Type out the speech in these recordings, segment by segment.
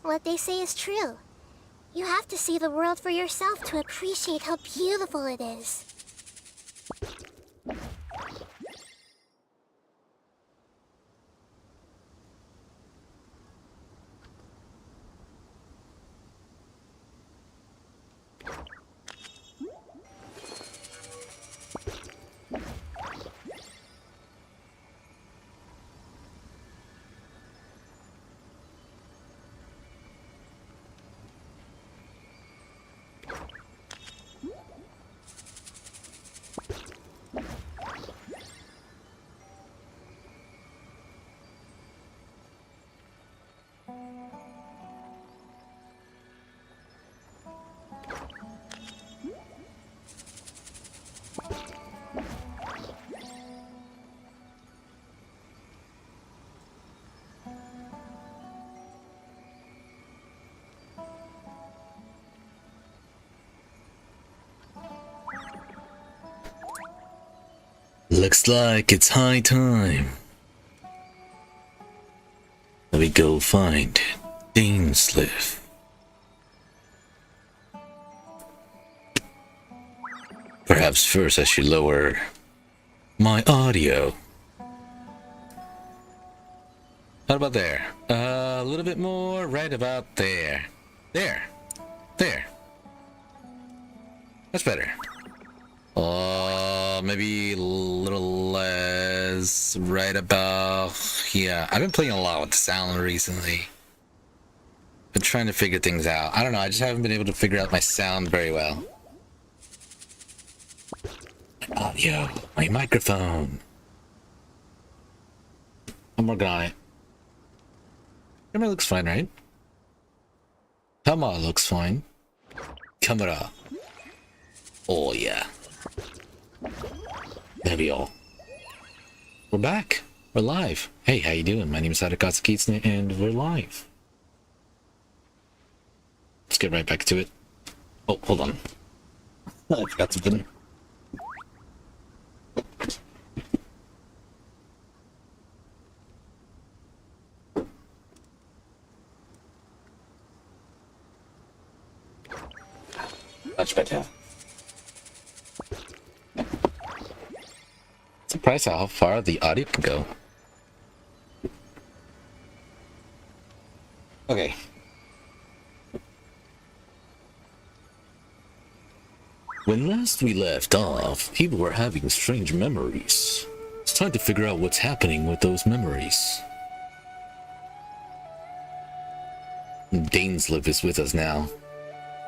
What they say is true. You have to see the world for yourself to appreciate how beautiful it is. Looks like it's high time. Let me go find Dainslief. Perhaps first I should lower my audio. How about there? A little bit more, right about there. There. That's better. Maybe a little less, right about... Yeah, I've been playing a lot with sound recently. Been trying to figure things out. I don't know, I just haven't been able to figure out my sound very well. My audio, my microphone. I'm working on it. Camera looks fine, right? Camera looks fine. Camera. Oh yeah. There we go. We're back. We're live. Hey, how you doing? My name is harukazekitsune and we're live. Let's get right back to it. Oh, hold on. I forgot something. Much better. Surprised how far the audio can go. Okay. When last we left off, people were having strange memories. It's time to figure out what's happening with those memories. Dainslief is with us now,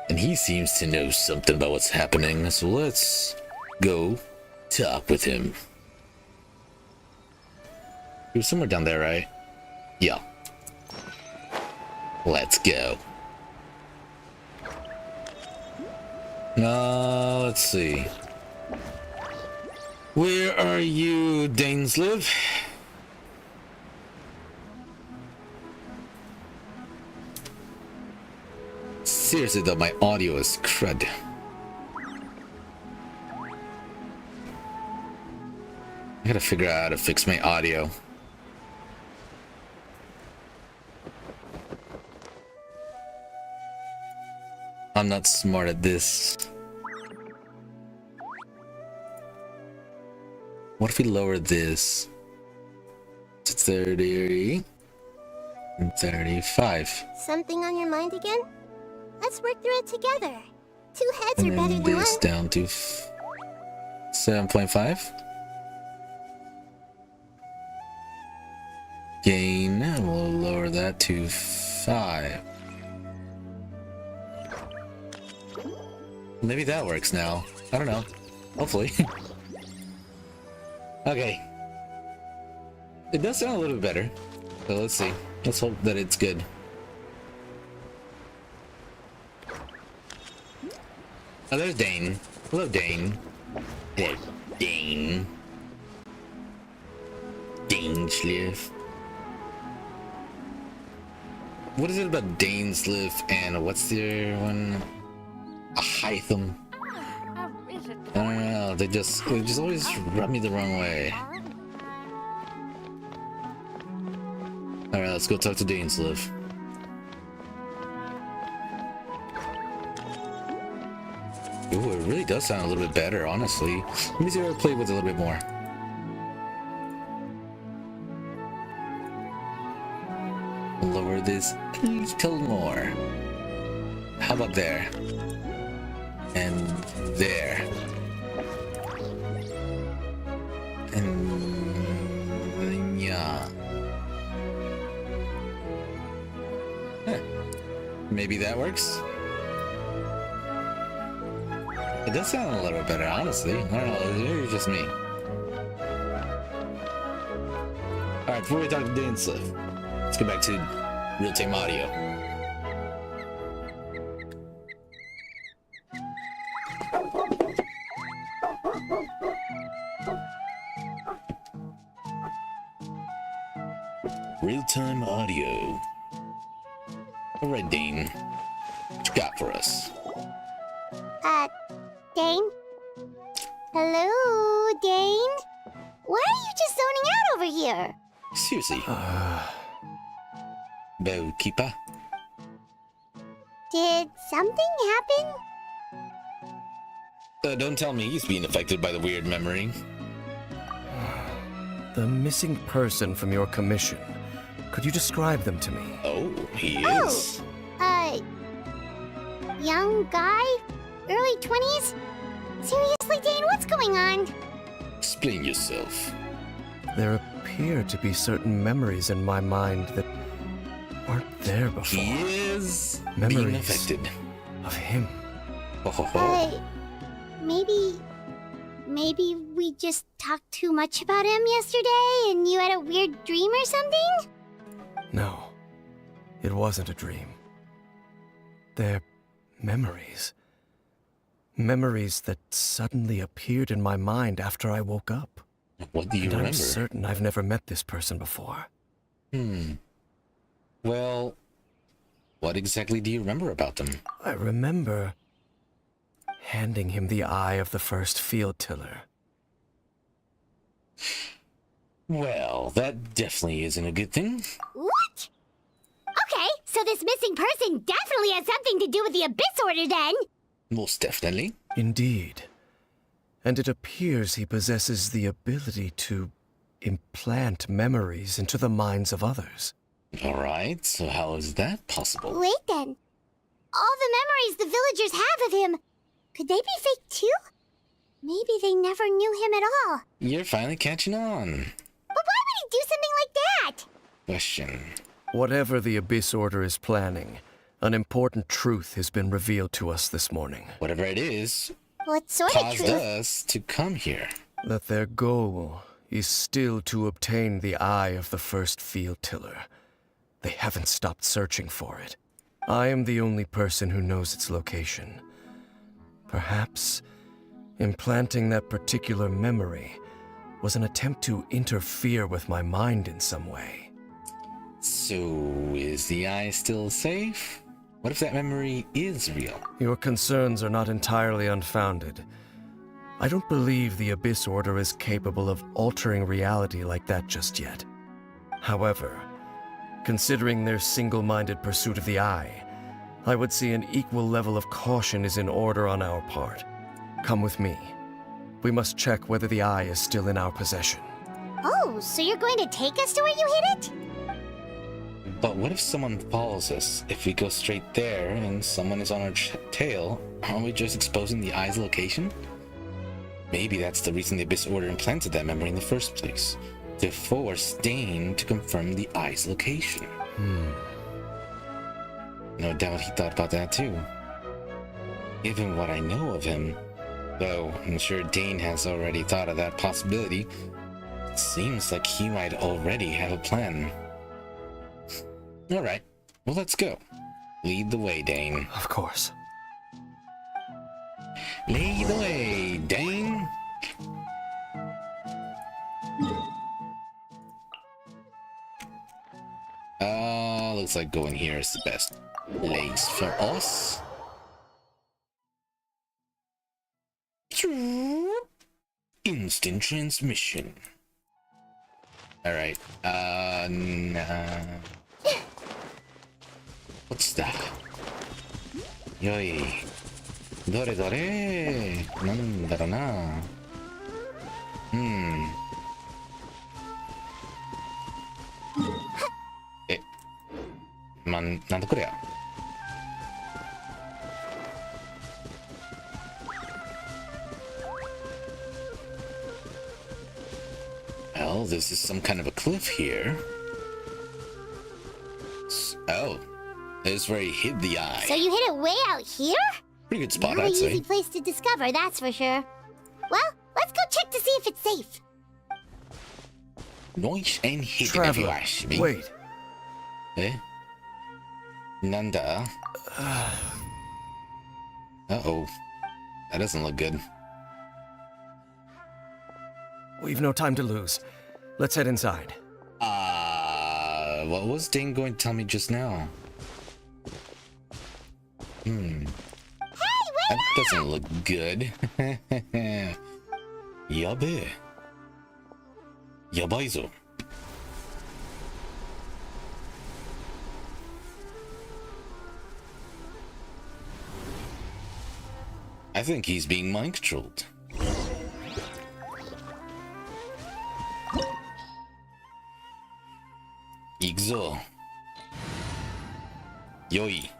and he seems to know something about what's happening, so let's go talk with him. He was somewhere down there, right? Yeah. Let's go. Let's see. Where are you, Dainslief? Seriously though, my audio is crud. I gotta figure out how to fix my audio. I'm not smart at this. What if we lower this to 30 and 35? Something on your mind again? Let's work through it together. Two heads And are better then than this one. down to 7.5. Gain, we'll lower that to 5. Maybe that works now. I don't know. Hopefully. Okay. It does sound a little bit better. So let's see. Let's hope that it's good. Oh, there's Dane. Hello, Dane. Hello, Dane. Dainslief. What is it about Dainslief and what's the other one? A Hytham. I don't know. They just always rub me the wrong way. All right, let's go talk to Dainslief. it really does sound a little bit better, honestly. Let me see if I play with it a little bit more. Lower this a little more. How about there? And there. And yeah. Huh. Maybe that works? It does sound a little better, honestly. I don't know, maybe it's just me. Alright, before we talk to Dainslief, let's go back to real-time audio. Real-time audio. Alright, Dane. What you got for us? Dane? Hello, Dane? Why are you just zoning out over here? Seriously. Bo Keeper? Did something happen? Don't tell me he's being affected by the weird memory. The missing person from your commission. Could you describe them to me? Oh, he is. Young guy? Early 20s? Seriously, Dane, what's going on? Explain yourself. There appear to be certain memories in my mind that aren't there before. He is being Memories affected. of him. Maybe we just talked too much about him yesterday and you had a weird dream or something? No, it wasn't a dream. They're memories. Memories that suddenly appeared in my mind after I woke up. What do you And remember? I'm certain I've never met this person before. Well, what exactly do you remember about them? I remember handing him the eye of the first field tiller. Well, that definitely isn't a good thing. What? Okay, so this missing person definitely has something to do with the Abyss Order then! Most definitely. Indeed. And it appears he possesses the ability to implant memories into the minds of others. Alright, so how is that possible? Wait then. All the memories the villagers have of him, could they be fake too? Maybe they never knew him at all. You're finally catching on. But why would he do something like that? Question. Whatever the Abyss Order is planning, an important truth has been revealed to us this morning. Whatever it is, What sort of caused truth? us to come here. That their goal is still to obtain the eye of the first field tiller. They haven't stopped searching for it. I am the only person who knows its location. Perhaps implanting that particular memory was an attempt to interfere with my mind in some way. So, is the eye still safe? What if that memory is real? Your concerns are not entirely unfounded. I don't believe the Abyss Order is capable of altering reality like that just yet. However, considering their single-minded pursuit of the eye, I would say an equal level of caution is in order on our part. Come with me. We must check whether the eye is still in our possession. Oh, so you're going to take us to where you hid it? But what if someone follows us? If we go straight there and someone is on our tail, aren't we just exposing the eye's location? Maybe that's the reason the Abyss Order implanted that memory in the first place. To force Dane to confirm the eye's location. No doubt he thought about that too. Given what I know of him, though I'm sure Dane has already thought of that possibility, it seems like he might already have a plan. Alright, well let's go. Lead the way, Dane. Of course. Lead the way, Dane! Looks like going here is the best place for us. Instant transmission. Alright, nah. What's that? Yoi. どれどれなんだろうな。え、なんだこれや。Well, this is some kind of a cliff here. Oh, this is where he hid the eye. So you hid it way out here? Pretty good spot, Not I'd an say. easy place to discover, that's for sure. Well, let's go check to see if it's safe. Nice and hidden Traveler, everywhere. wait. Eh? Nanda. Uh-oh. That doesn't look good. We've no time to lose. Let's head inside. What was Dane going to tell me just now? Hey, That doesn't look good. Yabe. Yabaizo. I think he's being mind controlled. Ikuzo. Yoi.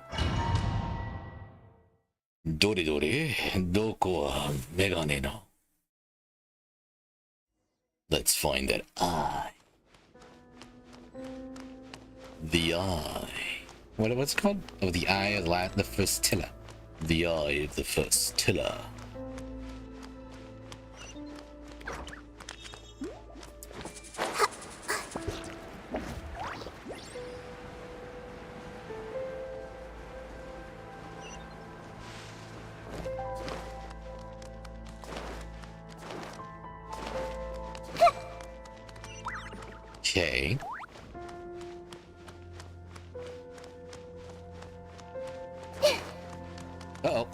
Dore dore, doko wa megane no. Let's find that eye. The eye. What's it called? Oh, the eye of the first tiller. The eye of the first tiller. Okay. Uh-oh.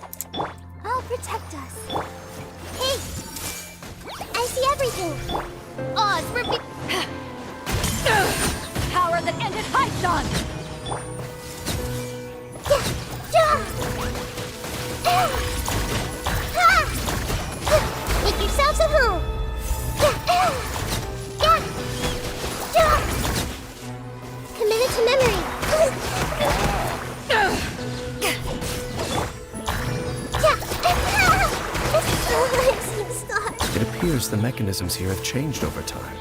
I'll protect us. Hey! I see everything! Oz, Power that ended Haishan! Make yourselves at home! Committed to memory! It appears the mechanisms here have changed over time.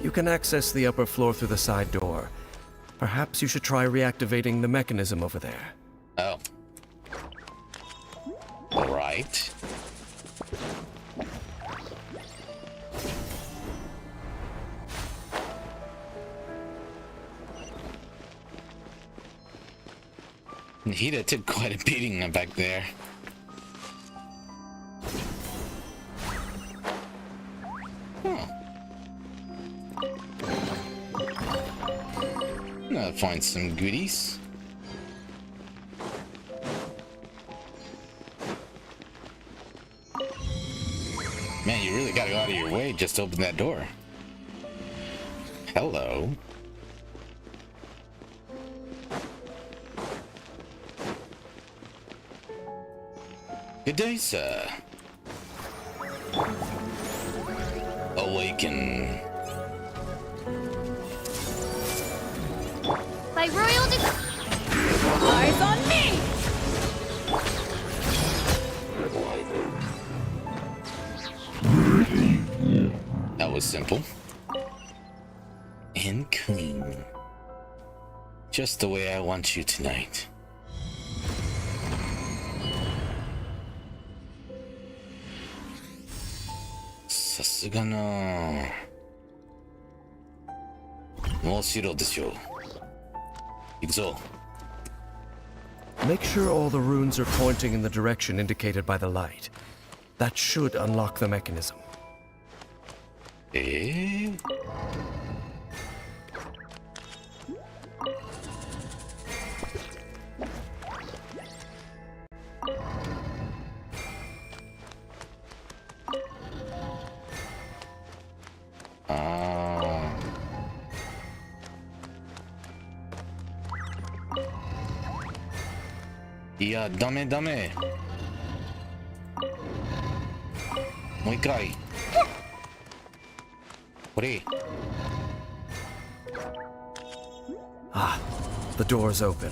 You can access the upper floor through the side door. Perhaps you should try reactivating the mechanism over there. Oh. Alright. Hida took quite a beating back there. Huh. I'll find some goodies. Man, you really gotta go out of your way just to open that door. Hello. Good day, sir. Awaken. By royal Eyes on me! That was simple. And clean. Just the way I want you tonight. Sasuga no. もうしろでしょう。行くぞ。Make sure all the runes are pointing in the direction indicated by the light. That should unlock the mechanism. Ah. いや、ダメダメ。もう一回。これ。 Ah, the door's open.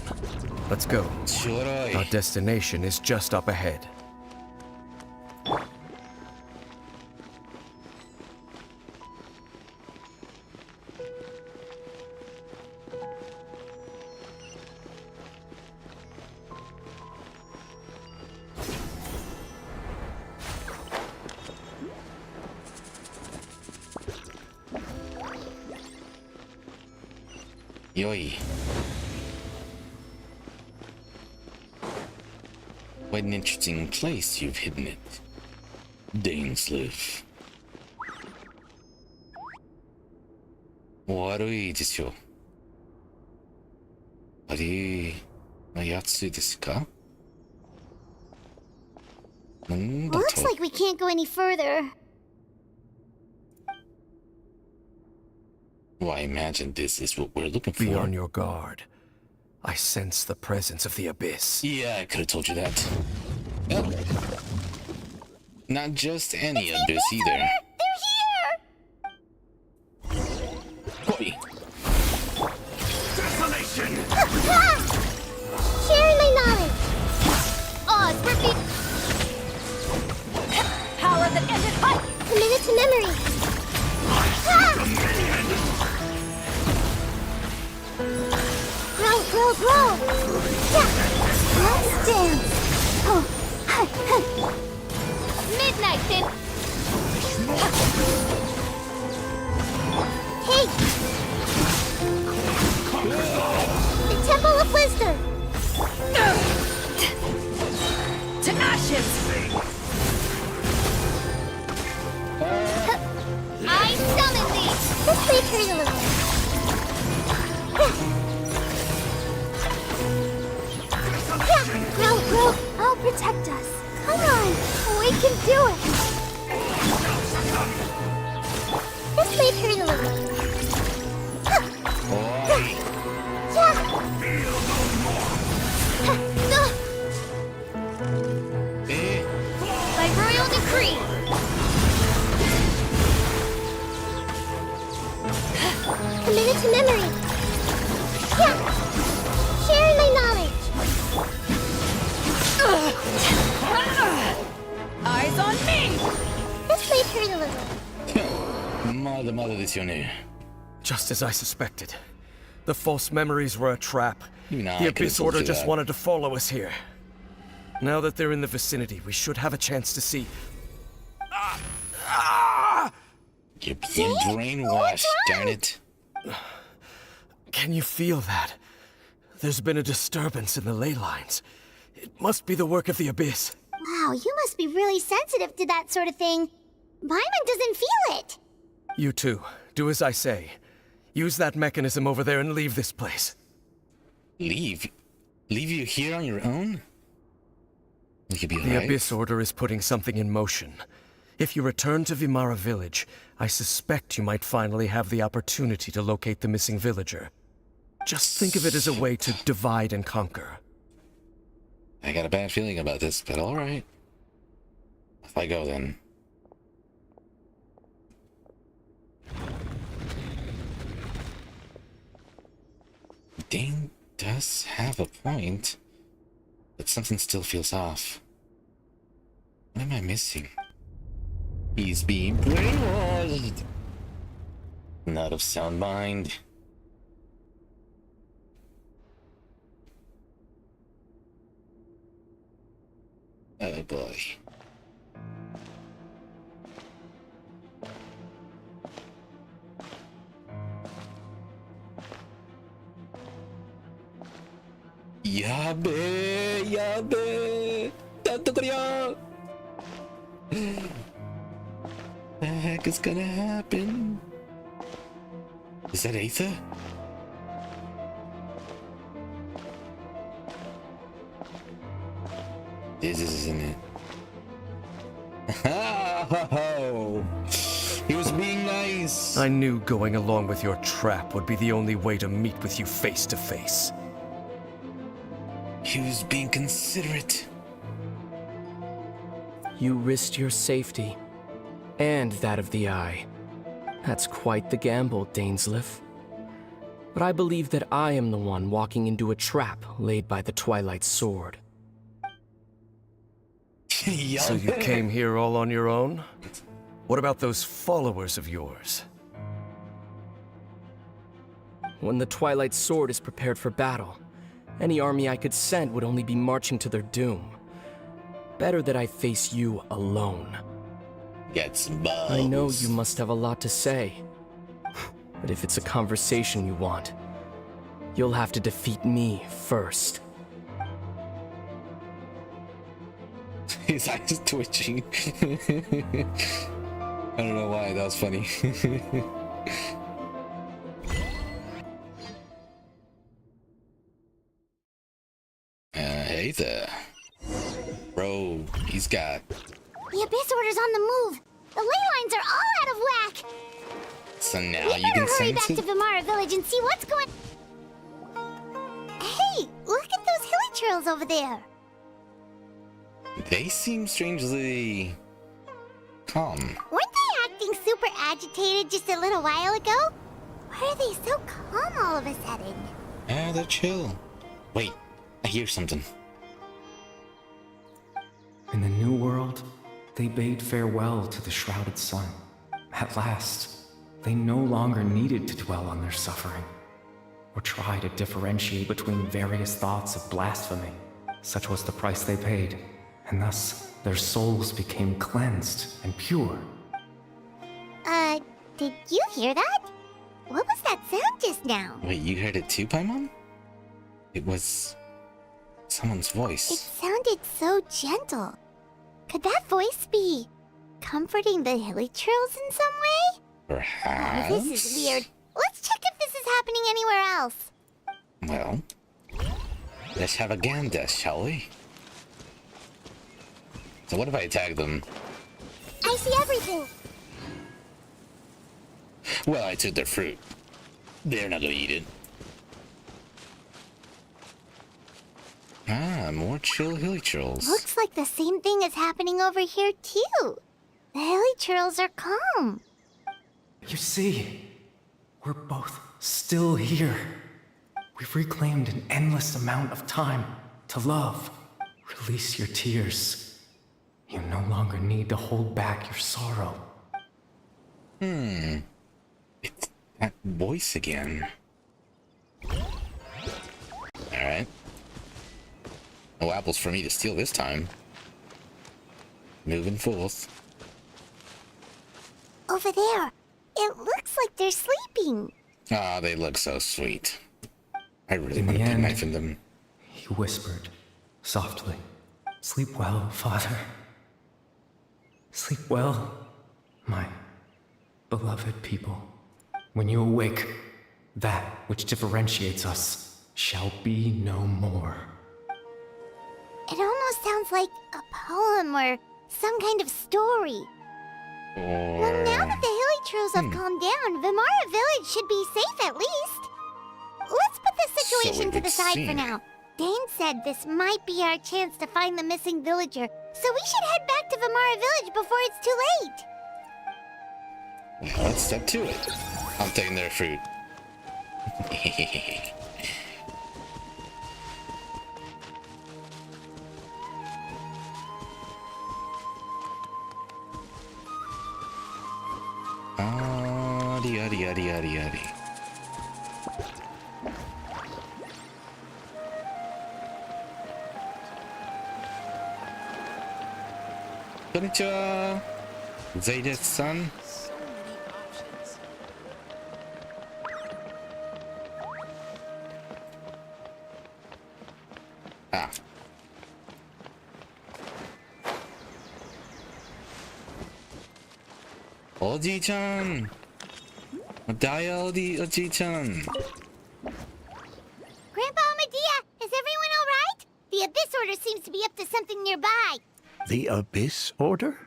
Let's go. ちょろい。 Our destination is just up ahead. Yoi. What an interesting place you've hidden it, Dainslief. 悪いでしょ。あれのやつですか？なんだ Looks と？ like we can't go any further. Well, I imagine this is what we're looking Be for. on your guard. I sense the presence of the abyss. Yeah, I could have told you that. Oh. Not just any abyss either. They're here! Koi. Desolation! Sharing my knowledge! Oz, repeat! Power that ended hype! Committed to memory! Grow, grow! Yeah! Let's dance! Oh, Midnight pin! hey! The Temple of Wisdom! To ashes! I summon thee! This may hurt a little. Grow! I'll protect us. Come on! We can do it! This may hurt a little. Oi. Yeah! Eh? By royal decree! Committed to memory. Yeah! Sharing my knowledge. Eyes on me! This may hurt a little. まだまだですよね。 Just as I suspected. The false memories were a trap. Nah, The I Abyss could've told Order you just that. wanted to follow us here. Now that they're in the vicinity, we should have a chance to see. You're being brainwashed, darn it. Can you feel that? There's been a disturbance in the ley lines. It must be the work of the Abyss. Wow, you must be really sensitive to that sort of thing. Paimon doesn't feel it. You too. Do as I say. Use that mechanism over there and leave this place. Leave? Leave you here on your own? You could be The alright. Abyss Order is putting something in motion. If you return to Vimara Village, I suspect you might finally have the opportunity to locate the missing villager. Just think of it as a way to divide and conquer. I got a bad feeling about this, but alright. If I go then. Dane does have a point, but something still feels off. What am I missing? He's being brainwashed! Not of sound mind. Oh boy. Yabe, yabe, tanto korea. The heck is gonna happen? Is that Aether? This isn't it. He was being nice. I knew going along with your trap would be the only way to meet with you face to face. He was being considerate. You risked your safety. and that of the Eye. That's quite the gamble, Dainslief. But I believe that I am the one walking into a trap laid by the Twilight Sword. So you came here all on your own? What about those followers of yours? When the Twilight Sword is prepared for battle, any army I could send would only be marching to their doom. Better that I face you alone. Get some bugs. I know you must have a lot to say. But if it's a conversation you want, you'll have to defeat me first. His eyes twitching. I don't know why, that was funny. Hey there. Bro, he's got... The Abyss Order's on the move. The ley lines are all out of whack. So now We you better can hurry sense back it? to Vimara Village and see what's going... Hey, look at those hilly trails over there. They seem strangely... calm. Weren't they acting super agitated just a little while ago? Why are they so calm all of a sudden? Ah, they're chill. Wait, I hear something. In the New World, they bade farewell to the shrouded sun. At last, they no longer needed to dwell on their suffering, or try to differentiate between various thoughts of blasphemy. Such was the price they paid, and thus their souls became cleansed and pure. Did you hear that? What was that sound just now? Wait, you heard it too, Paimon? It was... someone's It voice. sounded so gentle. Could that voice be comforting the hilly trails in some way? Perhaps? Oh, this is weird. Let's check if this is happening anywhere else. Well, let's have a gander, shall we? So what if I tag them? I see everything. Well, I took their fruit. They're not gonna eat it. Ah, more chill hilly trolls. Looks like the same thing is happening over here too. The hilly trails are calm. You see, we're both still here. We've reclaimed an endless amount of time to love. Release your tears. You no longer need to hold back your sorrow. It's that voice again. Alright. No apples for me to steal this time. Moving forth. Over there. It looks like they're sleeping. Ah, they look so sweet. I really In want the to put a end- knife in them. He whispered, softly, "Sleep well, Father. Sleep well, my beloved people. When you awake, that which differentiates us shall be no more." It almost sounds like a poem or some kind of story. Well, now that the hilly trails have calmed down, Vimara Village should be safe at least. Let's put this situation it to the would side for seem. now. Dane said this might be our chance to find the missing villager, so we should head back to Vimara Village before it's too late. Well, let's step to it. I'm taking their fruit. Yaddy. Konnichiwa! Zaydet-san? Ah. Oji-chan! Oji-chan! Grandpa Medea, is everyone all right? The Abyss Order seems to be up to something nearby. The Abyss Order?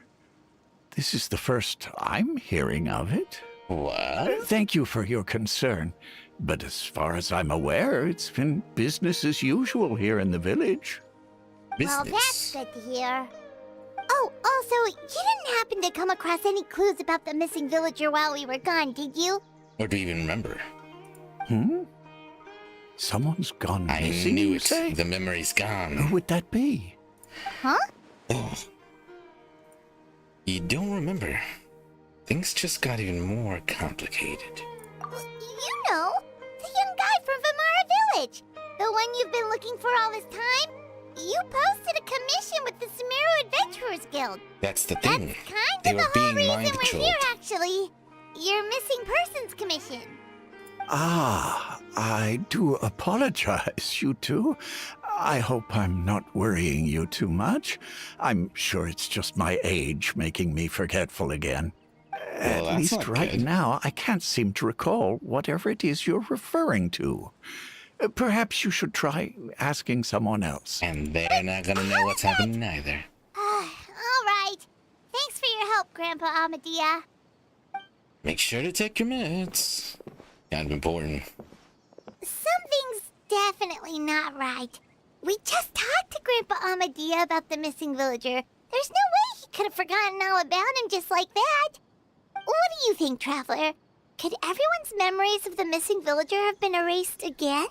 This is the first I'm hearing of it. What? Thank you for your concern, but as far as I'm aware, it's been business as usual here in the village. Well, Business. that's good to hear. Oh, also, you didn't happen to come across any clues about the missing villager while we were gone, did you? Or do you even remember? Someone's gone I missing, knew you it. say? The memory's gone. Who would that be? Huh? You don't remember. Things just got even more complicated. You know, the young guy from Vimara Village. The one you've been looking for all this time. You posted a commission with the Sumeru Adventurers Guild. That's the thing. That's kind They of were the whole being reason we're mind-controlled. here, actually. Your missing persons commission. Ah, I do apologize, you two. I hope I'm not worrying you too much. I'm sure it's just my age making me forgetful again. Well, At that's least not right good. now, I can't seem to recall whatever it is you're referring to. Perhaps you should try asking someone else. And they're not gonna know what's happening either. All right. Thanks for your help, Grandpa Amadia. Make sure to take your meds. Kind of important. Something's definitely not right. We just talked to Grandpa Amadia about the missing villager. There's no way he could have forgotten all about him just like that. What do you think, Traveler? Could everyone's memories of the missing villager have been erased again?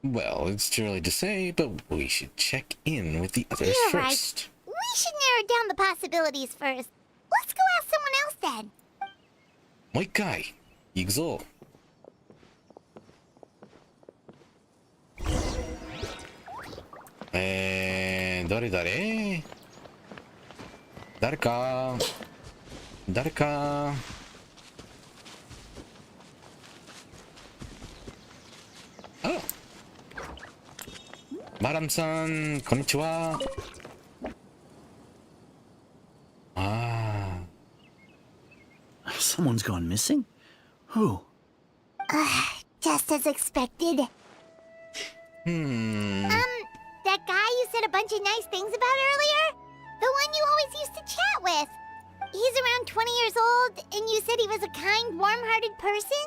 Well, it's too early to say, but we should check in with the others You're right. first. We should narrow down the possibilities first. Let's go ask someone else then. White guy, Yigzol. Dore? 誰か Oh. Madam-san, konnichiwa. Ah. Someone's gone missing? Who? Just as expected. That guy you said a bunch of nice things about earlier? The one you always used to chat with. He's around 20 years old, and you said he was a kind, warm-hearted person?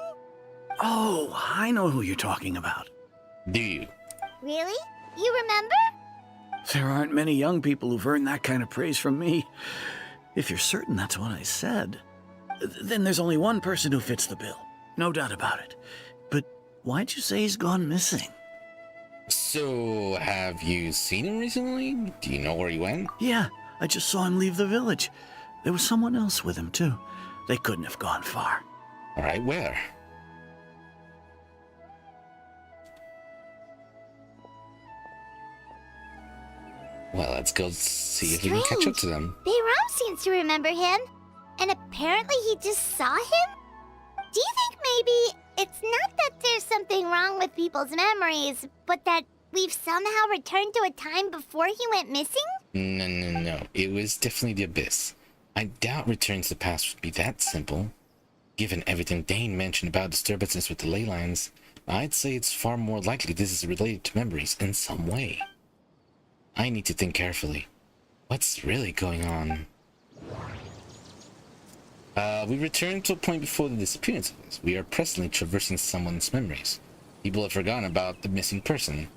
Oh, I know who you're talking about. Do you? Really? You remember? There aren't many young people who've earned that kind of praise from me. If you're certain that's what I said, then there's only one person who fits the bill. No doubt about it. But why'd you say he's gone missing? So, have you seen him recently? Do you know where he went? Yeah, I just saw him leave the village. There was someone else with him, too. They couldn't have gone far. Alright, where? Well, let's go see if we can catch up to them. Bayram seems to remember him, and apparently he just saw him? Do you think maybe it's not that there's something wrong with people's memories, but that we've somehow returned to a time before he went missing? No. It was definitely the Abyss. I doubt returning to the past would be that simple. Given everything Dane mentioned about disturbances with the ley lines, I'd say it's far more likely this is related to memories in some way. I need to think carefully. What's really going on? We returned to a point before the disappearances. We are presently traversing someone's memories. People have forgotten about the missing person.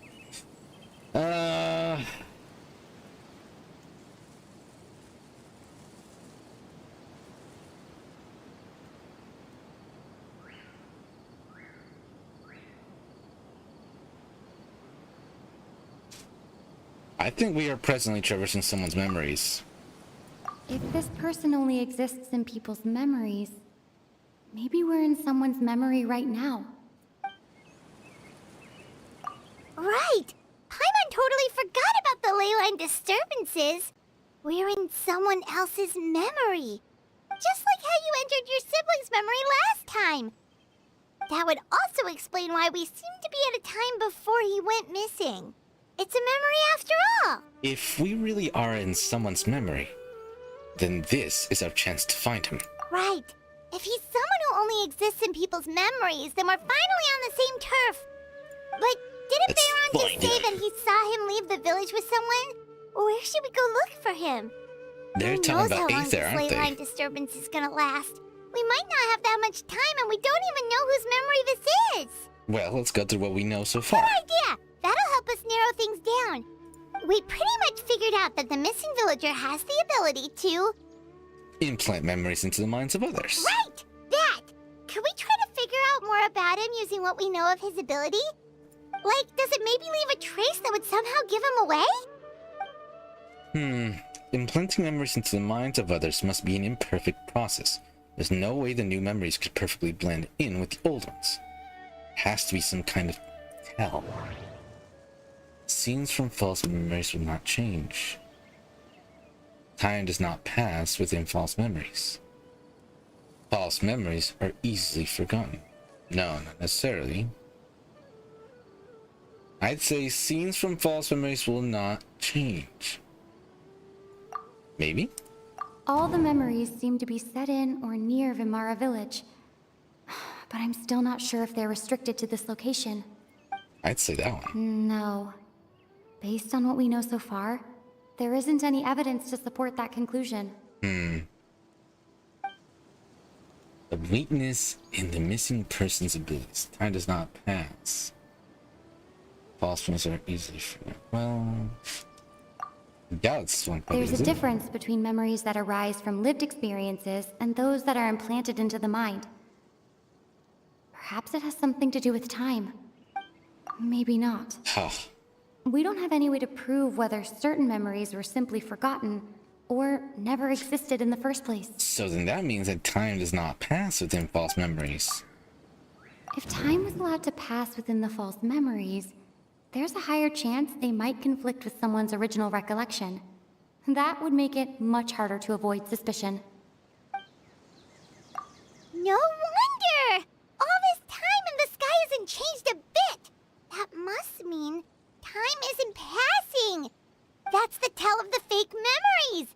I think we are presently traversing someone's memories. If this person only exists in people's memories, maybe we're in someone's memory right now. Right! Paimon totally forgot about the leyline disturbances. We're in someone else's memory. Just like how you entered your sibling's memory last time. That would also explain why we seem to be at a time before he went missing. It's a memory after all. If we really are in someone's memory, then this is our chance to find him. Right. If he's someone who only exists in people's memories, then we're finally on the same turf. But didn't Let's Bayron just find say him. that he saw him leave the village with someone? Where should we go look for him? They're Who talking knows about how long Aether, this aren't ley they? line disturbance is gonna last? We might not have that much time, and we don't even know whose memory this is. Well, let's go through what we know so far. Good idea. That'll help us narrow things down. we pretty much figured out that the missing villager has the ability to... Implant memories into the minds of others. Right! That! Could we try to figure out more about him using what we know of his ability? Like, does it maybe leave a trace that would somehow give him away? Implanting memories into the minds of others must be an imperfect process. There's no way the new memories could perfectly blend in with the old ones. It has to be some kind of tell. Scenes from false memories will not change. Time does not pass within false memories. False memories are easily forgotten. No, not necessarily. I'd say scenes from false memories will not change. Maybe? All the memories seem to be set in or near Vimara village. But I'm still not sure if they're restricted to this location. I'd say that one. No. Based on what we know so far, there isn't any evidence to support that conclusion. The weakness in the missing person's abilities. Time does not pass. False ones are easily forgotten. Well, that's one part. There's a difference between memories that arise from lived experiences and those that are implanted into the mind. Perhaps it has something to do with time. Maybe not. We don't have any way to prove whether certain memories were simply forgotten or never existed in the first place. So then that means that time does not pass within false memories. If time was allowed to pass within the false memories, there's a higher chance they might conflict with someone's original recollection. That would make it much harder to avoid suspicion. No wonder! All this time in the sky hasn't changed a bit! That must mean time isn't passing! That's the tell of the fake memories!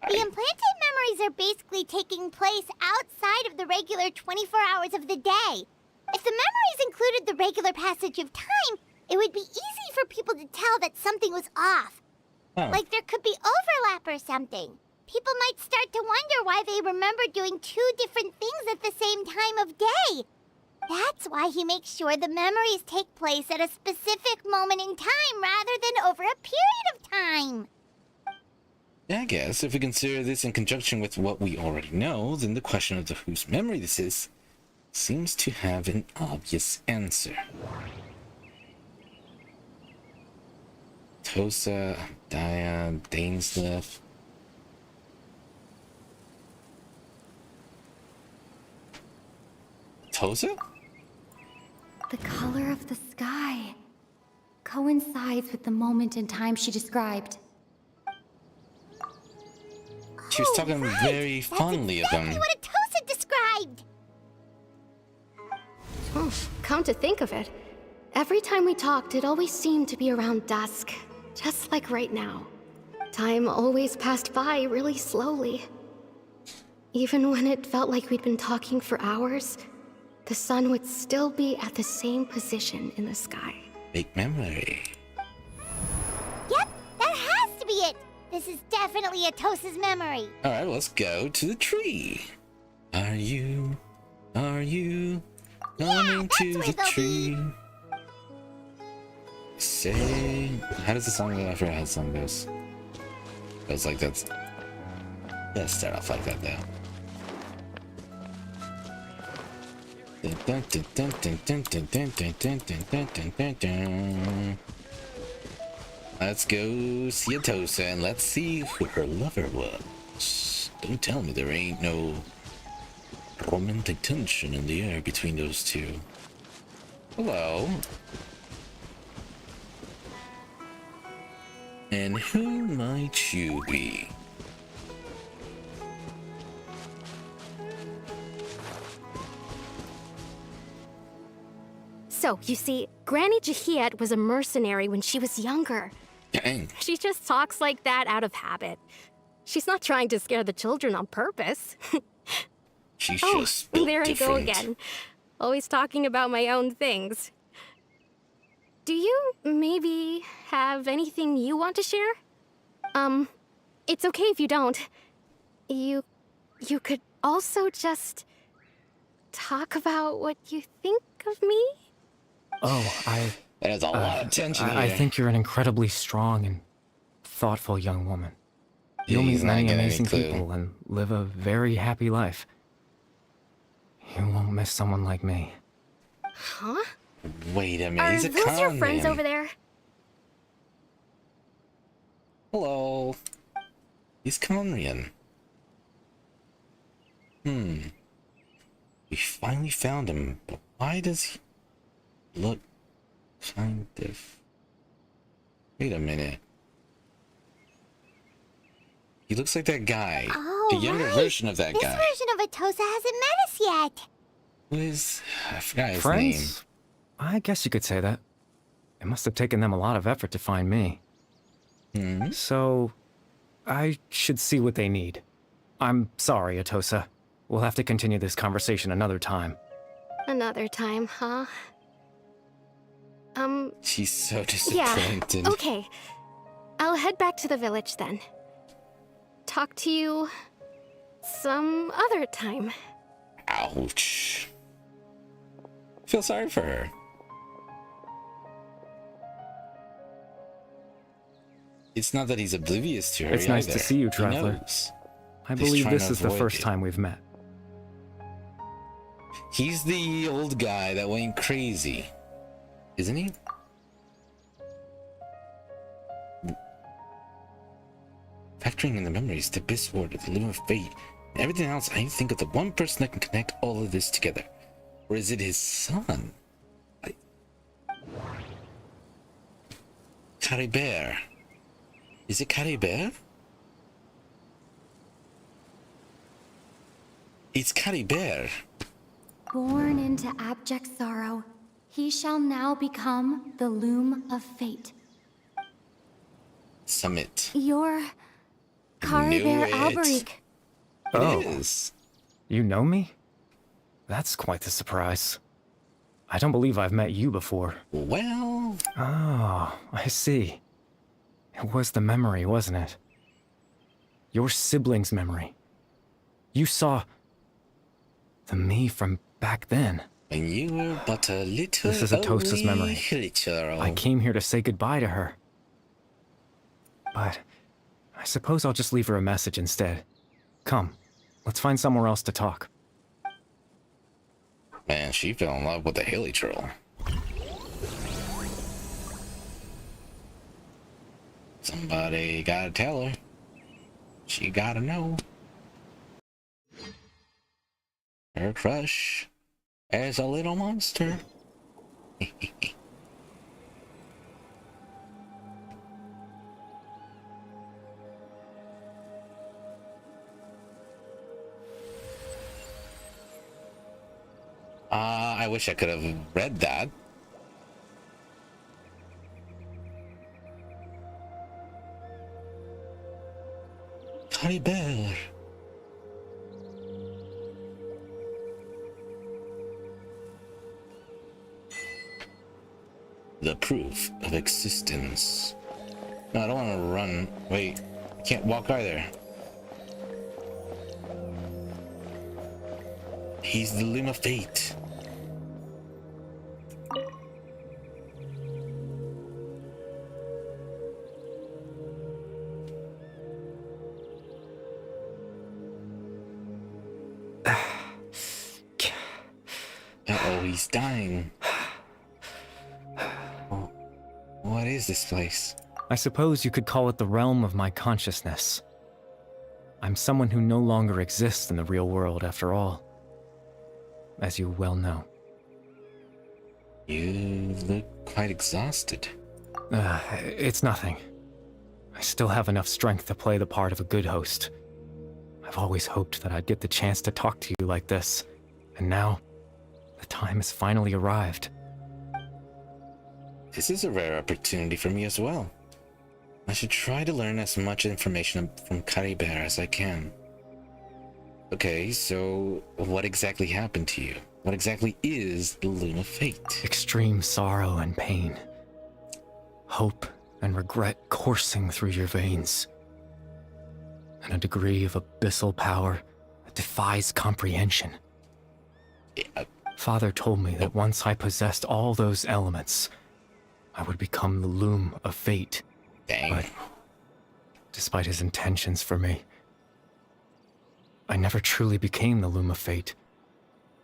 The implanted memories are basically taking place outside of the regular 24 hours of the day. If the memories included the regular passage of time, it would be easy for people to tell that something was off. Like there could be overlap or something. People might start to wonder why they remember doing two different things at the same time of day. That's why he makes sure the memories take place at a specific moment in time rather than over a period of time. Yeah, I guess if we consider this in conjunction with what we already know, then the question of whose memory this is seems to have an obvious answer. Tosa, Daya, Dainslief. Tosa? The color of the sky coincides with the moment in time she described. She was talking very fondly of them. That's exactly what Atosa described! Come to think of it, every time we talked, it always seemed to be around dusk, just like right now. Time always passed by really slowly. Even when it felt like we'd been talking for hours, the sun would still be at the same position in the sky. Big memory. Yep, that has to be it! This is definitely Atosa's memory. Alright, let's go to the tree. Are you coming to the tree? Say, how does the song go? I forgot how the song goes. It was like that's. Let's start off like that though. Let's go see Atosa and let's see who her lover was. Don't tell me there ain't no romantic tension in the air between those two. Hello. And who might you be? So, you see, Granny Jahiet was a mercenary when she was younger. Dang. She just talks like that out of habit. She's not trying to scare the children on purpose. She's just built there I different. go again. Always talking about my own things. Do you maybe have anything you want to share? It's okay if you don't. You could also just talk about what you think of me? Oh, There's a lot of tension here. I think you're an incredibly strong and thoughtful young woman. You'll He's meet not many getting any amazing clue. people and live a very happy life. You won't miss someone like me. Huh? Wait a minute, Are he's a those your con friends man. over there? Hello. He's Conrian. We finally found him, but why does he look kind of... Wait a minute. He looks like that guy. Oh, the younger right. version of that This guy. version of Atosa hasn't met us yet. Who is... I forgot his Friends? name. I guess you could say that. It must have taken them a lot of effort to find me. So, I should see what they need. I'm sorry, Atosa. We'll have to continue this conversation another time. Another time, huh? She's so Yeah, disappointed. okay. I'll head back to the village then. Talk to you some other time. Ouch. Feel sorry for her. It's not that he's oblivious to her. It's nice to either. see you, He Traveler. knows. I He's believe trying this to is the avoid first it. time we've met. He's the old guy that went crazy, isn't he? Factoring in the memories, the Abyss Ward, the Loom of Fate, and everything else, I think of the one person that can connect all of this together. Or is it his son? Caribert. Is it Caribert? It's Caribert. Born into abject sorrow, he shall now become the Loom of Fate. Summit. You're Caribert it. Alberic. Oh. It is. You know me? That's quite the surprise. I don't believe I've met you before. Well, Oh, I see. It was the memory, wasn't it? Your sibling's memory. You saw the me from back then. when you were but a little This is Atosa's memory. creature. I came here to say goodbye to her. But I suppose I'll just leave her a message instead. Come, let's find somewhere else to talk. Man, she fell in love with the hilly troll. Somebody gotta tell her. She gotta know. Her crush is a little monster. I wish I could have read that. Caribert. The proof of existence. No, I don't want to run. Wait, I can't walk either. He's the Loom of Fate. Uh-oh, he's dying. Oh, what is this place? I suppose you could call it the realm of my consciousness. I'm someone who no longer exists in the real world after all, as you well know. You look quite exhausted. It's nothing. I still have enough strength to play the part of a good host. I've always hoped that I'd get the chance to talk to you like this, and now, the time has finally arrived. This is a rare opportunity for me as well. I should try to learn as much information from Caribert as I can. Okay, so what exactly happened to you? What exactly is the Loom of Fate? Extreme sorrow and pain. Hope and regret coursing through your veins. And a degree of abyssal power that defies comprehension. Yeah, Father told me that once I possessed all those elements, I would become the loom of fate. Dang. But despite his intentions for me, I never truly became the loom of fate.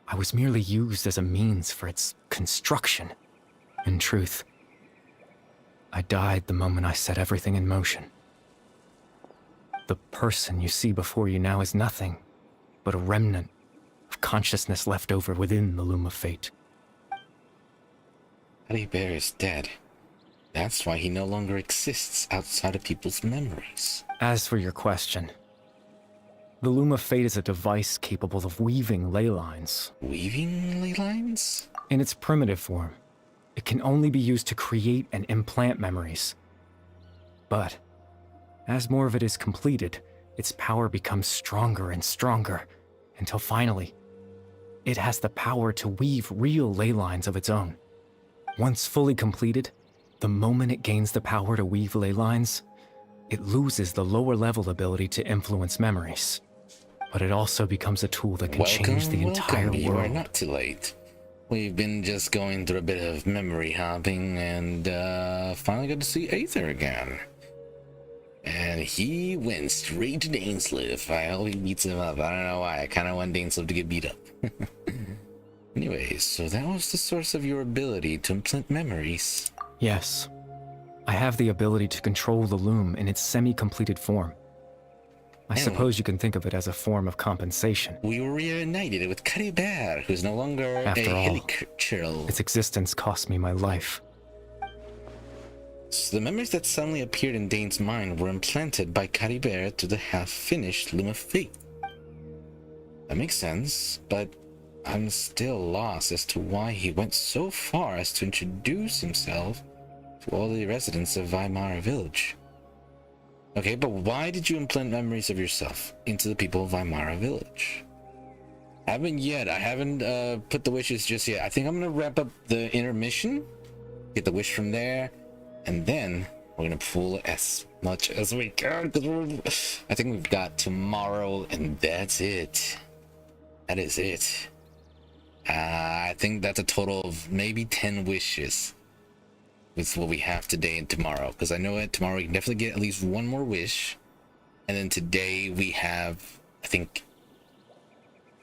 I was merely used as a means for its construction. In truth, I died the moment I set everything in motion. The person you see before you now is nothing but a remnant of consciousness left over within the loom of fate. Teddy Bear is dead. That's why he no longer exists outside of people's memories. As for your question, the loom of fate is a device capable of weaving ley lines. Weaving ley lines? In its primitive form, it can only be used to create and implant memories. But as more of it is completed, its power becomes stronger and stronger, until finally, it has the power to weave real ley lines of its own. Once fully completed, the moment it gains the power to weave ley lines, it loses the lower level ability to influence memories. But it also becomes a tool that can change the entire You are world. not too late. We've been just going through a bit of memory hopping and finally got to see Aether again. And he went straight to Dainslief. I hope he beats him up. I don't know why. I kind of want Dainslief to get beat up. Anyways, so that was the source of your ability to implant memories. Yes. I have the ability to control the loom in its semi-completed form. I suppose you can think of it as a form of compensation. We were reunited with Cuddy Bear, who's no longer After a all, Helicurl. its existence cost me my life. So the memories that suddenly appeared in Dane's mind were implanted by Cuddy Bear to the half-finished Loom of Fate. That makes sense, but I'm still lost as to why he went so far as to introduce himself to all the residents of Weimar Village. Okay, but why did you implant memories of yourself into the people of Weimar Village? I haven't put the wishes just yet. I think I'm gonna wrap up the intermission, get the wish from there, and then we're gonna pull as much as we can. I think we've got tomorrow, and that's it. That is it. I think that's a total of maybe 10 wishes. With what we have today and tomorrow, because I know that tomorrow we can definitely get at least one more wish, and then today we have, I think,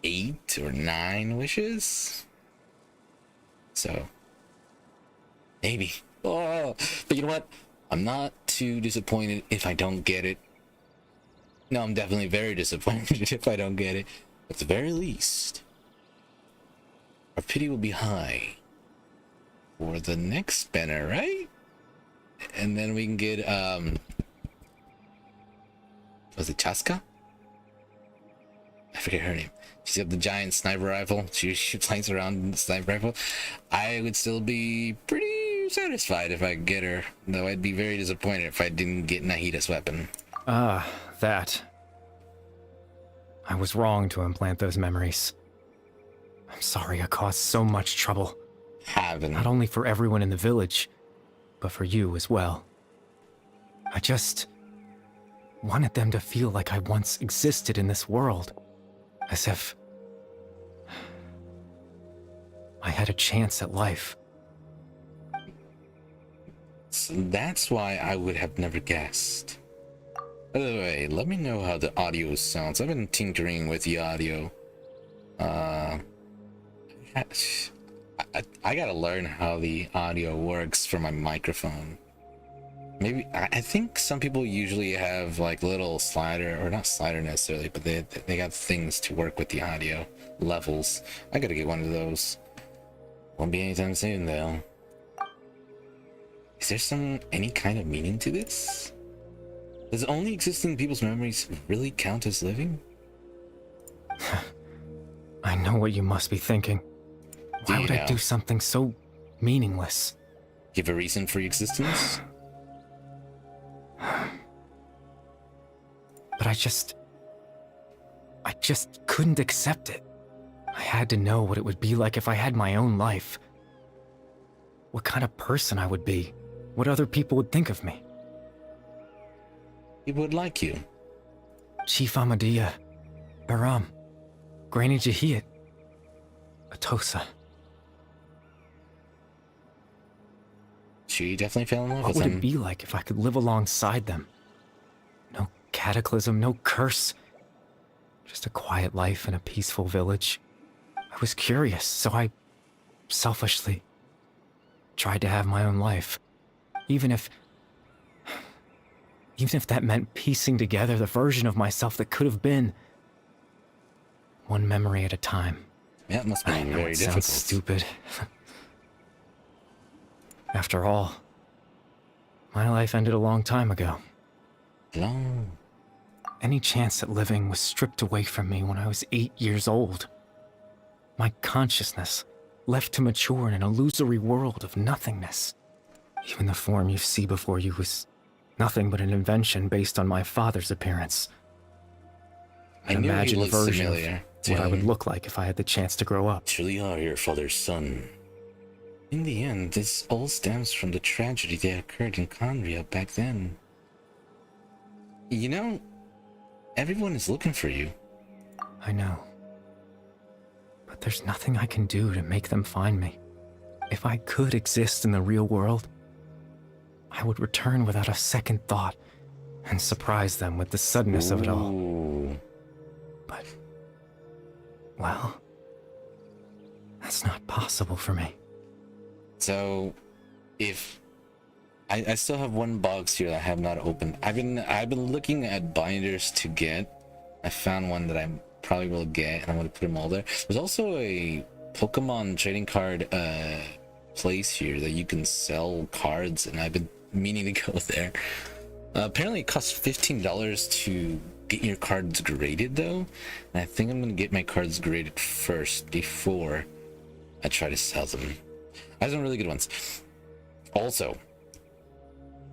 8 or 9 wishes. So maybe. Oh, but you know what? I'm not too disappointed if I don't get it. No, I'm definitely very disappointed if I don't get it. At the very least, our pity will be high for the next banner, right? And then we can get was it Chaska? I forget her name. She's got the giant sniper rifle. She flies around in the sniper rifle. I would still be pretty satisfied if I could get her, though I'd be very disappointed if I didn't get Nahida's weapon. Ah, that. I was wrong to implant those memories. I'm sorry I caused so much trouble. Not only for everyone in the village, but for you as well. I just wanted them to feel like I once existed in this world. As if I had a chance at life. So that's why I would have never guessed. By the way, let me know how the audio sounds. I've been tinkering with the audio. I gotta learn how the audio works for my microphone. Maybe I think some people usually have like little slider, or not slider necessarily, but they got things to work with the audio levels. I gotta get one of those. Won't be anytime soon though. Is there any kind of meaning to this? Does only existing people's memories really count as living? I know what you must be thinking. Why would I do something so meaningless? Give a reason for your existence? But I just couldn't accept it. I had to know what it would be like if I had my own life. What kind of person I would be. What other people would think of me. People would like you. Chief Amadia, Baram, Granny Jahiat, Atosa. She definitely fell in love What with would him. it be like if I could live alongside them? No cataclysm, no curse. Just a quiet life in a peaceful village. I was curious, so I selfishly tried to have my own life. Even if that meant piecing together the version of myself that could have been. One memory at a time. Yeah, it must be I know very it difficult. sounds stupid. After all, my life ended a long time ago. Long. Any chance at living was stripped away from me when I was 8 years old. My consciousness left to mature in an illusory world of nothingness. Even the form you see before you was nothing but an invention based on my father's appearance. I An knew he imagined looked version familiar of to what I would him. look like if I had the chance to grow up. Truly are your father's son. In the end, this all stems from the tragedy that occurred in Conria back then. You know, everyone is looking for you. I know. But there's nothing I can do to make them find me. If I could exist in the real world, I would return without a second thought and surprise them with the suddenness of it all. Ooh. But, well, that's not possible for me. So, if I still have one box here that I have not opened. I've been looking at binders to get. I found one that I probably will get, and I'm gonna put them all there. There's also a Pokemon trading card place here that you can sell cards, and I've been meaning to go there. Apparently, it costs $15 to get your cards graded, though, and I think I'm gonna get my cards graded first before I try to sell them. I have some really good ones. Also,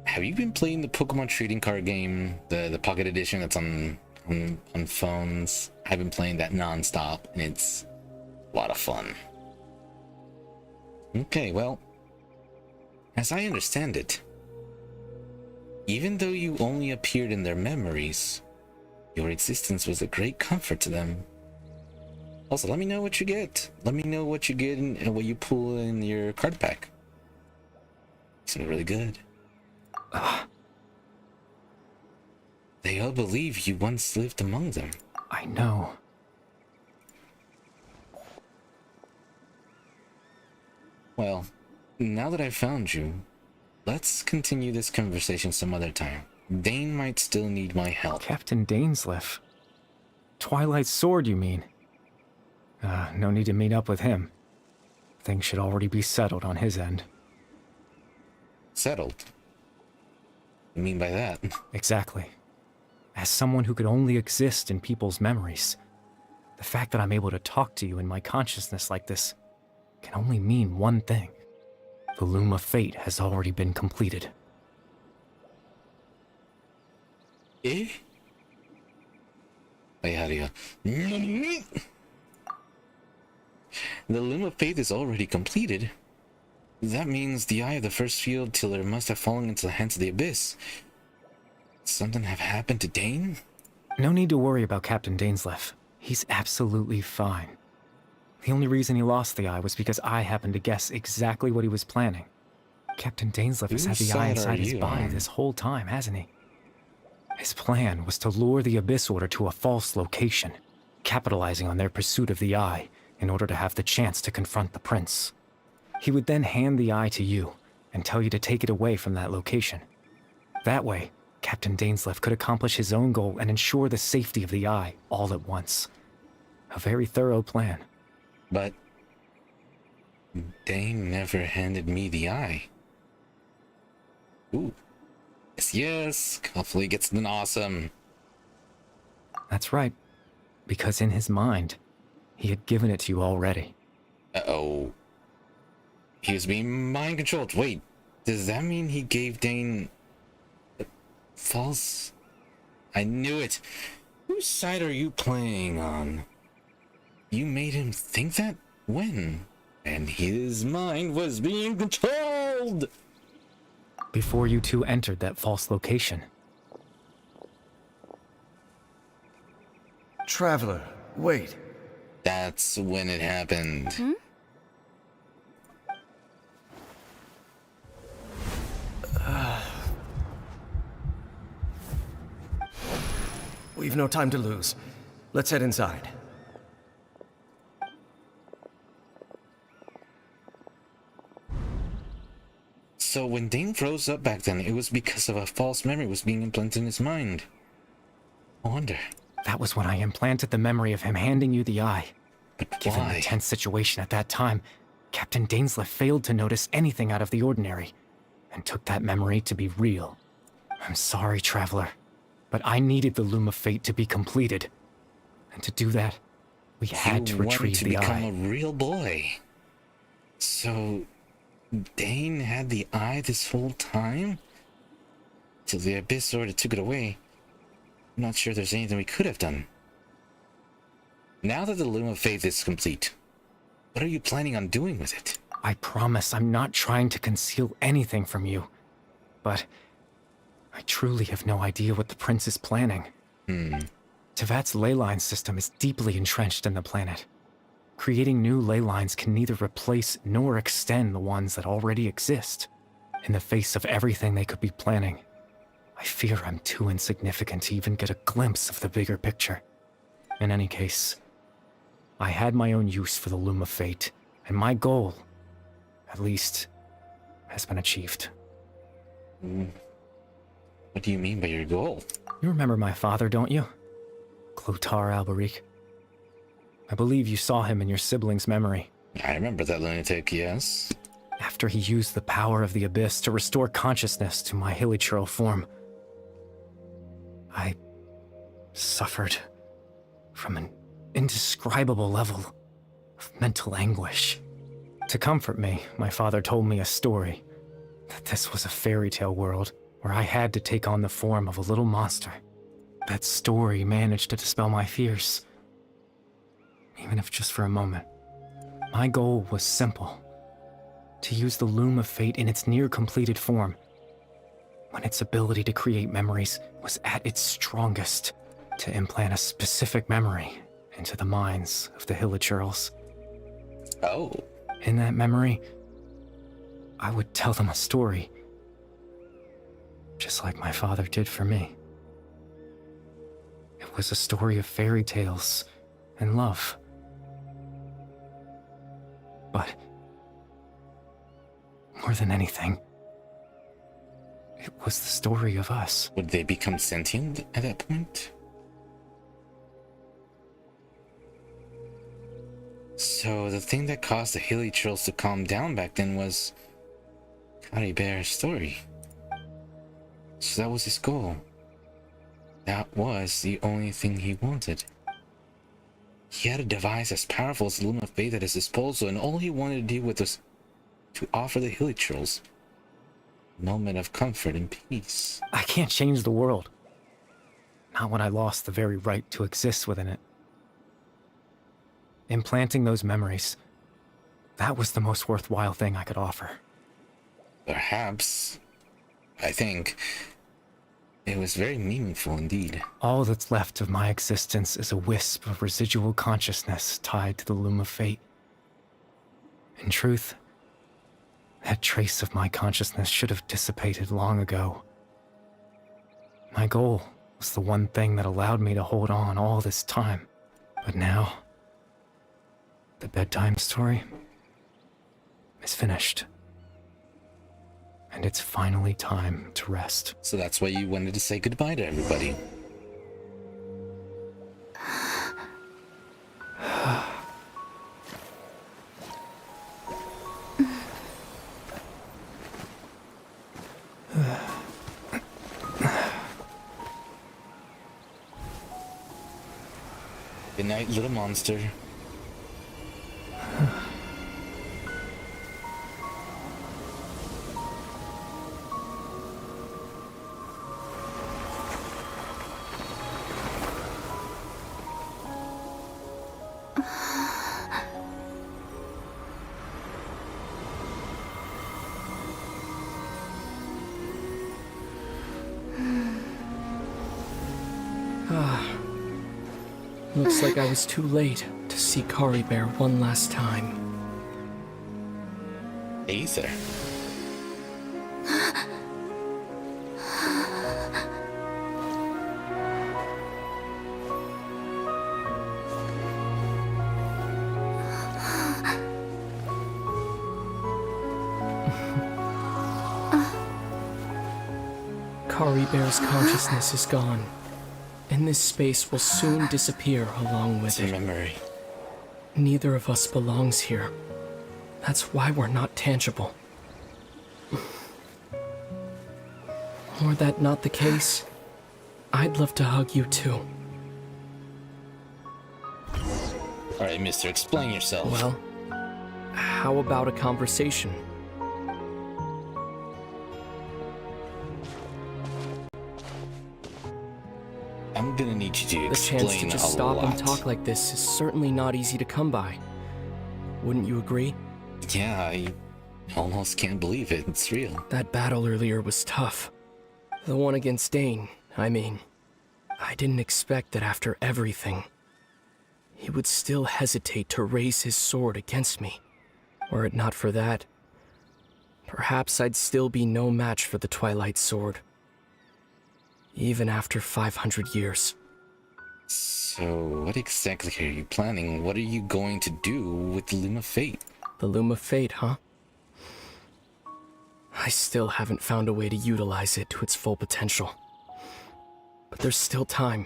have you been playing the Pokemon trading card game, the Pocket Edition that's on phones? I've been playing that non-stop, and it's a lot of fun. Okay, well, as I understand it, even though you only appeared in their memories, your existence was a great comfort to them. Also, let me know what you get. Let me know what you get and what you pull in your card pack. It's really good. They all believe you once lived among them. I know. Well, now that I've found you, let's continue this conversation some other time. Dane might still need my help. Captain Dainslief. Twilight's sword, you mean? No need to meet up with him. Things should already be settled on his end. Settled? What do you mean by that? Exactly. As someone who could only exist in people's memories, the fact that I'm able to talk to you in my consciousness like this can only mean one thing. The loom of fate has already been completed. Eh? Wait, how do you go? The loom of fate is already completed. That means the eye of the first field tiller must have fallen into the hands of the abyss. Something have happened to Dane? No need to worry about Captain Dainslief. He's absolutely fine. The only reason he lost the eye was because I happened to guess exactly what he was planning. Captain Dainslief has had the eye inside his body this whole time, hasn't he? His plan was to lure the Abyss Order to a false location, capitalizing on their pursuit of the eye in order to have the chance to confront the prince. He would then hand the eye to you and tell you to take it away from that location. That way, Captain Dainslief could accomplish his own goal and ensure the safety of the eye all at once. A very thorough plan. But Dane never handed me the eye. Ooh. Yes. Hopefully he gets something awesome. That's right. Because in his mind, he had given it to you already. Uh-oh. He was being mind controlled. Wait, does that mean he gave Dane false? I knew it. Whose side are you playing on? You made him think that? When? And his mind was being controlled! Before you two entered that false location. Traveler, wait. That's when it happened. We've no time to lose. Let's head inside. So when Dane froze up back then, it was because of a false memory was being implanted in his mind. I wonder. That was when I implanted the memory of him handing you the eye. But Given why? the tense situation at that time, Captain Dainslief failed to notice anything out of the ordinary, and took that memory to be real. I'm sorry, Traveler, but I needed the Loom of Fate to be completed. And to do that, we had to retrieve the You wanted to become eye. a real boy. So Dane had the eye this whole time? Till the Abyss Order took it away. I'm not sure there's anything we could have done. Now that the Loom of Faith is complete, what are you planning on doing with it? I promise I'm not trying to conceal anything from you, but I truly have no idea what the Prince is planning. Tevat's ley line system is deeply entrenched in the planet. Creating new ley lines can neither replace nor extend the ones that already exist. In the face of everything they could be planning, I fear I'm too insignificant to even get a glimpse of the bigger picture. In any case, I had my own use for the Loom of Fate, and my goal, at least, has been achieved. What do you mean by your goal? You remember my father, don't you? Clotar Alberic. I believe you saw him in your sibling's memory. I remember that lunatic, yes. After he used the power of the Abyss to restore consciousness to my hilichurl form, I suffered from an indescribable level of mental anguish. To comfort me, my father told me a story, that this was a fairy tale world where I had to take on the form of a little monster. That story managed to dispel my fears, even if just for a moment. My goal was simple: to use the Loom of Fate in its near-completed form, when its ability to create memories was at its strongest, to implant a specific memory into the minds of the hilichurls. Oh. In that memory, I would tell them a story, just like my father did for me. It was a story of fairy tales and love. But more than anything, it was the story of us. Would they become sentient at that point? So the thing that caused the hilichurls to calm down back then was Caribear's story. So that was his goal. That was the only thing he wanted. He had a device as powerful as the Loom of Fate at his disposal, and all he wanted to do with was to offer the hilichurls a moment of comfort and peace. I can't change the world. Not when I lost the very right to exist within it. Implanting those memories, that was the most worthwhile thing I could offer. Perhaps. I think it was very meaningful indeed. All that's left of my existence is a wisp of residual consciousness tied to the Loom of Fate. In truth, that trace of my consciousness should have dissipated long ago. My goal was the one thing that allowed me to hold on all this time. But now, the bedtime story is finished. And it's finally time to rest. So that's why you wanted to say goodbye to everybody. Good night, little monster. Looks like I was too late to see Caribear one last time. Aether. Kari Bear's consciousness is gone, and this space will soon disappear along with It's a it. memory. Neither of us belongs here. That's why we're not tangible. Were that not the case, I'd love to hug you too. Alright, mister, explain yourself. Well, how about a conversation? I'm gonna need you to The explain chance to just stop lot. and talk like this is certainly not easy to come by. Wouldn't you agree? Yeah, I almost can't believe it. It's real. That battle earlier was tough. The one against Dane, I mean. I didn't expect that after everything, he would still hesitate to raise his sword against me. Were it not for that, perhaps I'd still be no match for the Twilight Sword. Even after 500 years. So, what exactly are you planning? What are you going to do with the Loom of Fate? The Loom of Fate, huh? I still haven't found a way to utilize it to its full potential. But there's still time.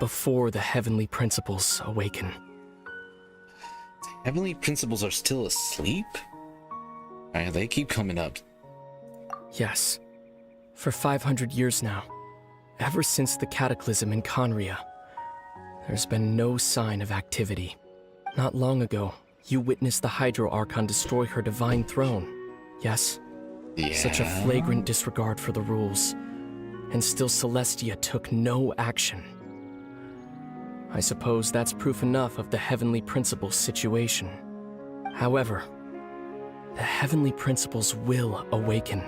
Before the heavenly principles awaken. Heavenly principles are still asleep? Alright, they keep coming up. Yes. For 500 years now. Ever since the cataclysm in Conria. There's been no sign of activity. Not long ago, you witnessed the Hydro Archon destroy her divine throne. Yes? Yeah. Such a flagrant disregard for the rules. And still Celestia took no action. I suppose that's proof enough of the Heavenly Principles situation. However, the Heavenly Principles will awaken.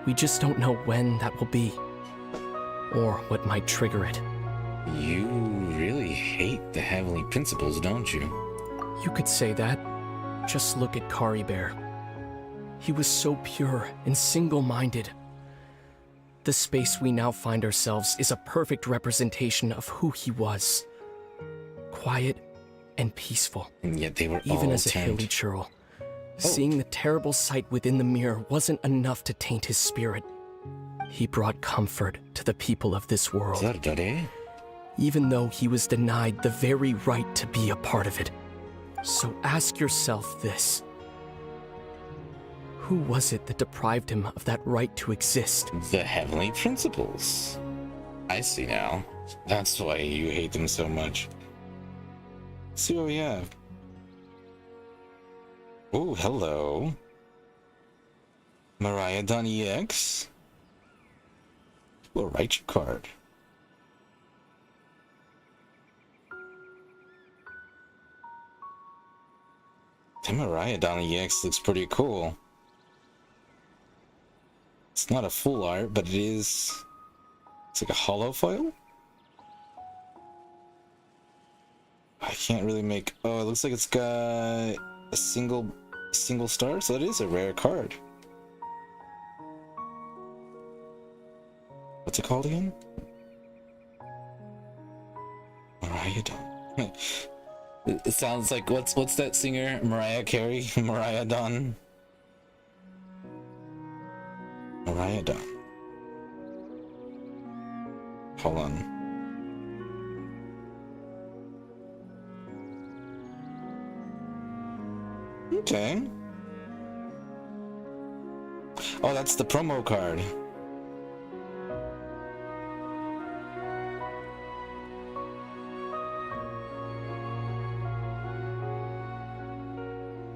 We just don't know when that will be, or what might trigger it. You really hate the Heavenly Principles, don't you? You could say that. Just look at Kari Bear. He was so pure and single-minded. The space we now find ourselves is a perfect representation of who he was. Quiet and peaceful. And yet they were Even all as a turned. hilly churl. Seeing the terrible sight within the mirror wasn't enough to taint his spirit. He brought comfort to the people of this world, Zardare? even though he was denied the very right to be a part of it. So ask yourself this. Who was it that deprived him of that right to exist? The Heavenly Principles. I see now. That's why you hate them so much. Let's see what we have. Oh, hello. Mariadon EX. We'll write your card. The Mariadon EX looks pretty cool. It's not a full art, but it is... It's like a hollow foil? I can't really make... Oh, it looks like it's got a single star, so it is a rare card. What's it called again? Mariah Dawn. It sounds like what's that singer? Mariah Carey? Mariah Dawn. Mariah Dawn. Hold on. Okay. Oh, that's the promo card.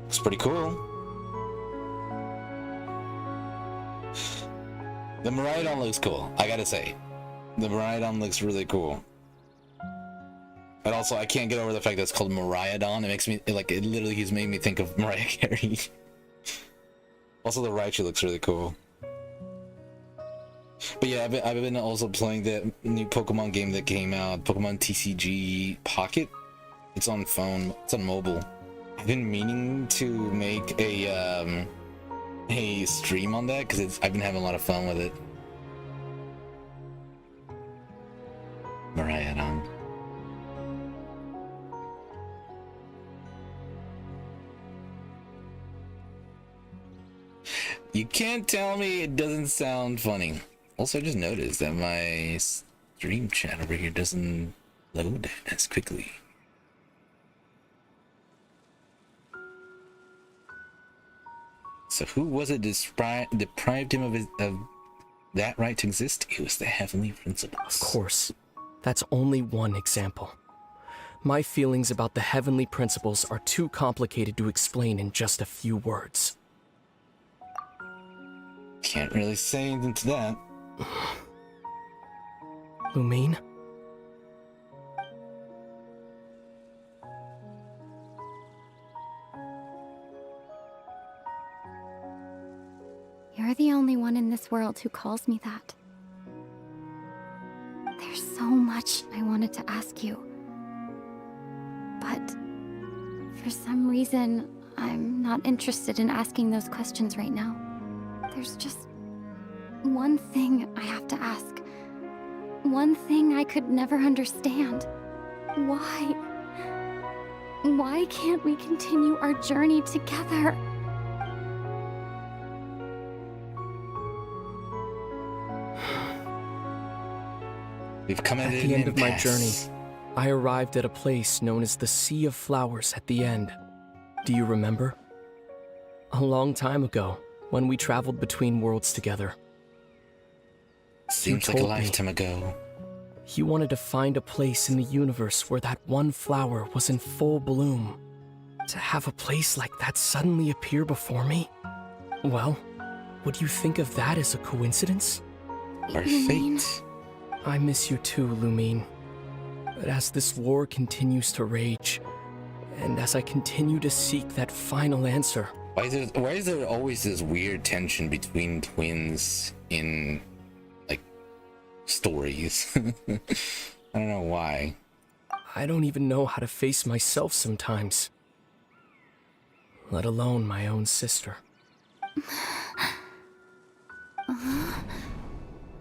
It's pretty cool. The Miraidon looks cool, I gotta say. The Miraidon looks really cool. But also, I can't get over the fact that it's called Mariadon. It makes me, like, it literally has made me think of Mariah Carey. Also, the Raichu looks really cool. But yeah, I've been also playing the new Pokemon game that came out, Pokemon TCG Pocket. It's on phone, it's on mobile. I've been meaning to make a stream on that because I've been having a lot of fun with it. Mariadon. You can't tell me it doesn't sound funny. Also, I just noticed that my stream chat over here doesn't load as quickly. So who was it deprived him of that right to exist? It was the Heavenly Principles. Of course. That's only one example. My feelings about the Heavenly Principles are too complicated to explain in just a few words. Can't really say anything to that. Lumine? You're the only one in this world who calls me that. There's so much I wanted to ask you. But for some reason, I'm not interested in asking those questions right now. There's just one thing I have to ask. One thing I could never understand. Why? Why can't we continue our journey together? We've come At the end of my journey, I arrived at a place known as the Sea of Flowers at the end. Do you remember? A long time ago, when we traveled between worlds together. Seems like a lifetime ago. You wanted to find a place in the universe where that one flower was in full bloom. To have a place like that suddenly appear before me? Well, would you think of that as a coincidence? Our fate. I miss you too, Lumine. But as this war continues to rage, and as I continue to seek that final answer... Why is there always this weird tension between twins in, like, stories? I don't know why. I don't even know how to face myself sometimes. Let alone my own sister.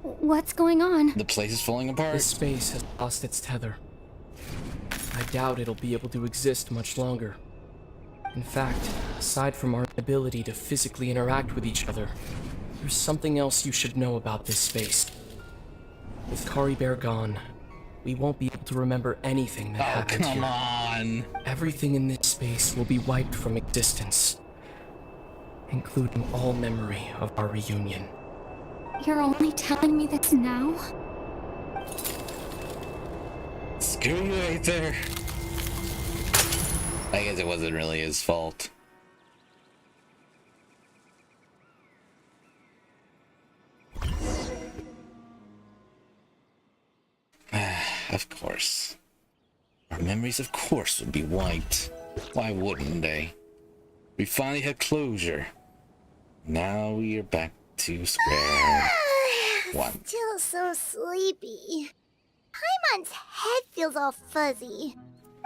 What's going on? The place is falling apart. This space has lost its tether. I doubt it'll be able to exist much longer. In fact, aside from our ability to physically interact with each other, there's something else you should know about this space. With Kari Bear gone, we won't be able to remember anything that happened here. Come on! Everything in this space will be wiped from existence, including all memory of our reunion. You're only telling me this now? Screw you right there. I guess it wasn't really his fault. Of course. Our memories, of course, would be wiped. Why wouldn't they? We finally had closure. Now we are back to square one. Still so sleepy. Paimon's head feels all fuzzy.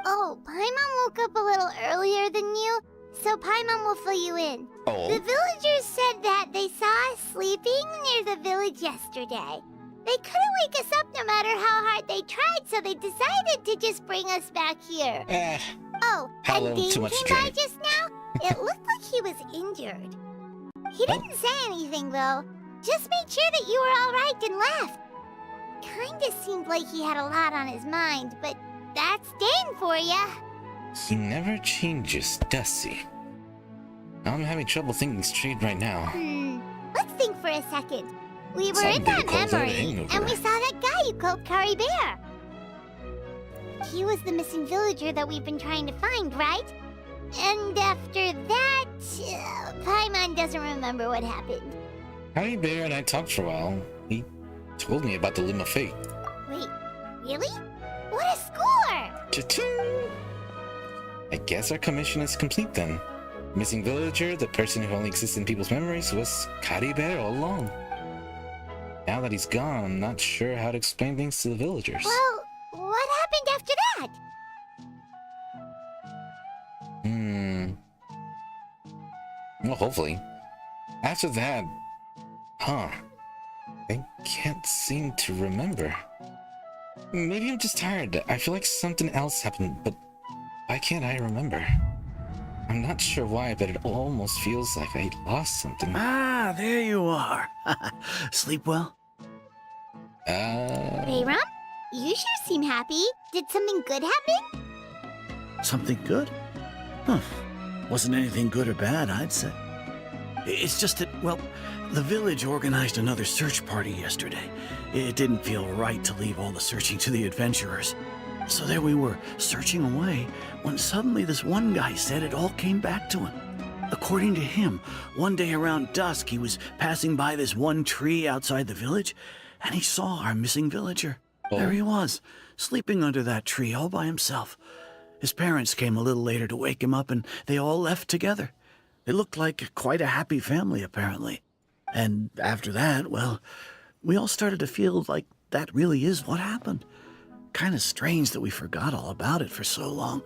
Oh, Paimon woke up a little earlier than you, so Paimon will fill you in. Oh. The villagers said that they saw us sleeping near the village yesterday. They couldn't wake us up no matter how hard they tried, so they decided to just bring us back here. Oh, and Dane came by just now? It looked like he was injured. He didn't say anything, though. Just made sure that you were all right and left. Kinda seemed like he had a lot on his mind, but that's Dane for ya. He never changes, does he? I'm having trouble thinking straight right now. Let's think for a second. We were in that memory, and we saw that guy you called Kari Bear. He was the missing villager that we've been trying to find, right? And after that, Paimon doesn't remember what happened. Kari Bear and I talked for a while. He told me about the Limb of Fate. Wait, really? What a score! Cha-ching! I guess our commission is complete then. Missing villager, the person who only exists in people's memories, was Kari Bear all along. Now that he's gone, I'm not sure how to explain things to the villagers. Well, what happened after that? Well, hopefully. After that... I can't seem to remember. Maybe I'm just tired. I feel like something else happened, but why can't I remember? I'm not sure why, but it almost feels like I lost something. Ah, there you are. Sleep well? Hey, Rom? You sure seem happy. Did something good happen? Something good? Huh. Wasn't anything good or bad, I'd say. It's just that, well, the village organized another search party yesterday. It didn't feel right to leave all the searching to the adventurers. So there we were, searching away, when suddenly this one guy said it all came back to him. According to him, one day around dusk he was passing by this one tree outside the village, and he saw our missing villager. Oh. There he was, sleeping under that tree all by himself. His parents came a little later to wake him up, and they all left together. They looked like quite a happy family, apparently. And after that, well, we all started to feel like that really is what happened. Kind of strange that we forgot all about it for so long.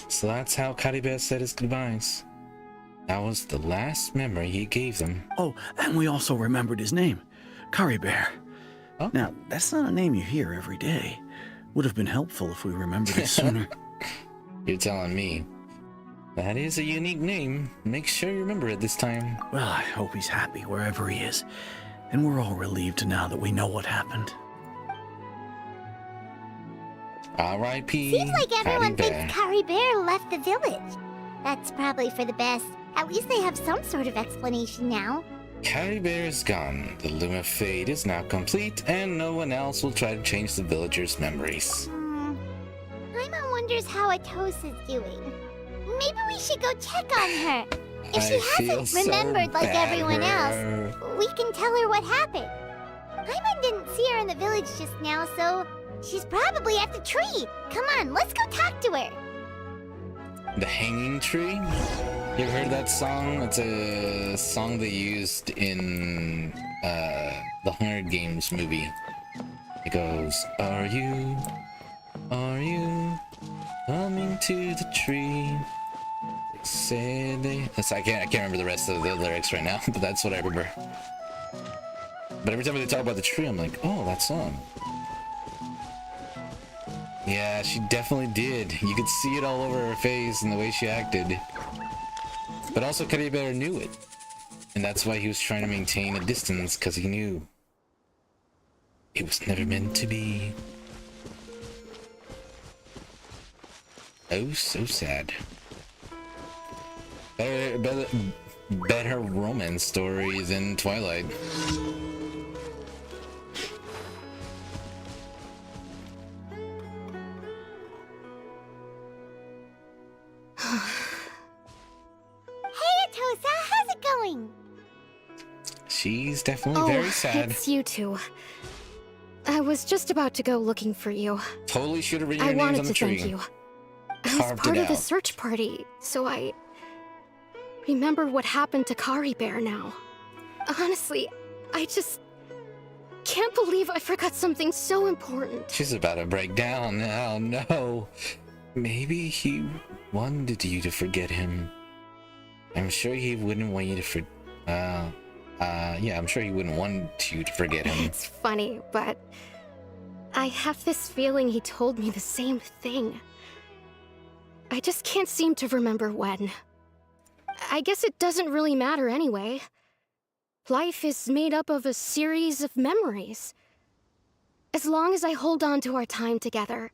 So that's how Caribert said his goodbyes. That was the last memory he gave them. Oh, and we also remembered his name, Caribert. Oh. Now, that's not a name you hear every day. Would have been helpful if we remembered it sooner. You're telling me. That is a unique name. Make sure you remember it this time. Well, I hope he's happy wherever he is. And we're all relieved now that we know what happened. R.I.P. Seems like everyone Caribert. thinks Caribert left the village. That's probably for the best. At least they have some sort of explanation now. Caribert is gone. The Loom of Fate is now complete, and no one else will try to change the villagers' memories. Paimon wonders how Atosa's doing. Maybe we should go check on her. If she feel hasn't so remembered like bad everyone for else, her. we can tell her what happened. Paimon didn't see her in the village just now, so she's probably at the tree. Come on, let's go talk to her. The Hanging Tree? You ever heard that song? It's a song they used in the Hunger Games movie. It goes, Are you coming to the tree? They say they... I can't remember the rest of the lyrics right now, but that's what I remember. But every time they talk about the tree, I'm like, oh, that song. Yeah, she definitely did. You could see it all over her face and the way she acted. But also, Caribert knew it. And that's why he was trying to maintain a distance, because he knew it was never meant to be. Oh, so sad. Better romance story than Twilight. How's it going? She's definitely very sad. It's you two. I was just about to go looking for you. Totally should have written I your names wanted on the to tree. thank you. I was Carved part it of the out. search party, so I remember what happened to Caribert now. Honestly, I just can't believe I forgot something so important. She's about to break down. Oh no. Maybe he wanted you to forget him. I'm sure he wouldn't want you to I'm sure he wouldn't want you to forget him. It's funny, but I have this feeling he told me the same thing. I just can't seem to remember when. I guess it doesn't really matter anyway. Life is made up of a series of memories. As long as I hold on to our time together,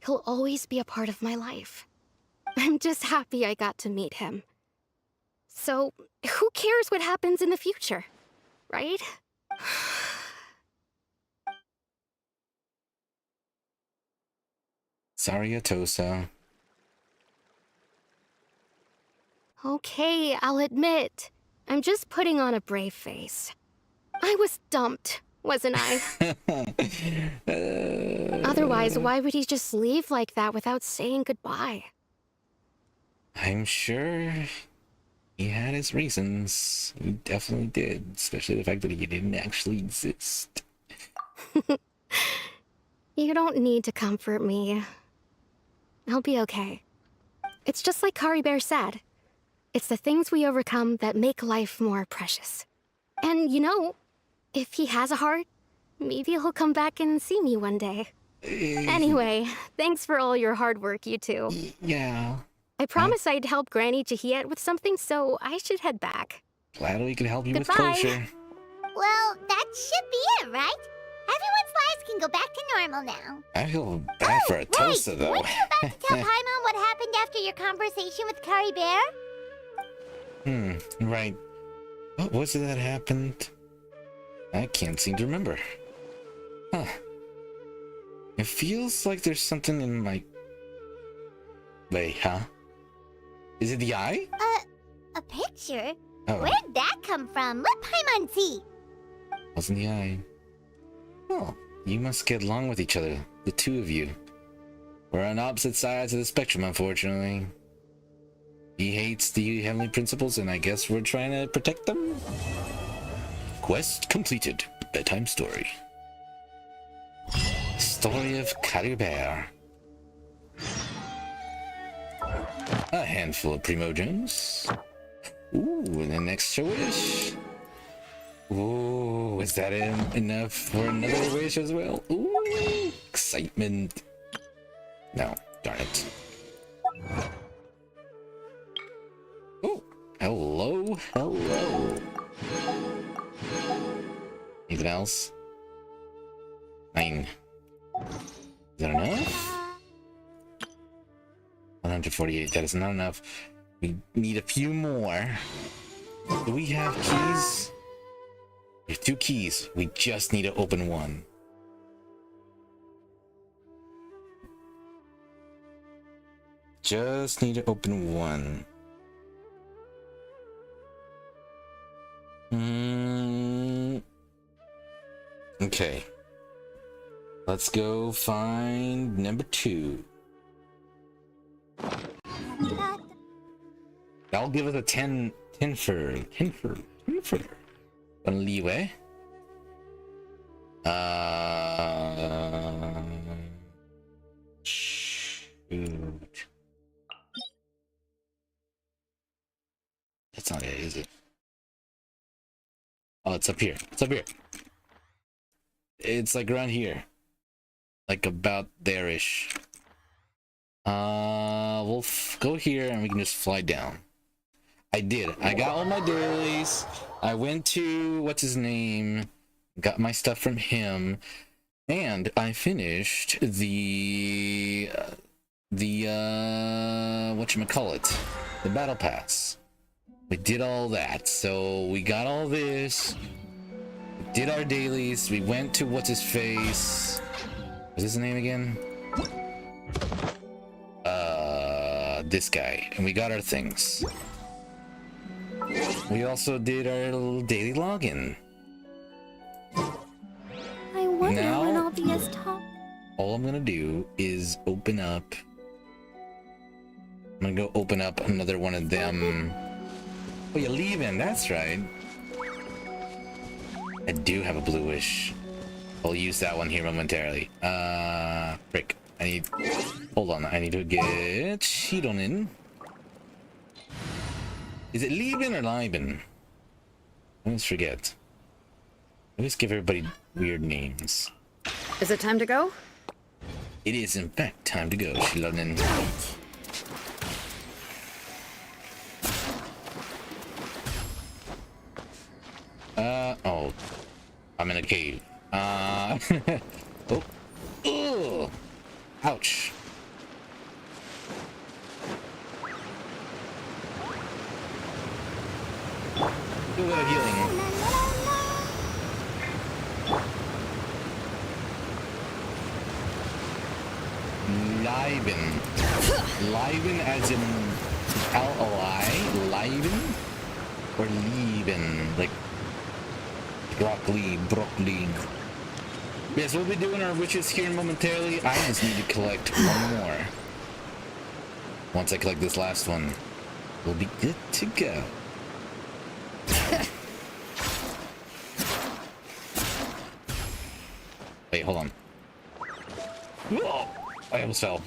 he'll always be a part of my life. I'm just happy I got to meet him. So, who cares what happens in the future, right? Sorry, Atosa. Okay, I'll admit. I'm just putting on a brave face. I was dumped, wasn't I? Otherwise, why would he just leave like that without saying goodbye? I'm sure he had his reasons. He definitely did, especially the fact that he didn't actually exist. You don't need to comfort me. I'll be okay. It's just like Caribert said. It's the things we overcome that make life more precious. And you know, if he has a heart, maybe he'll come back and see me one day. Anyway, thanks for all your hard work, you two. Yeah. I promised I'd help Granny Jahiet with something, so I should head back. Glad we could help you with Goodbye. closure. Well, that should be it, right? Everyone's lives can go back to normal now. I feel bad for a toaster, though. Weren't you about to tell Paimon what happened after your conversation with Curry Bear? Right. What was it that happened? I can't seem to remember. Huh. It feels like there's something in my... Wait, huh? Is it the eye? A picture? Oh, Where'd that come from? Let Paimon see. wasn't the eye. Oh, you must get along with each other, the two of you. We're on opposite sides of the spectrum, unfortunately. He hates the heavenly principles, and I guess we're trying to protect them? Quest completed. Bedtime story. Story of Curry Bear. A handful of Primogens. Ooh, and the extra wish. Ooh, is that enough for another wish as well? Ooh, excitement. No, darn it. Oh, hello, hello. Anything else? 9. Is that enough? 148, that is not enough. We need a few more. Do we have keys? We have 2 keys. We just need to open one. Just need to open one. Okay. Let's go find number 2. That'll give us a 10 for leeway. Shoot. That's not it, is it? Oh, it's up here. It's up here. It's like around here. Like about there-ish. We'll go here and we can just fly down. I did. I got all my dailies. I went to, what's his name? Got my stuff from him. And I finished the whatchamacallit? The battle pass. We did all that. So we got all this. We did our dailies. We went to what's his face? What's his name again? This guy. And we got our things. We also did our little daily login. I wonder Now- when I'll be as tall. All I'm gonna do is open up. I'm gonna go open up another one of them. Oh, you're leaving, that's right. I do have a blue wish. I'll use that one here momentarily. Frick. I need... Hold on, I need to get Shidon in. Is it Lieben or Lieben? I always forget. I always give everybody weird names. Is it time to go? It is, in fact, time to go, Shilonen. Oh. I'm in a cave. Oh. Ugh. Ouch. Do a little healing. Liven as in L-O-I? Liven? Or Lieben? Like broccoli. Yes, we'll be doing our wishes here momentarily. I just need to collect one more. Once I collect this last one, we'll be good to go. Wait, hold on. Whoa! I almost fell.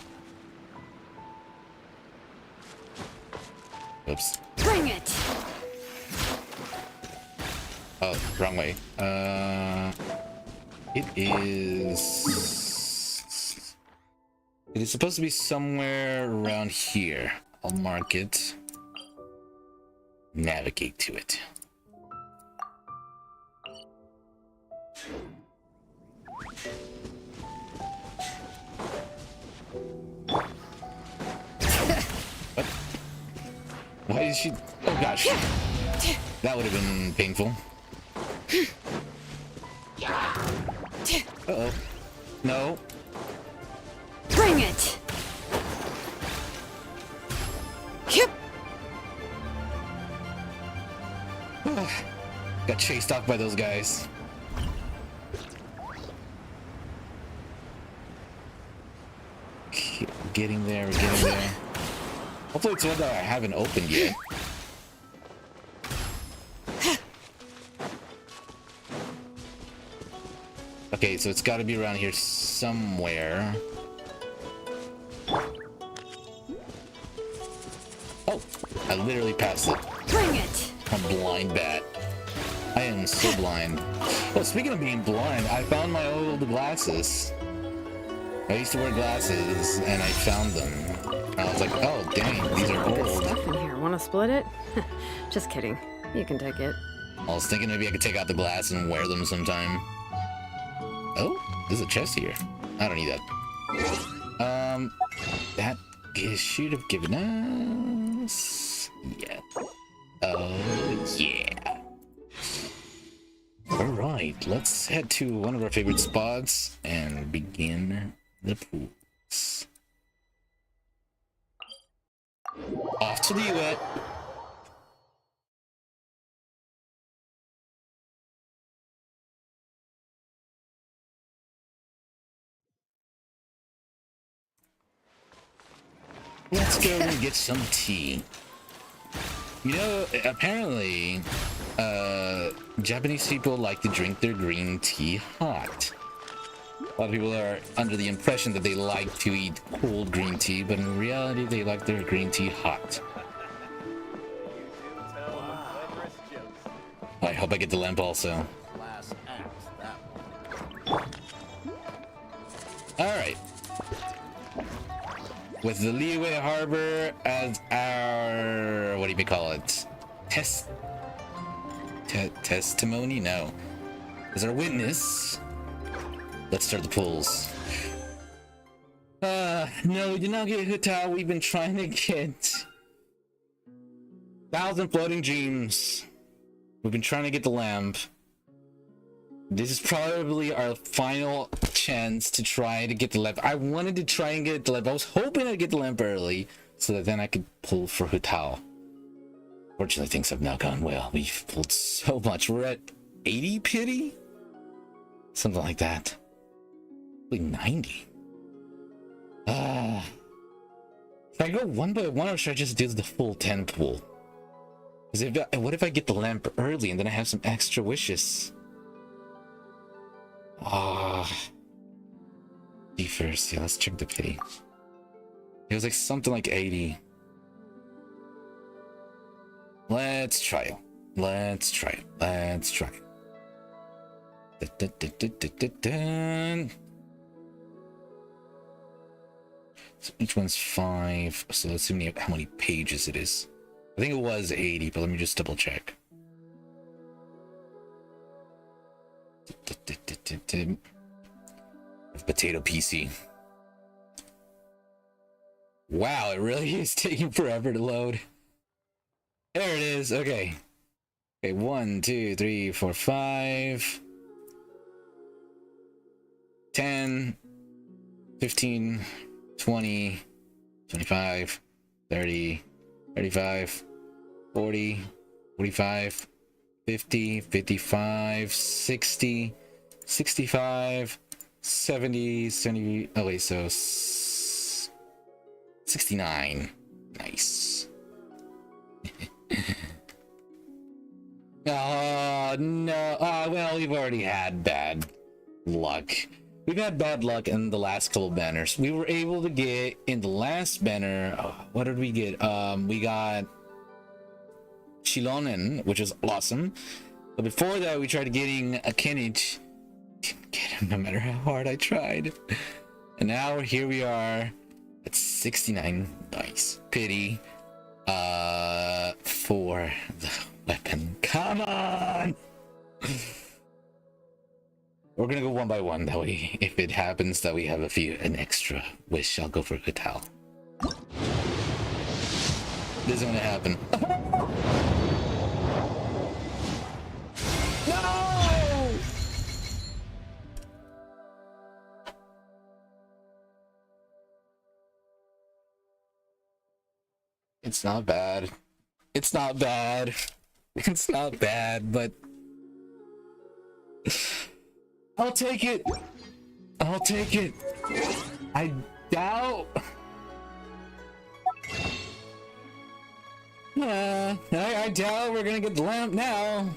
Oops. Bring it! Oh, wrong way. It is supposed to be somewhere around here. I'll mark it. Navigate to it. What? Why is she... Oh gosh. That would have been painful. Uh-oh. No. Bring it! Yep. Got chased off by those guys. Getting there, we're getting there. Hopefully it's one that I haven't opened yet. Okay, so it's got to be around here somewhere. Oh, I literally passed it. Bring it! I'm blind bat. I am so blind. Oh, speaking of being blind, I found my old glasses. I used to wear glasses, and I found them. I was like, oh, dang, these are Good old. stuff in here. Want to split it? Just kidding. You can take it. I was thinking maybe I could take out the glass and wear them sometime. Oh, there's a chest here. I don't need that. That should have given us... Yeah. Oh, yeah. Alright, let's head to one of our favorite spots and begin the pools. Off to the wet. Let's go and get some tea. You know, apparently, Japanese people like to drink their green tea hot. A lot of people are under the impression that they like to eat cold green tea, but in reality, they like their green tea hot. I hope I get the lamp also. Alright. With the Leeway Harbor as our... what do you call it? Testimony? No. As our witness. Let's start the pulls. No, we did not get Hutao. We've been trying to get 1,000 floating dreams. We've been trying to get the lamp. This is probably our final chance to try to get the lamp. I wanted to try and get the lamp. I was hoping I'd get the lamp early so that then I could pull for Hutao. Fortunately, things have now gone well. We've pulled so much. We're at 80 pity? Something like that. Like 90. Should I go one by one or should I just do the full 10 pull? Because what if I get the lamp early and then I have some extra wishes? See first. Yeah, let's check the pity. It was like something like 80. Let's try it. Let's try it. Let's try it. So each one's 5. So let's see how many pages it is. I think it was 80, but let me just double check. Potato PC. Wow, it really is taking forever to load. There it is. Okay. Okay, 1, 2, 3, 4, 5, 10, 15, 20, 25, 30, 35, 40, 45, 50, 55, 60, 65, 70, 70, oh wait, so 69. Nice. Oh, no. Well, we've already had bad luck. We've had bad luck in the last couple banners. We were able to get in the last banner. What did we get? We got Shilonen, which is awesome. But before that, we tried getting a Kenichi. Didn't get him no matter how hard I tried. And now here we are at 69. Nice. Pity. For the weapon. Come on! We're gonna go one by one, that way if it happens that we have an extra wish, I'll go for Vital. This isn't gonna happen. No! It's not bad. It's not bad. It's not bad, but I'll take it. I'll take it. I doubt. I doubt we're gonna get the lamp now.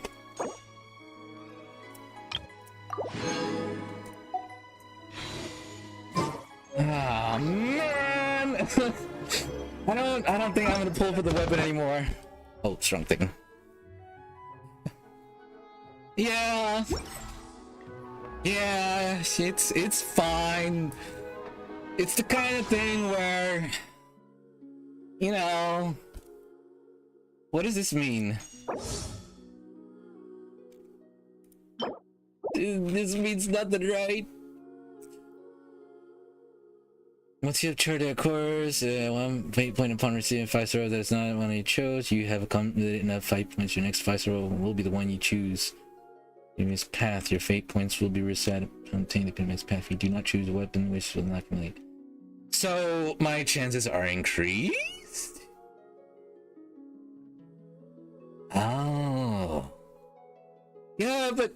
Ah, man. I don't think I'm gonna pull for the weapon anymore. Oh, strong thing. Yeah. Yeah, it's fine. It's the kind of thing where, you know, what does this mean? This means nothing, right? Once you have charted a course, one fate point upon receiving 5-star that is not one you chose, you have accumulated enough fate points. Your next 5-star will be the one you choose. In this path, your fate points will be reset to obtain the next path. If you do not choose a weapon, which will not accumulate. So my chances are increased? Oh. Yeah, but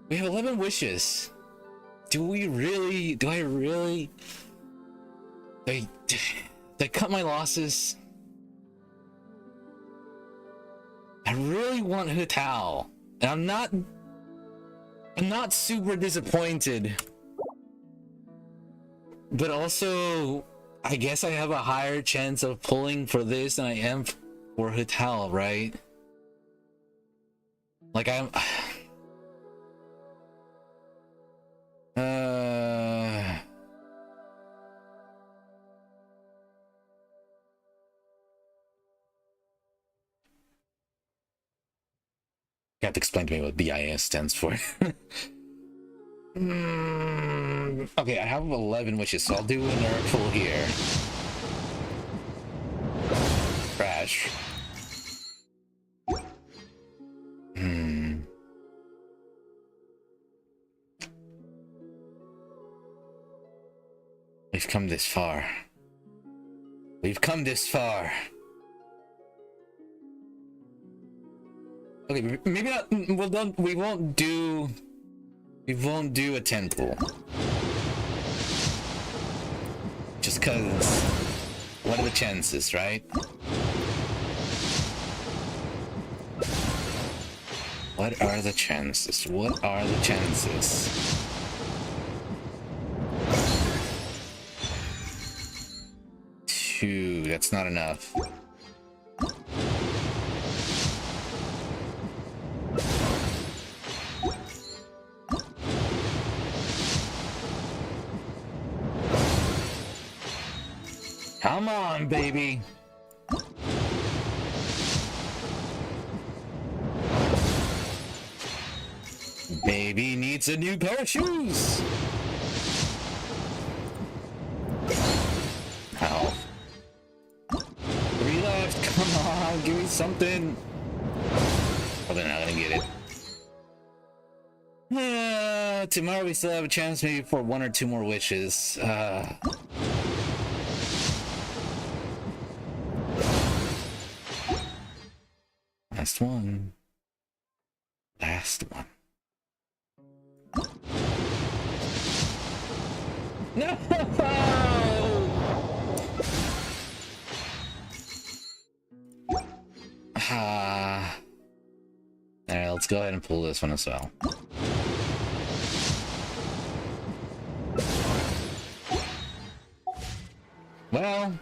we have 11 wishes. Do I really cut my losses? I really want Hutao, and I'm not super disappointed, but also I guess I have a higher chance of pulling for this than I am for Hutao, right? Like you have to explain to me what BIS stands for. Okay, I have 11 wishes, so I'll do a nerdful here. Crash. We've come this far. We've come this far. Okay, maybe not. We won't do a temple. Just cause. What are the chances, right? What are the chances? What are the chances? Two. That's not enough. Come on, baby. Baby needs a new pair of shoes. Ow. 3 left. Come on, give me something. Oh, they're not gonna get it. Tomorrow we still have a chance maybe for 1 or 2 more wishes. Last one. Last one. No! Alright, let's go ahead and pull this one as well. Well,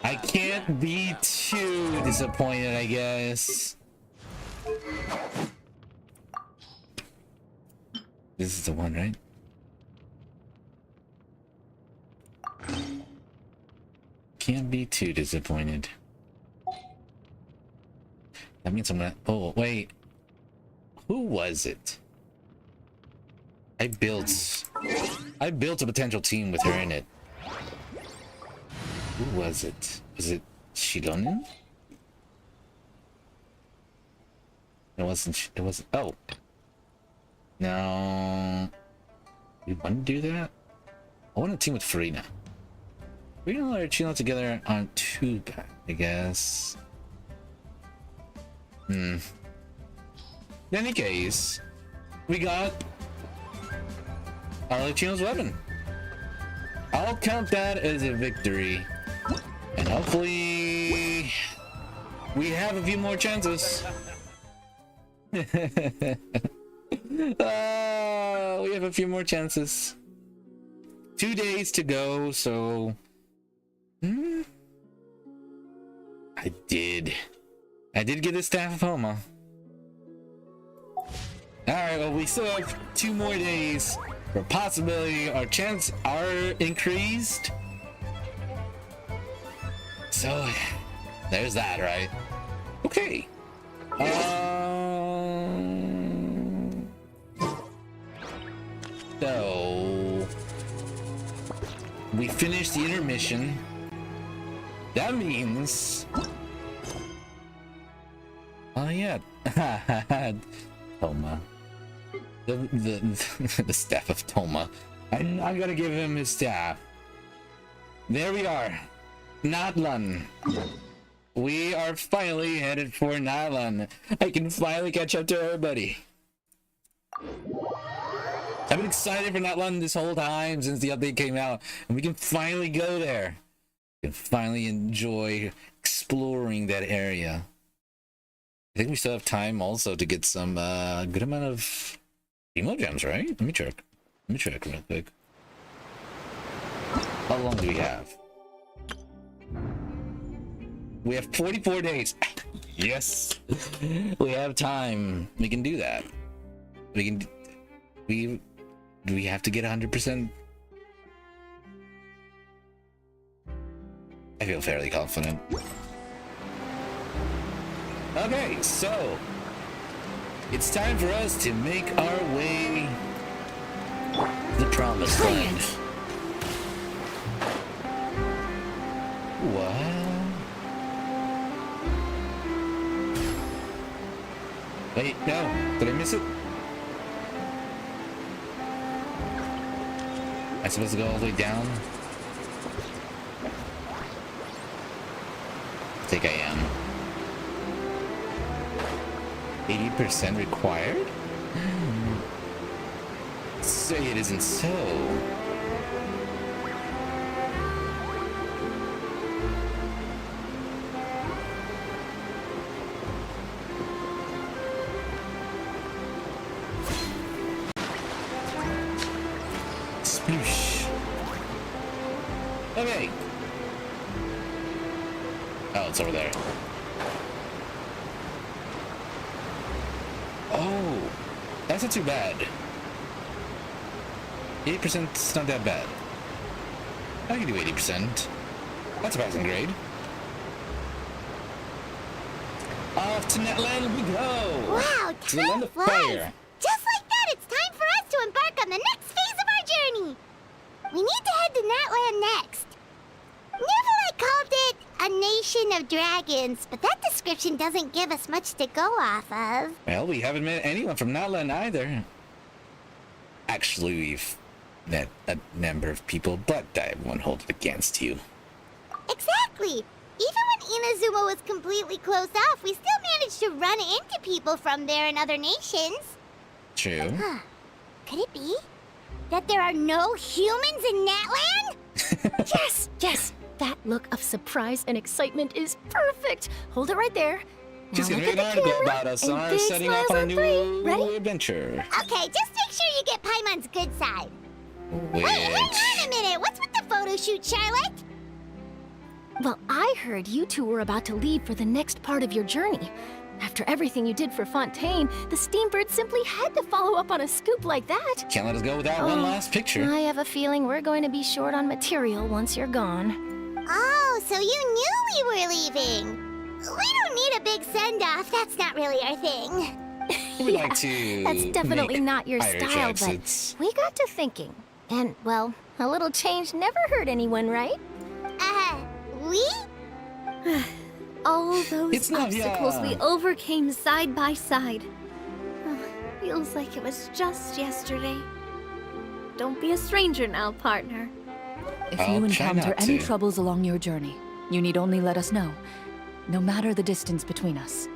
I can't be too disappointed, I guess. This is the one, right? can't be too disappointed. That means I'm gonna... Oh, wait. Who was it? I built a potential team with her in it. Who was it? Was it Shilonin? It wasn't... It wasn't... Oh. No. We want to do that? I want to team with Farina. We don't let her chill together aren't too bad, I guess. In any case, we got Arlecchino's weapon. I'll count that as a victory. And hopefully we have a few more chances. We have a few more chances. 2 days to go, so... I did get the Staff of Homa. Alright, well, we still have 2 more days for possibility. Our chances are increased. So, there's that, right? Okay. So, we finished the intermission. That means... Oh yeah, Toma. The staff of Toma. I'm gonna give him his staff. There we are. Natlan. We are finally headed for Natlan. I can finally catch up to everybody. I've been excited for Natlan this whole time since the update came out, and we can finally go there. We can finally enjoy exploring that area. I think we still have time also to get some good amount of emo gems, right? Let me check real quick. How long do we have? We have 44 days. Yes, we have time. We can do that. Do we have to get 100%? I feel fairly confident. Okay, so it's time for us to make our way to the promised land. What? Wait, no. Did I miss it? I'm supposed to go all the way down? I think I am. 80% required? Say it isn't so. Sploosh. Okay. Oh, it's over there. Oh, that's not too bad. 80% is not that bad. I can do 80%. That's a passing grade. Off to Natlan we go! Wow, to the land time of flies! fire. Just like that, it's time for us to embark on the next phase of our journey! We need to head to Natlan next. Neverlight called it a nation of dragons, but that description doesn't give us much to go off of. Well, we haven't met anyone from Natlan either. Actually, we've met a number of people, but I won't hold it against you. Exactly! Even when Inazuma was completely closed off, we still managed to run into people from there in other nations. True. Huh. Could it be that there are no humans in Natlan? Yes, yes! That look of surprise and excitement is perfect! Hold it right there. Just Now gonna look read at an the article camera about us and on our big setting smiles off on a on new 3. Ready? adventure. Okay, just make sure you get Paimon's good side. Which... Wait, hang on a minute! What's with the photo shoot, Charlotte? Well, I heard you two were about to leave for the next part of your journey. After everything you did for Fontaine, the Steambird simply had to follow up on a scoop like that. Can't let us go without one last picture. I have a feeling we're going to be short on material once you're gone. Oh, so you knew we were leaving. We don't need a big send-off. That's not really our thing. We like to That's definitely make not your Irish style, exits. but we got to thinking. And, well, a little change never hurt anyone, right? We? All those It's not, obstacles yeah. we overcame side by side. Feels like it was just yesterday. Don't be a stranger now, partner. If I'll you try encounter not any to. troubles along your journey, you need only let us know, no matter the distance between us.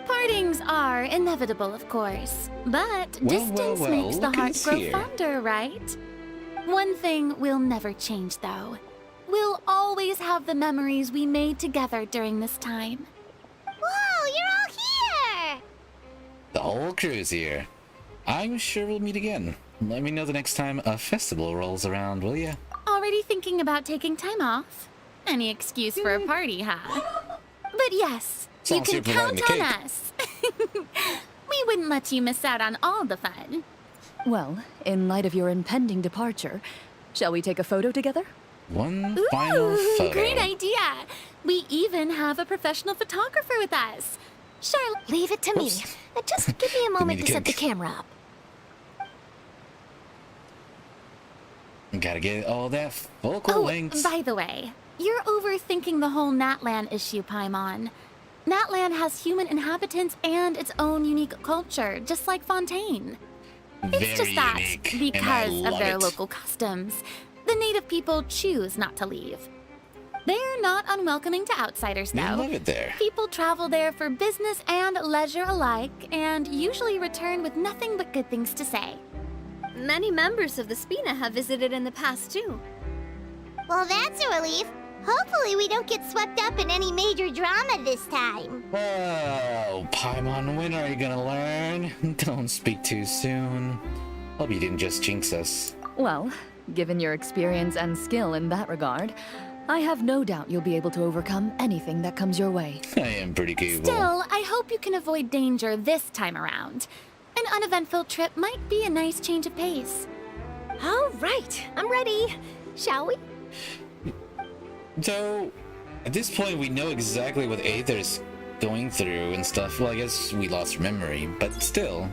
Partings are inevitable, of course. But distance well, makes the look heart who's grow here. fonder, right? One thing will never change, though. We'll always have the memories we made together during this time. Whoa, you're all here! The whole crew's here. I'm sure we'll meet again. Let me know the next time a festival rolls around, will ya? Already thinking about taking time off? Any excuse for a party, huh? But yes, you Sounds can you're providing count the on cake. us. We wouldn't let you miss out on all the fun. Well, in light of your impending departure, shall we take a photo together? One final photo. Great idea! We even have a professional photographer with us. Charlotte, Leave it to me. Oops. Just give me a moment the to set the cake. camera up. Gotta get all that focal length. by the way, you're overthinking the whole Natlan issue, Paimon. Natlan has human inhabitants and its own unique culture, just like Fontaine. It's Very just that, unique, and I because of love their it. local customs, the native people choose not to leave. They're not unwelcoming to outsiders, They though. love it there. People travel there for business and leisure alike, and usually return with nothing but good things to say. Many members of the Spina have visited in the past, too. Well, that's a relief. Hopefully we don't get swept up in any major drama this time. Oh, Paimon, when are you gonna learn? Don't speak too soon. Hope you didn't just jinx us. Well, given your experience and skill in that regard, I have no doubt you'll be able to overcome anything that comes your way. I am pretty capable. Still, I hope you can avoid danger this time around. An uneventful trip might be a nice change of pace. All right, I'm ready. Shall we? So, at this point, we know exactly what Aether's going through and stuff. Well, I guess we lost her memory, but still,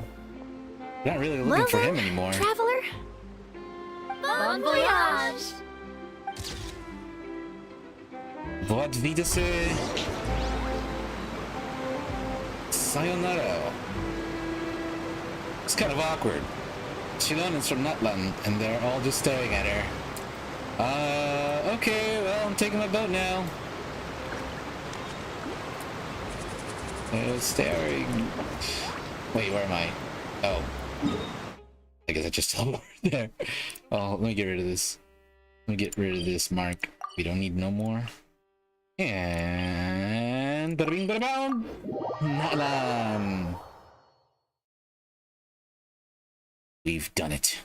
we're not really looking Well for then, him anymore. Traveler. Bon voyage! What vida se? Sayonara. It's kind of awkward. Shilon is from Natlan, and they're all just staring at her. Okay, well, I'm taking my boat now. They're staring. Wait, where am I? Oh. I guess I just teleported there. Oh, let me get rid of this. Let me get rid of this mark. We don't need no more. And... Bada bing, bada boom! Natlan! We've done it.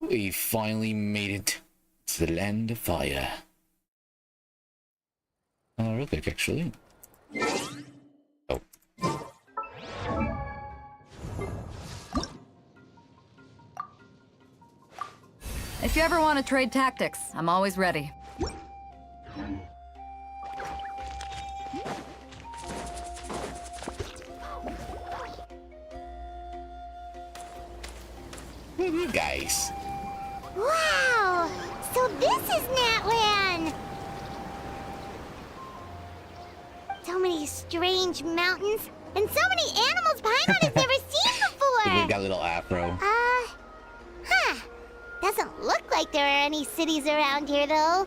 We finally made it to the land of fire. Real quick, actually. Oh. If you ever want to trade tactics, I'm always ready. Who are you guys? Wow! So this is Natlan! So many strange mountains, and so many animals Paimon has never seen before! We got a little afro. Doesn't look like there are any cities around here, though.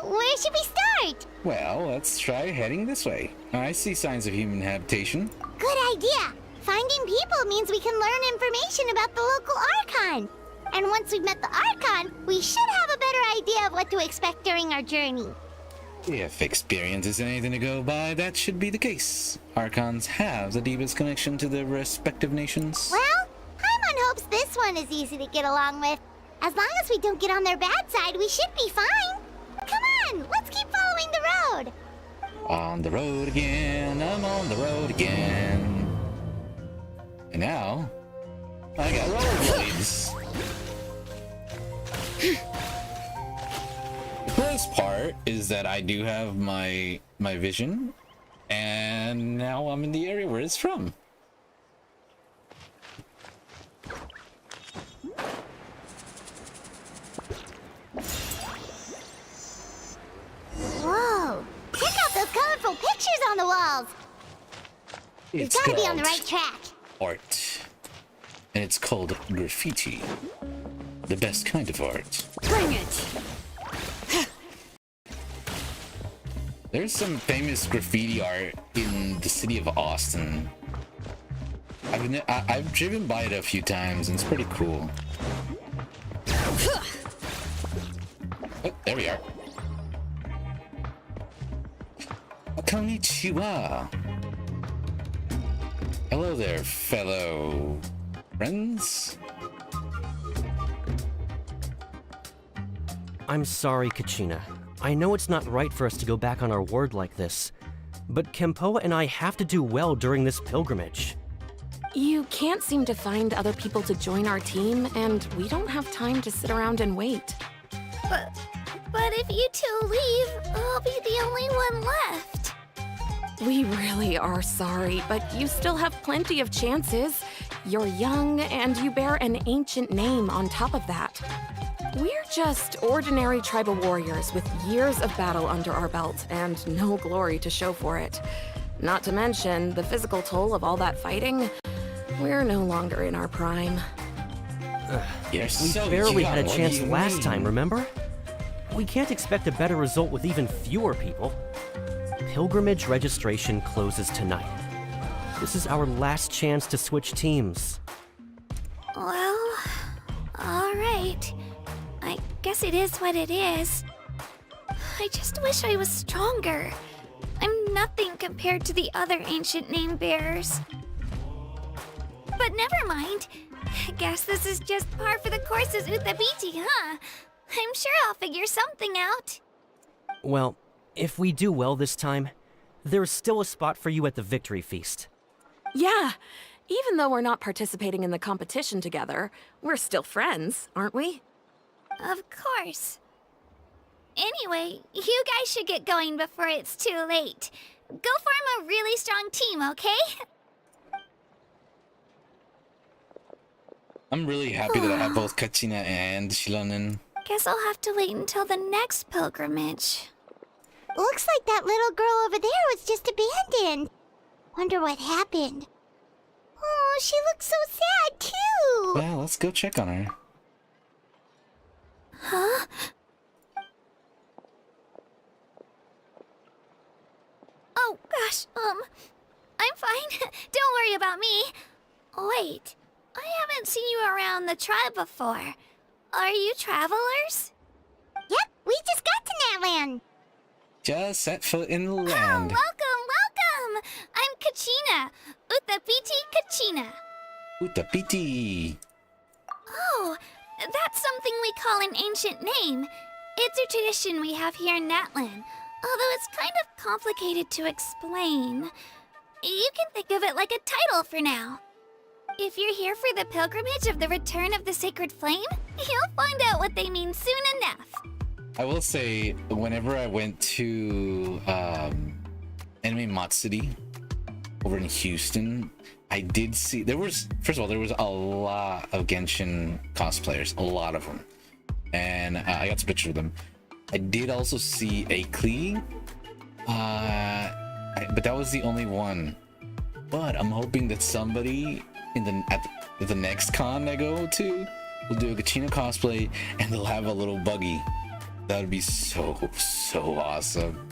Where should we start? Well, let's try heading this way. I see signs of human habitation. Good idea! Finding people means we can learn information about the local Archon. And once we've met the Archon, we should have a better idea of what to expect during our journey. If experience is anything to go by, that should be the case. Archons have the deepest connection to their respective nations. Well, Paimon hopes this one is easy to get along with. As long as we don't get on their bad side, we should be fine. Come on, let's keep following the road. On the road again, I'm on the road again. And now, I got rollerblades. best part is that I do have my vision, and now I'm in the area where it's from. Whoa! Check out those colorful pictures on the walls! We've It's gotta be on the called right track. art, and it's called graffiti. The best kind of art. Bring it! There's some famous graffiti art in the city of Austin. I've driven by it a few times, and it's pretty cool. Oh, there we are. Konnichiwa. Hello there, fellow friends. I'm sorry, Kachina. I know it's not right for us to go back on our word like this, but Kempoa and I have to do well during this pilgrimage. You can't seem to find other people to join our team, and we don't have time to sit around and wait. But if you two leave, I'll be the only one left. We really are sorry, but you still have plenty of chances. You're young, and you bear an ancient name on top of that. We're just ordinary tribal warriors with years of battle under our belt and no glory to show for it. Not to mention the physical toll of all that fighting. We're no longer in our prime. You're We so barely young. had a What chance do you last mean? time, remember? We can't expect a better result with even fewer people. Pilgrimage registration closes tonight. This is our last chance to switch teams. Well, alright. I guess it is what it is. I just wish I was stronger. I'm nothing compared to the other ancient name bearers. But never mind. I guess this is just par for the course as Uthabiti, huh? I'm sure I'll figure something out. Well, if we do well this time, there's still a spot for you at the victory feast. Yeah, even though we're not participating in the competition together, we're still friends, aren't we? Of course. Anyway, you guys should get going before it's too late. Go form a really strong team, okay? I'm really happy that I have both Kachina and Shilonen. Guess I'll have to wait until the next pilgrimage. Looks like that little girl over there was just abandoned. Wonder what happened. Oh, she looks so sad, too. Well, let's go check on her. Huh? Oh, gosh, I'm fine. Don't worry about me. Wait, I haven't seen you around the tribe before. Are you travelers? Yep, we just got to Natlan. Just set foot in the land. Welcome! I'm Kachina. Uthabiti Kachina. Utapiti. Oh, that's something we call an ancient name. It's a tradition we have here in Natlan, although it's kind of complicated to explain. You can think of it like a title for now. If you're here for the pilgrimage of the return of the sacred flame, you'll find out what they mean soon enough. I will say, whenever I went to Anime Matsuri over in Houston, I did see first of all, there was a lot of Genshin cosplayers, a lot of them, and I got some pictures of them. I did also see a Klee, but that was the only one. But I'm hoping that somebody at the next con I go to will do a Kachina cosplay and they'll have a little buggy. That would be so awesome.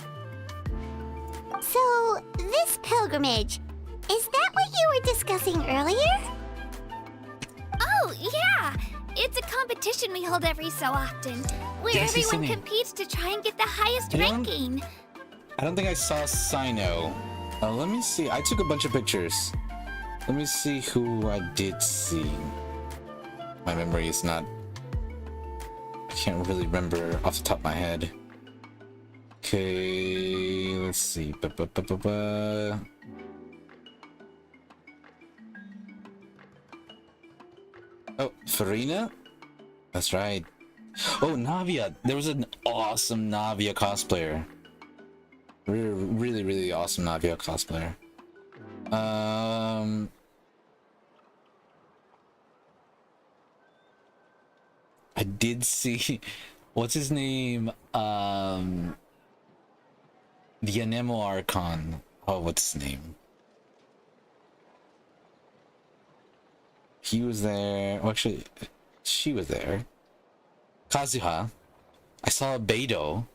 So, this pilgrimage, is that what you were discussing earlier? Oh, yeah! It's a competition we hold every so often, where Yes, everyone Simi. competes to try and get the highest Yeah. ranking. I don't think I saw Sino. Let me see. I took a bunch of pictures. Let me see who I did see. My memory is not... I can't really remember off the top of my head. Okay, let's see. Oh, Farina? That's right. Oh, Navia. There was an awesome Navia cosplayer. Really, really awesome Navia cosplayer. I did see, what's his name? The Anemo Archon. Oh, what's his name? He was there. Well, actually, she was there. Kazuha. I saw Beidou.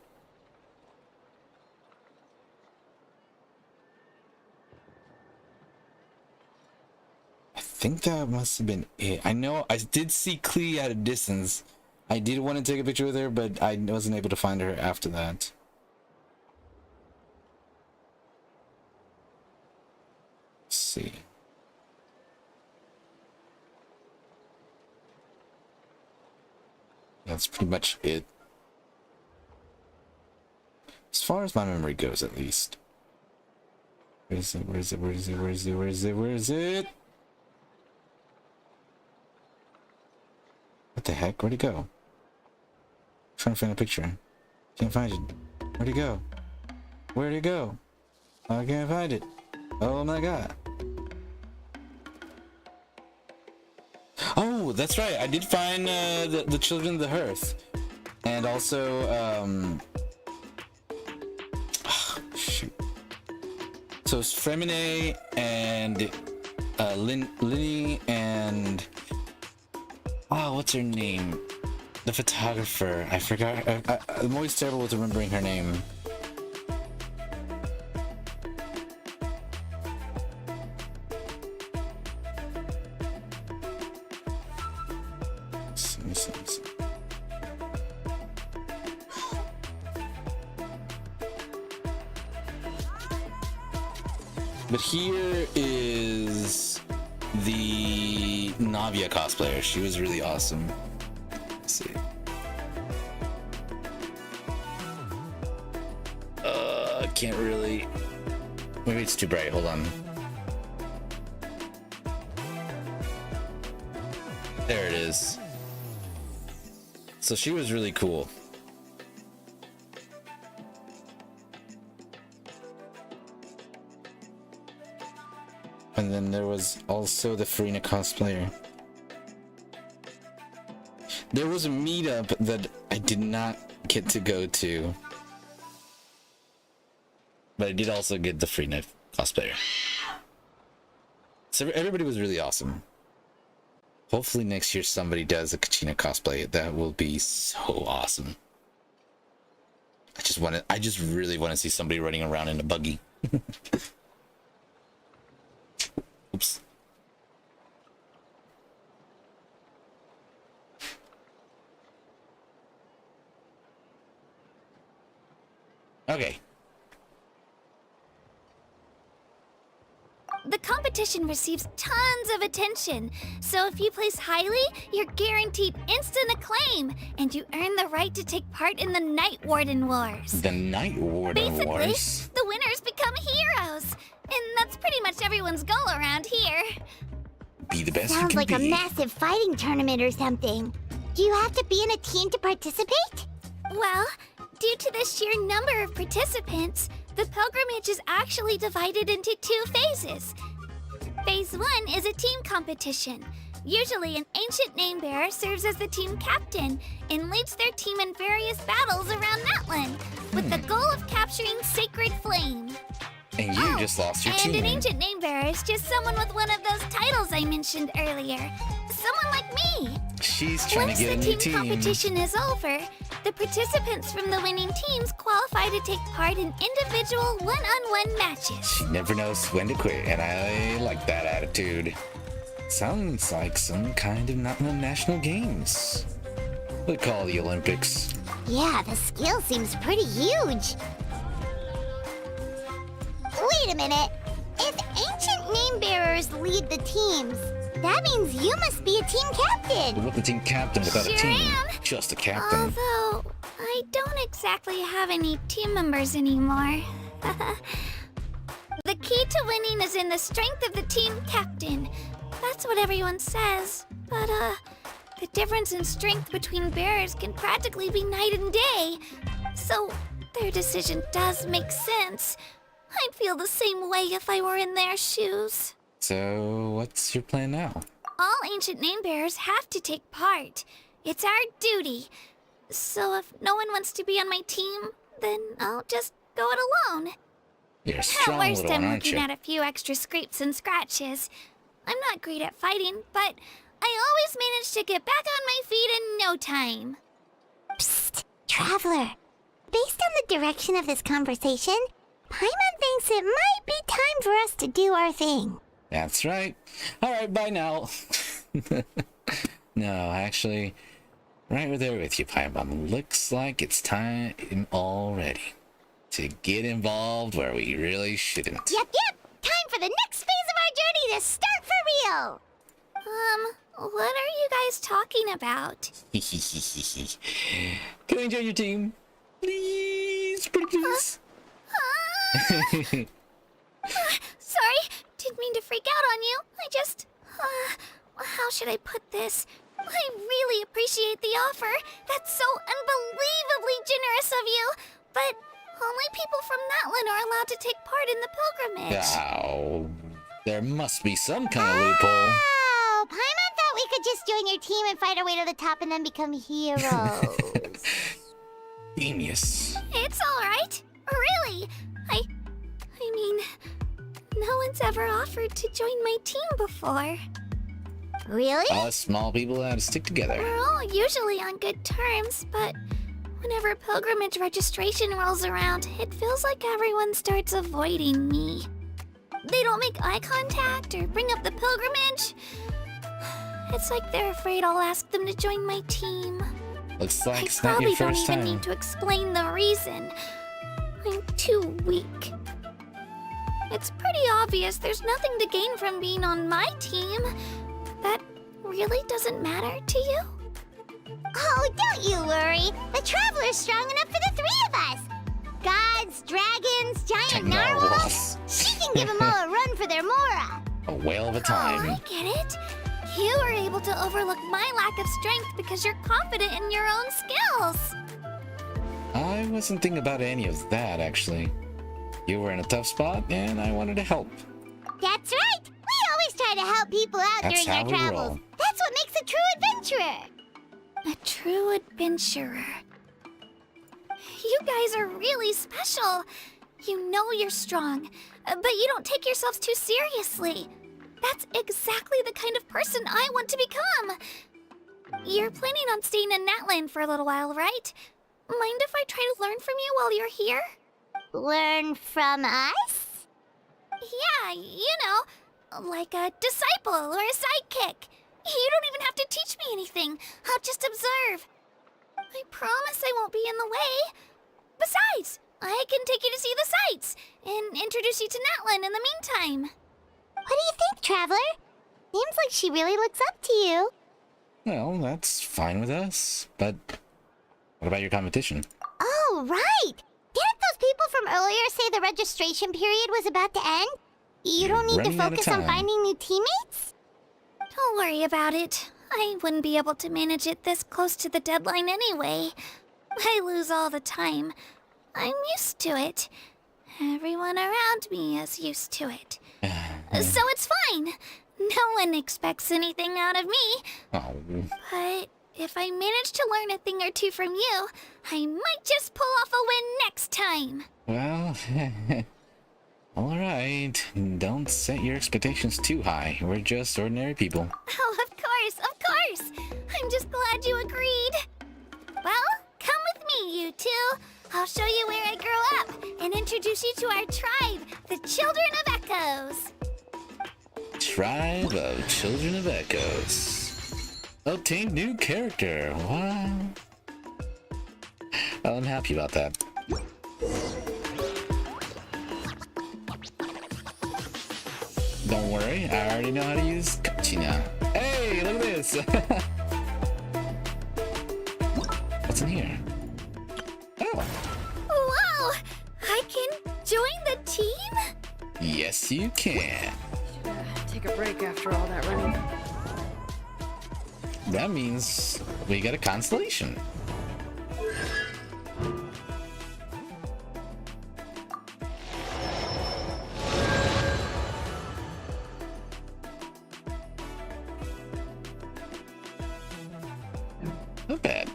I think that must have been it. I know I did see Klee at a distance. I did want to take a picture with her, but I wasn't able to find her after that. Let's see. That's pretty much it. As far as my memory goes, at least. Where is it? Where is it? Where is it? Where is it? Where is it? Where is it? What the heck? Where'd it go? I'm trying to find a picture. Can't find it. Where'd it go? Where'd it go? I can't find it. Oh my god. Oh, that's right. I did find the Children of the Hearth. And also, shoot. So it's Fremine and Linny and... Oh, what's her name? The photographer. I forgot. I'm always terrible with remembering her name. But here is the Navia cosplayer. She was really awesome. Let's see. Can't really. Maybe it's too bright. Hold on. There it is. So she was really cool. And then there was also the Farina cosplayer. There was a meetup that I did not get to go to. But I did also get the Farina cosplayer. So everybody was really awesome. Hopefully next year somebody does a Kachina cosplay. That will be so awesome. I just really want to see somebody running around in a buggy. Oops. Okay. The competition receives tons of attention, so if you place highly, you're guaranteed instant acclaim, and you earn the right to take part in the Night Warden Wars. The Night Warden Wars? Basically, the winners become heroes, and that's pretty much everyone's goal around here. Be the best Sounds you can like be. a massive fighting tournament or something. Do you have to be in a team to participate? Well, due to the sheer number of participants, the pilgrimage is actually divided into 2 phases. Phase 1 is a team competition. Usually, an ancient name-bearer serves as the team captain and leads their team in various battles around Natlan, with the goal of capturing Sacred Flame. And you just lost your team. And an ancient name-bearer is just someone with one of those titles I mentioned earlier. Someone like me. She's trying to get a new team. Once the team competition is over, the participants from the winning teams qualify to take part in individual one-on-one matches. She never knows when to quit, and I like that attitude. Sounds like some kind of national games. We call the Olympics. Yeah, the scale seems pretty huge. Wait a minute. If ancient name-bearers lead the teams, that means you must be a team captain. What's the team captain without a team? Am. Just a captain. Although, I don't exactly have any team members anymore. The key to winning is in the strength of the team captain. That's what everyone says. But, The difference in strength between bearers can practically be night and day. So, their decision does make sense. I'd feel the same way if I were in their shoes. So, what's your plan now? All ancient name bearers have to take part. It's our duty. So if no one wants to be on my team, then I'll just go it alone. You're a strong At worst, little one, I'm aren't looking you? at a few extra scrapes and scratches. I'm not great at fighting, but I always manage to get back on my feet in no time. Psst, Traveler. Based on the direction of this conversation, Paimon thinks it might be time for us to do our thing. That's right. Alright, bye now. No, actually, right there with you, Paimon. Looks like it's time already to get involved where we really shouldn't. Yep. Time for the next phase of our journey to start for real. What are you guys talking about? Can I join your team? Please, pretty please. Sorry, didn't mean to freak out on you. I just... how should I put this? I really appreciate the offer. That's so unbelievably generous of you. But only people from Natlan are allowed to take part in the pilgrimage. Oh, there must be some kind of loophole. Oh, Paimon thought we could just join your team and fight our way to the top and then become heroes. Genius. It's alright. Really. I mean, no one's ever offered to join my team before. Really? Us small people have to stick together. We're all usually on good terms, but whenever pilgrimage registration rolls around, it feels like everyone starts avoiding me. They don't make eye contact or bring up the pilgrimage. It's like they're afraid I'll ask them to join my team. Looks like I it's not your probably don't first even time. need to explain the reason. I'm too weak. It's pretty obvious there's nothing to gain from being on my team. That really doesn't matter to you? Oh, don't you worry. The Traveler's strong enough for the three of us. Gods, dragons, giant narwhals. She can give them all a run for their Mora. A whale of a Oh, time. I get it. You were able to overlook my lack of strength because you're confident in your own skills. I wasn't thinking about any of that, actually. You were in a tough spot, and I wanted to help. That's right. We always try to help people out That's during our how we travels. roll. That's what makes a true adventurer. A true adventurer. You guys are really special. You know you're strong, but you don't take yourselves too seriously. That's exactly the kind of person I want to become. You're planning on staying in Natlan for a little while, right? Mind if I try to learn from you while you're here? Learn from us? Yeah, you know, like a disciple or a sidekick. You don't even have to teach me anything. I'll just observe. I promise I won't be in the way. Besides, I can take you to see the sights and introduce you to Natlan in the meantime. What do you think, Traveler? Seems like she really looks up to you. Well, that's fine with us. But what about your competition? Oh, right. Didn't those people from earlier say the registration period was about to end? You don't need to running out of focus on time. finding new teammates? Don't worry about it. I wouldn't be able to manage it this close to the deadline anyway. I lose all the time. I'm used to it. Everyone around me is used to it. So it's fine. No one expects anything out of me. Oh, But if I manage to learn a thing or two from you, I might just pull off a win next time. well, alright. Don't set your expectations too high. We're just ordinary people. Oh, of course. I'm just glad you agreed. Well, come with me, you two. I'll show you where I grew up and introduce you to our tribe, the Children of Echoes. Tribe of Children of Echoes. Obtained new character. Wow. Well, I'm happy about that. Don't worry, I already know how to use Genshin now. Hey, look at this! What's in here? Oh, Whoa! I can join the team? yes you can. Take a break after all that running. that means we get a constellation. Not bad.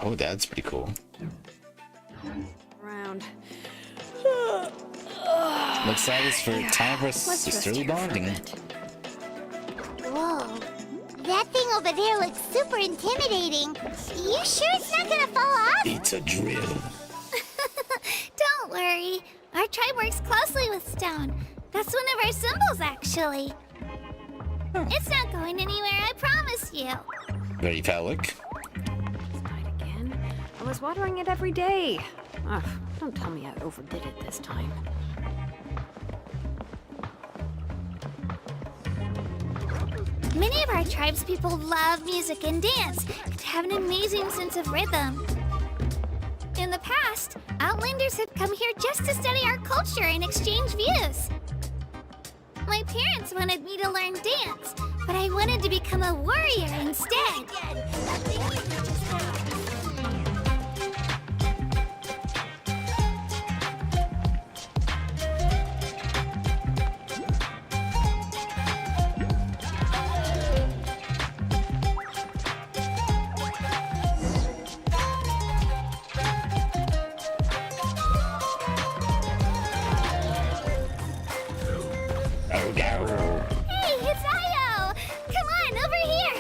Oh, that's pretty cool. Around. Looks like it's for time for Let's sisterly rest here for a bonding. bit. Whoa. That thing over there looks super intimidating. You sure it's not gonna fall off? It's a drill. Don't worry. Our tribe works closely with stone. That's one of our symbols, actually. It's not going anywhere, I promise you. Very phallic. Died again. I was watering it every day. Ugh, don't tell me I overdid it this time. Many of our tribespeople love music and dance and have an amazing sense of rhythm. In the past, Outlanders have come here just to study our culture and exchange views. My parents wanted me to learn dance, but I wanted to become a warrior instead. Hey, it's Io! Come on, over here!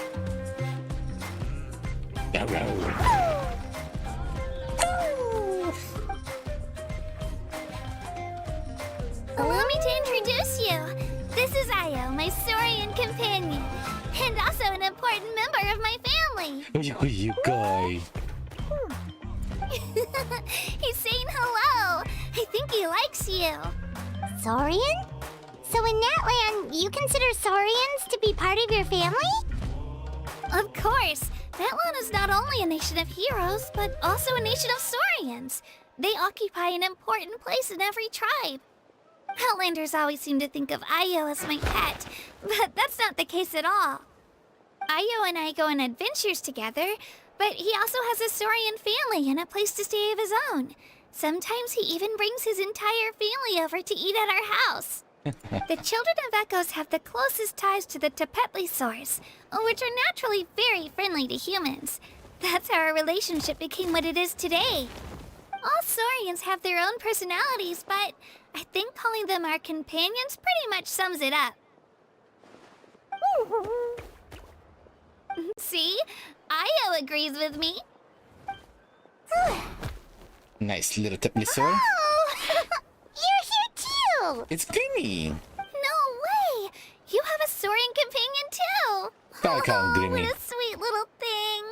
Allow me to introduce you. This is Io, my Saurian companion, and also an important member of my family. You guy. He's saying hello. I think he likes you. Saurian? So in Natlan, you consider Saurians to be part of your family? Of course. Natlan is not only a nation of heroes, but also a nation of Saurians. They occupy an important place in every tribe. Outlanders always seem to think of Io as my pet, but that's not the case at all. Io and I go on adventures together, but he also has a Saurian family and a place to stay of his own. Sometimes he even brings his entire family over to eat at our house. The children of Echoes have the closest ties to the Tepetlisaurs, which are naturally very friendly to humans. That's how our relationship became what it is today. All Saurians have their own personalities, but I think calling them our companions pretty much sums it up. See? Io agrees with me. Nice little Tepetlisaur. Oh! You're here too! It's Grimmy. No way! You have a Saurian companion too! Gotta call him Grimmy. What a sweet little thing!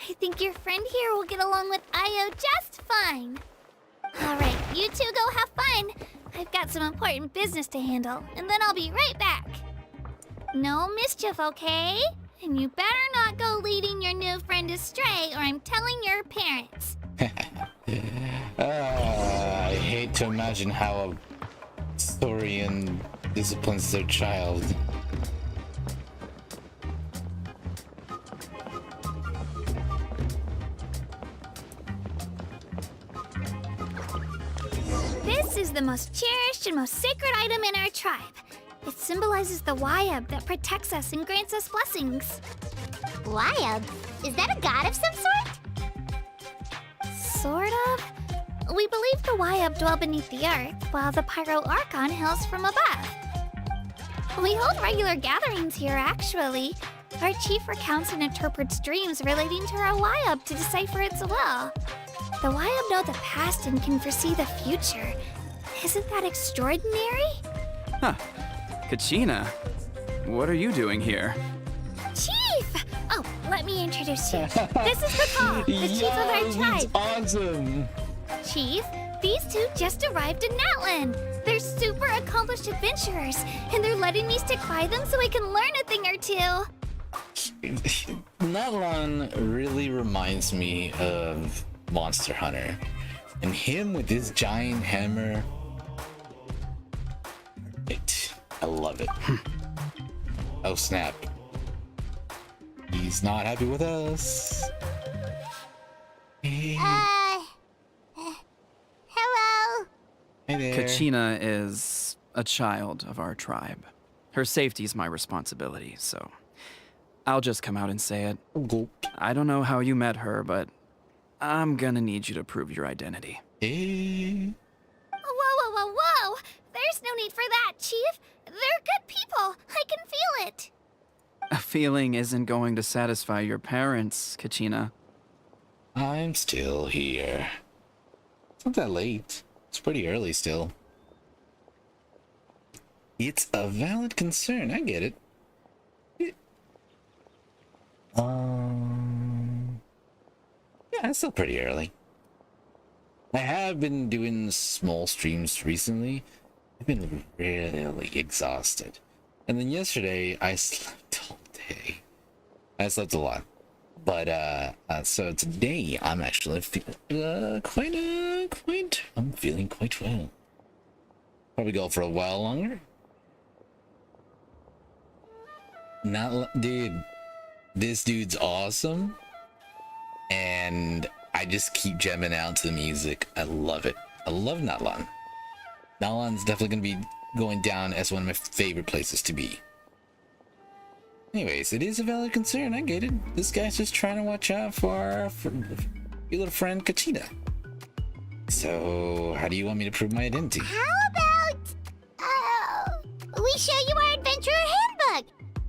I think your friend here will get along with Io just fine. Alright, you two go have fun. I've got some important business to handle, and then I'll be right back. No mischief, okay? And you better not go leading your new friend astray, or I'm telling your parents. I hate to imagine how a Saurian disciplines their child. This is the most cherished and most sacred item in our tribe. It symbolizes the Wayab that protects us and grants us blessings. Wayab? Is that a god of some sort? Sort of. We believe the Wayab dwell beneath the earth, while the Pyro Archon hails from above. We hold regular gatherings here, actually. Our chief recounts and interprets dreams relating to our Wayab to decipher its will. The Wayab know the past and can foresee the future. Isn't that extraordinary? Huh. Kachina, what are you doing here? Chief! Oh, let me introduce you. This is Kakal, the chief of our tribe. Awesome! Chief, these two just arrived in Natlan. They're super accomplished adventurers, and they're letting me stick by them so I can learn a thing or two. Natlan really reminds me of Monster Hunter. And him with his giant hammer. I love it. Oh snap. He's not happy with us. Hello? Hey there. Kachina is a child of our tribe. Her safety is my responsibility, so I'll just come out and say it. I don't know how you met her, but I'm gonna need you to prove your identity. Whoa, whoa, whoa, whoa! There's no need for that, Chief. They're good people. I can feel it. A feeling isn't going to satisfy your parents, Kachina. I'm still here. It's not that late. It's pretty early still. It's a valid concern. I get it. Yeah, it's still pretty early. I have been doing small streams recently. I've been really exhausted. And then yesterday, I slept all day. I slept a lot. But, so today, I'm actually feeling, I'm feeling quite well. Probably go for a while longer. Dude, this dude's awesome. And I just keep jamming out to the music. I love it. I love Natlan. Natlan's definitely going to be going down as one of my favorite places to be. Anyways, it is a valid concern. I get it. This guy's just trying to watch out for our your little friend Kachina. So, how do you want me to prove my identity? How about, we show you our adventurer handbook?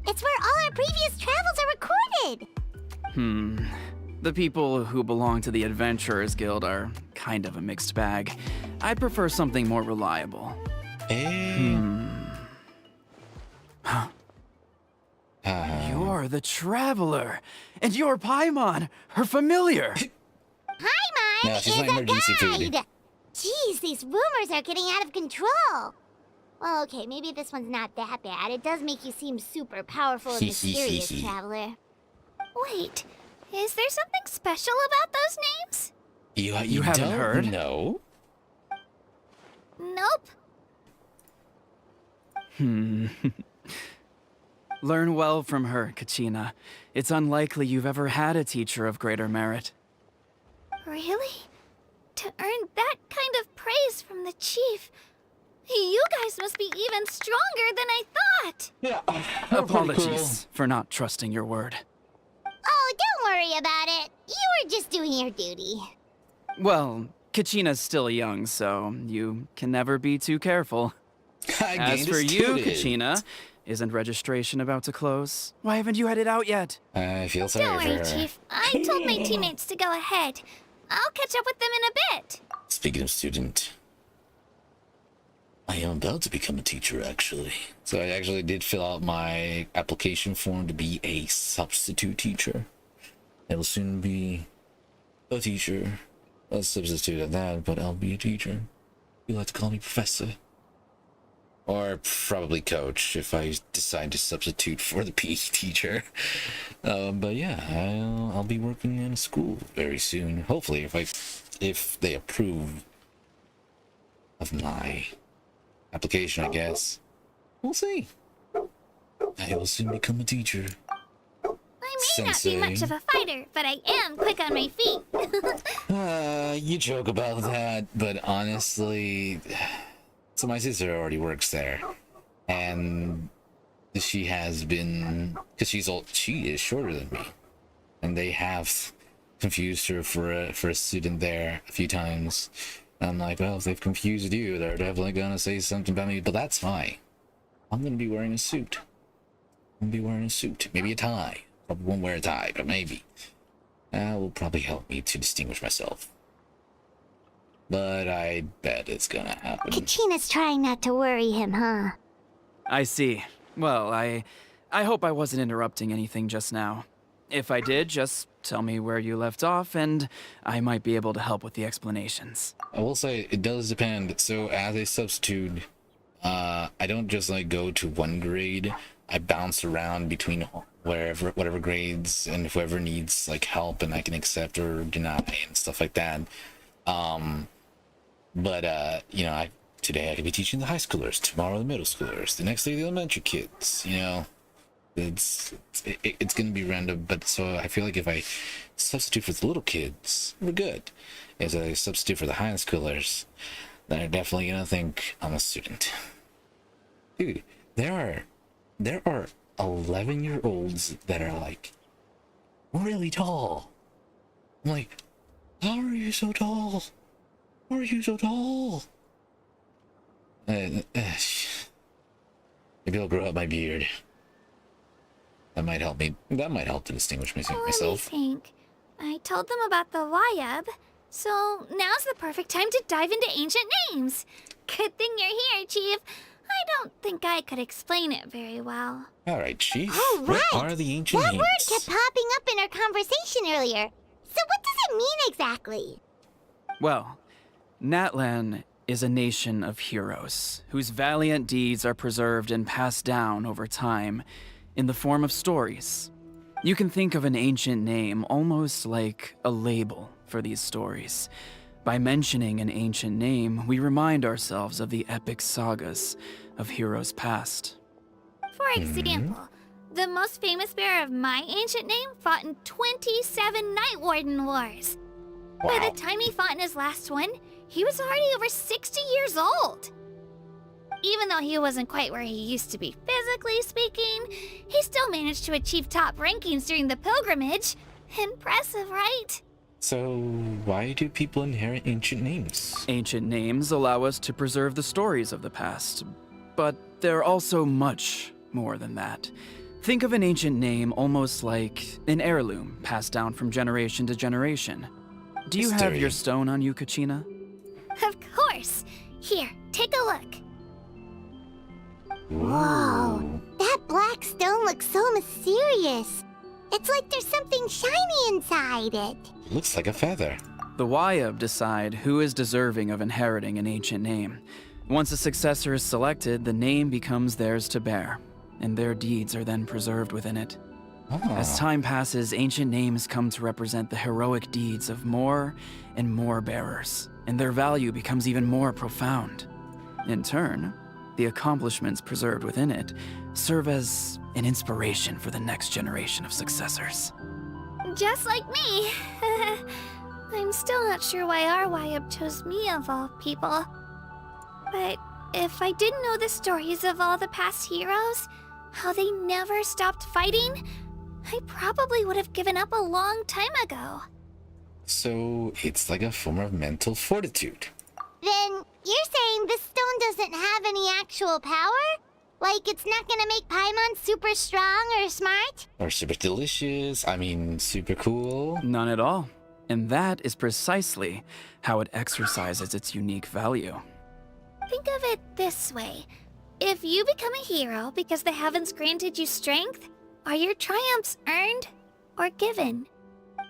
It's where all our previous travels are recorded. The people who belong to the Adventurers Guild are kind of a mixed bag. I'd prefer something more reliable. You are the Traveler, and you're Paimon, her familiar. Paimon No, she's is my a emergency food. guide. Jeez, these rumors are getting out of control. Well, okay, maybe this one's not that bad. It does make you seem super powerful and mysterious, Traveler. Wait, is there something special about those names? You haven't don't heard? know? Nope. Learn well from her, Kachina. It's unlikely you've ever had a teacher of greater merit. Really? To earn that kind of praise from the Chief, you guys must be even stronger than I thought. Yeah. Apologies for not trusting your word. Oh, don't worry about it. You were just doing your duty. Well, Kachina's still young, so you can never be too careful. As for you, Kachina, isn't registration about to close? Why haven't you headed out yet? I feel sorry Don't for worry, her. Chief. I told my teammates to go ahead. I'll catch up with them in a bit. Speaking of student, I am about to become a teacher, actually. So I actually did fill out my application form to be a substitute teacher. I will soon be a teacher. A substitute at that, but I'll be a teacher. You'll have to call me professor. Or probably coach if I decide to substitute for the PE teacher. But yeah, I'll be working in a school very soon. Hopefully, if they approve of my application, I guess. We'll see. I will soon become a teacher. I may not be much of a fighter, but I am quick on my feet. You joke about that, but honestly, so my sister already works there, and she has been, because she is shorter than me, and they have confused her for a student there a few times. I'm like, well, if they've confused you, they're definitely gonna say something about me, but that's fine. I'm gonna be wearing a suit. Maybe a tie. Probably won't wear a tie, but maybe. That will probably help me to distinguish myself. But I bet it's gonna happen. Kachina's trying not to worry him, huh? I see. Well, I hope I wasn't interrupting anything just now. If I did, just tell me where you left off, and I might be able to help with the explanations. I will say, it does depend. So, as a substitute, I don't just, like, go to one grade. I bounce around between whatever grades, and whoever needs, like, help, and I can accept or deny, and stuff like that. But, you know, I today I could be teaching the high schoolers, tomorrow the middle schoolers, the next day the elementary kids, you know. It's going to be random, but so I feel like if I substitute for the little kids, we're good. As I substitute for the high schoolers, then they're definitely going to think I'm a student. Dude, there are 11-year-olds that are like really tall. I'm like, how are you so tall? How are you so tall? Maybe I'll grow out my beard. That might help me. That might help to distinguish myself. Let me think. I told them about the Wayab, so now's the perfect time to dive into ancient names. Good thing you're here, Chief. I don't think I could explain it very well. All right, Chief. Oh, right. What are the ancient That names? word kept popping up in our conversation earlier. So what does it mean exactly? Well, Natlan is a nation of heroes whose valiant deeds are preserved and passed down over time in the form of stories. You can think of an ancient name almost like a label for these stories. By mentioning an ancient name, we remind ourselves of the epic sagas of heroes past. For example, the most famous bearer of my ancient name fought in 27 Night Warden Wars. By the time he fought in his last one, he was already over 60 years old. Even though he wasn't quite where he used to be physically speaking, he still managed to achieve top rankings during the pilgrimage. Impressive, right? So, why do people inherit ancient names? Ancient names allow us to preserve the stories of the past, but they're also much more than that. Think of an ancient name almost like an heirloom passed down from generation to generation. Do you have your stone on you, Kachina? Of course. Here, take a look. Whoa, that black stone looks so mysterious. It's like there's something shiny inside it. Looks like a feather. The Wayab decide who is deserving of inheriting an ancient name. Once a successor is selected, the name becomes theirs to bear, and their deeds are then preserved within it. As time passes, ancient names come to represent the heroic deeds of more and more bearers, and their value becomes even more profound. In turn, the accomplishments preserved within it serve as an inspiration for the next generation of successors. Just like me. I'm still not sure why our Wayab chose me of all people. But if I didn't know the stories of all the past heroes, how they never stopped fighting, I probably would have given up a long time ago. So, it's like a form of mental fortitude. Then you're saying this stone doesn't have any actual power? Like it's not gonna make Paimon super strong or smart? Or super delicious, super cool. None at all. And that is precisely how it exercises its unique value. Think of it this way. If you become a hero because the heavens granted you strength, are your triumphs earned or given?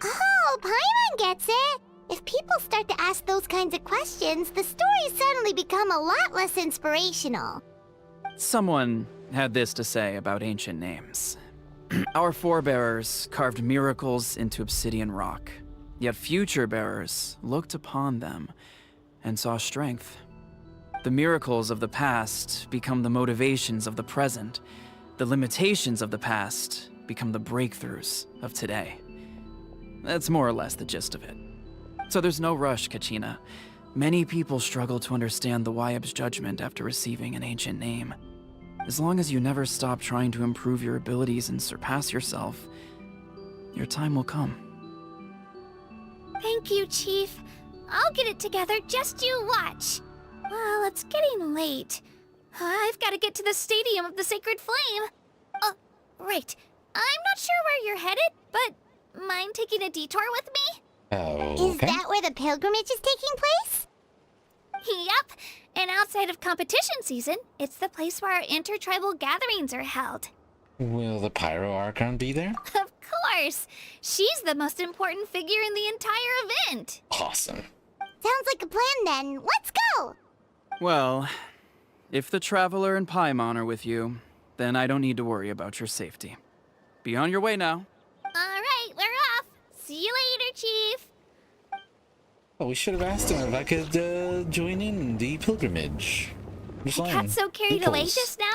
Oh, Paimon gets it! If people start to ask those kinds of questions, the stories suddenly become a lot less inspirational. Someone had this to say about ancient names. Our forebears carved miracles into obsidian rock, yet future bearers looked upon them and saw strength. The miracles of the past become the motivations of the present. The limitations of the past become the breakthroughs of today. That's more or less the gist of it. So there's no rush, Kachina. Many people struggle to understand the Wayab's judgment after receiving an ancient name. As long as you never stop trying to improve your abilities and surpass yourself, your time will come. Thank you, Chief. I'll get it together, just you watch. Well, it's getting late. I've got to get to the Stadium of the Sacred Flame. Right. I'm not sure where you're headed, but mind taking a detour with me? Is that where the pilgrimage is taking place? Yep. And outside of competition season, it's the place where our intertribal gatherings are held. Will the Pyro Archon be there? Of course. She's the most important figure in the entire event. Awesome. Sounds like a plan then. Let's go! Well, if the Traveler and Paimon are with you, then I don't need to worry about your safety. Be on your way now. All right, we're off. See you later, Chief. Oh, we should have asked him if I could join in the pilgrimage. Just I saying. got so carried away Loopholes. just now,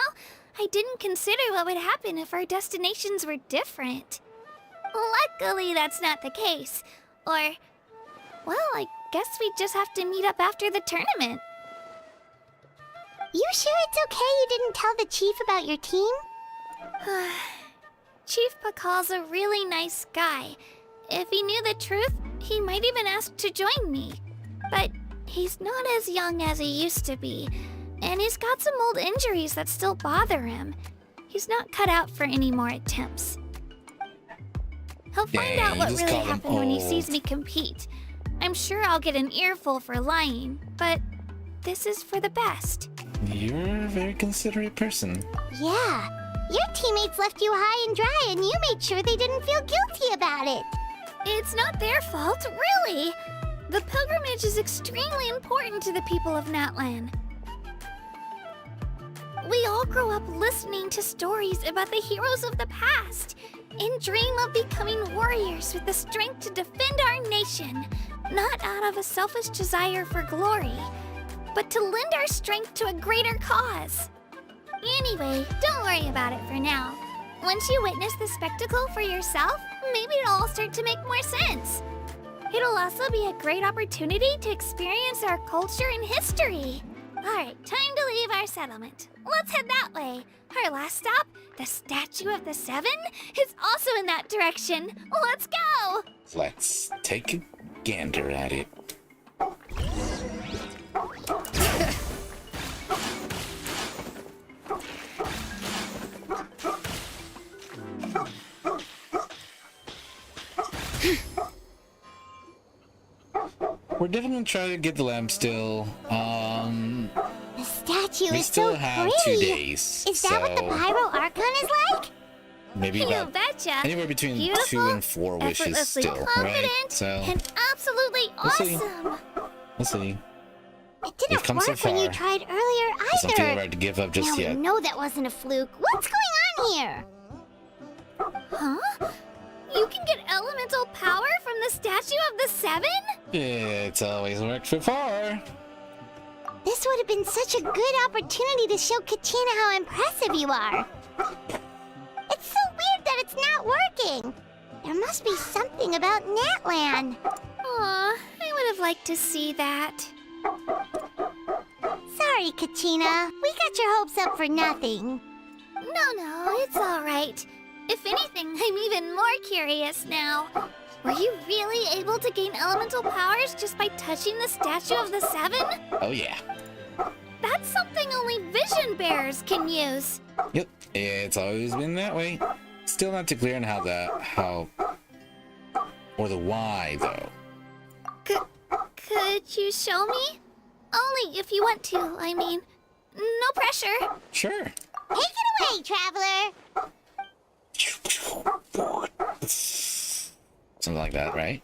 I didn't consider what would happen if our destinations were different. Luckily, that's not the case. Or, well, I guess we just have to meet up after the tournament. You sure it's okay you didn't tell the chief about your team? Chief Pakal's a really nice guy. If he knew the truth, he might even ask to join me. But he's not as young as he used to be, and he's got some old injuries that still bother him. He's not cut out for any more attempts. He'll find Dang, out what you just really called him happened when he old. sees me compete. I'm sure I'll get an earful for lying, but this is for the best. You're a very considerate person. Yeah. Your teammates left you high and dry and you made sure they didn't feel guilty about it. It's not their fault, really. The pilgrimage is extremely important to the people of Natlan. We all grow up listening to stories about the heroes of the past and dream of becoming warriors with the strength to defend our nation, not out of a selfish desire for glory, but to lend our strength to a greater cause. Anyway, don't worry about it for now. Once you witness the spectacle for yourself, maybe it'll all start to make more sense. It'll also be a great opportunity to experience our culture and history. Alright, time to leave our settlement. Let's head that way. Our last stop, the Statue of the Seven, is also in that direction. Let's go! Let's take a gander at it. We're definitely gonna try to get the lamp still. The statue We is still so have pretty. 2 days. Is that what the so Pyro Archon is like? maybe You about betcha. anywhere between Beautiful, 2 and 4 wishes effortlessly still, confident, right? So and absolutely We'll see. awesome. we'll see. It didn't come work so when you far. tried earlier Doesn't feel either. right to give up just now yet. we know that wasn't a fluke. What's going on here? Huh? You can get elemental power from the Statue of the Seven? It's always worked before. This would have been such a good opportunity to show Kachina how impressive you are. It's so weird that it's not working. There must be something about Natlan. Aw, I would have liked to see that. Sorry, Kachina. We got your hopes up for nothing. No, it's all right. If anything, I'm even more curious now. Were you really able to gain elemental powers just by touching the Statue of the Seven? Oh yeah. That's something only vision bearers can use. Yep. It's always been that way. Still not too clear on how or the why though. Could you show me? Only if you want to, I mean. No pressure. Sure. Take it away, traveler. Something like that, right?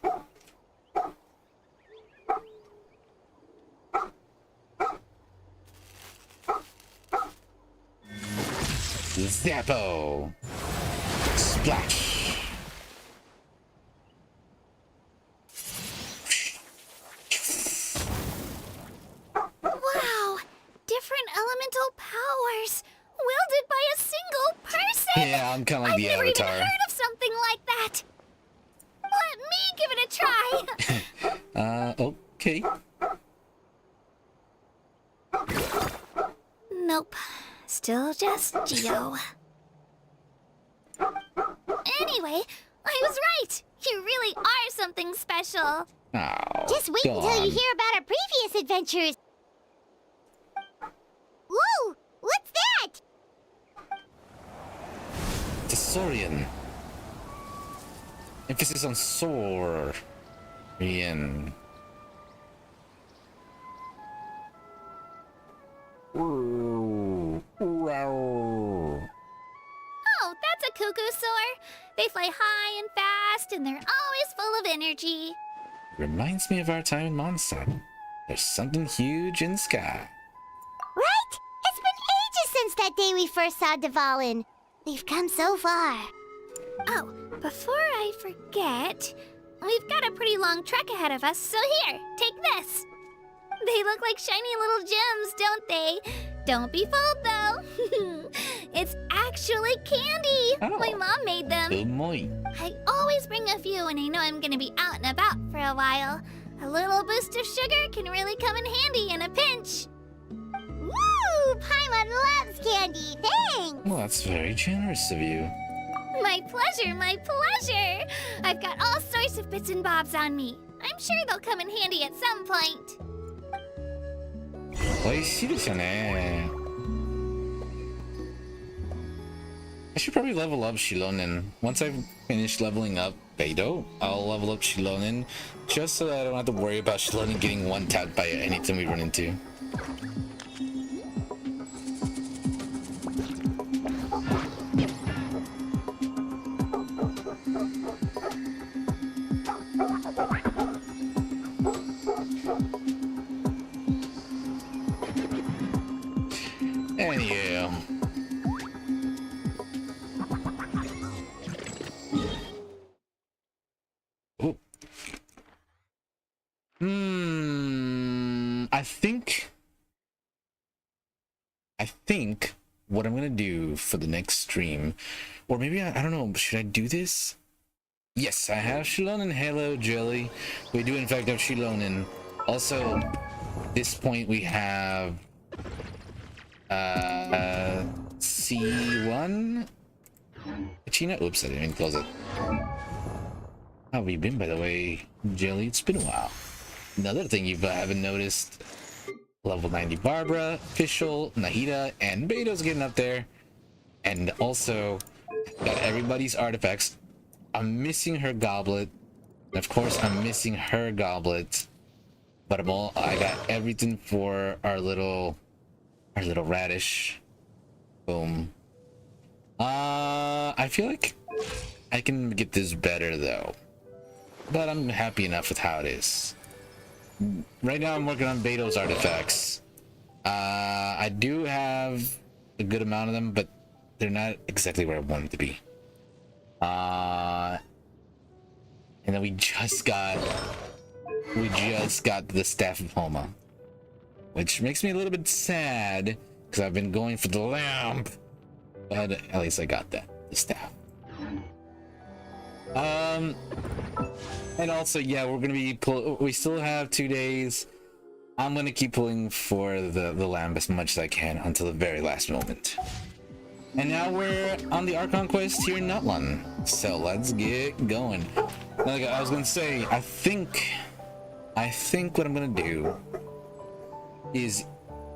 Zappo! Splash! Wow! Different elemental powers! Wielded by a single person! Yeah, I'm kinda like the I've never Avatar. even heard of something like that! Let me give it a try! Okay. Nope. Still just Geo. Anyway, I was right! You really are something special! Oh, Just wait go until you on. hear about our previous adventures. Whoa! What's that? Saurian. Emphasis on Saurian. Oh, that's a cuckoo soar! They fly high and fast, and they're always full of energy. Reminds me of our time in Mondstadt. There's something huge in the sky. Right? It's been ages since that day we first saw Dvalin. We've come so far. Oh, before I forget, we've got a pretty long trek ahead of us, so here, take this. They look like shiny little gems, don't they? Don't be fooled, though. It's actually candy. Oh. My mom made them. Good boy. I always bring a few when I know I'm gonna be out and about for a while. A little boost of sugar can really come in handy in a pinch. Woo! Paimon loves candy. Thanks. Well, that's very generous of you. My pleasure, my pleasure. I've got all sorts of bits and bobs on me. I'm sure they'll come in handy at some point. 美味しいですよね. I should probably level up Shilonen. Once I've finished leveling up Beidou, I'll level up Shilonen, just so that I don't have to worry about Shilonen getting one-tapped by anything we run into. Anyhow. Ooh. I think what I'm gonna do for the next stream, or maybe I don't know, should I do this? Yes, I have Shilonen. Hello, Jelly. We do in fact have Shilonen. Also, at this point we have C1 China. Oops, I didn't even close it. How have you been, by the way, Jelly? It's been a while. Another thing you haven't noticed: level 90 Barbara, official, Nahida, and Beto's getting up there. And also got everybody's artifacts. I'm missing her goblet, and of course I'm missing her goblet. But I got everything for our little radish. Boom. I feel like I can get this better though, but I'm happy enough with how it is. Right now I'm working on Beto's artifacts. I do have a good amount of them, but they're not exactly where I want them to be. And then we just got the Staff of Homa, which makes me a little bit sad because I've been going for the lamp, but at least I got the staff. And also, yeah, we're gonna be we still have 2 days. I'm gonna keep pulling for the lamp as much as I can until the very last moment. And now we're on the Archon quest here in Natlan, so let's get going. Like I was gonna say, I think what I'm gonna do is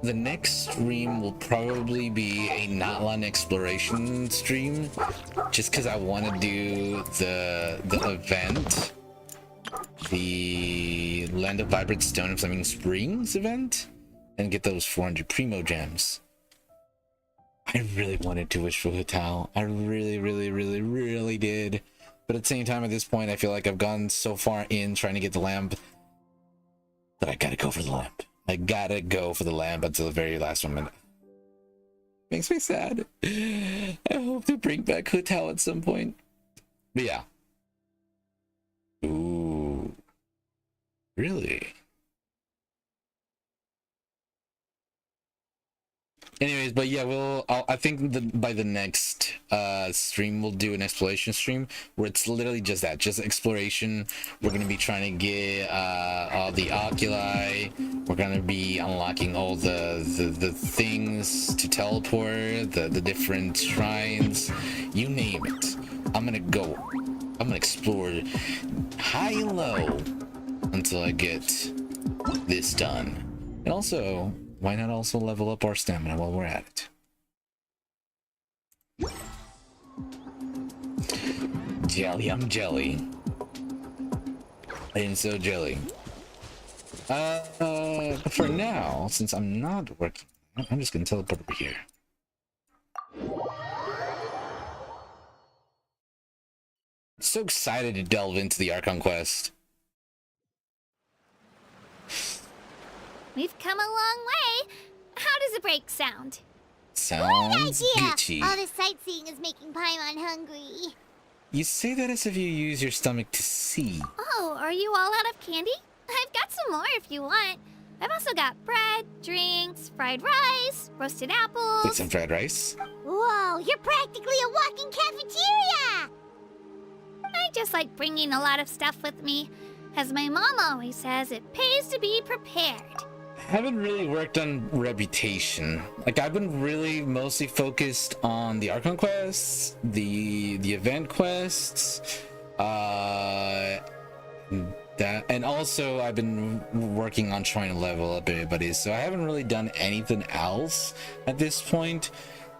the next stream will probably be a Natlan exploration stream, just because I want to do the event, the Land of Vibrant Stone and Flaming Springs event, and get those 400 Primo gems. I really wanted to wish for Hutao. I really did. But at the same time, at this point, I feel like I've gone so far in trying to get the lamp that I gotta go for the lamp. I gotta go for the lamp until the very last moment. Makes me sad. I hope to bring back Hutao at some point. But yeah. Ooh. Really? Anyways, but yeah, I think by the next stream we'll do an exploration stream where it's literally just that, just exploration. We're gonna be trying to get all the oculi. We're gonna be unlocking all the things to teleport, the different shrines, you name it. I'm gonna explore high and low until I get this done. And also, why not also level up our stamina while we're at it? Jelly, I'm jelly. And so jelly. But for now, since I'm not working, I'm just gonna teleport over here. So excited to delve into the Archon quest. We've come a long way. How does a break sound? Sounds Good idea. glitchy. All this sightseeing is making Paimon hungry. You say that as if you use your stomach to see. Oh, are you all out of candy? I've got some more if you want. I've also got bread, drinks, fried rice, roasted apples. With some fried rice? Whoa, you're practically a walking cafeteria! I just like bringing a lot of stuff with me. As my mom always says, it pays to be prepared. I haven't really worked on reputation. Like, I've been really mostly focused on the Archon quests, the event quests, and also I've been working on trying to level up everybody, so I haven't really done anything else at this point.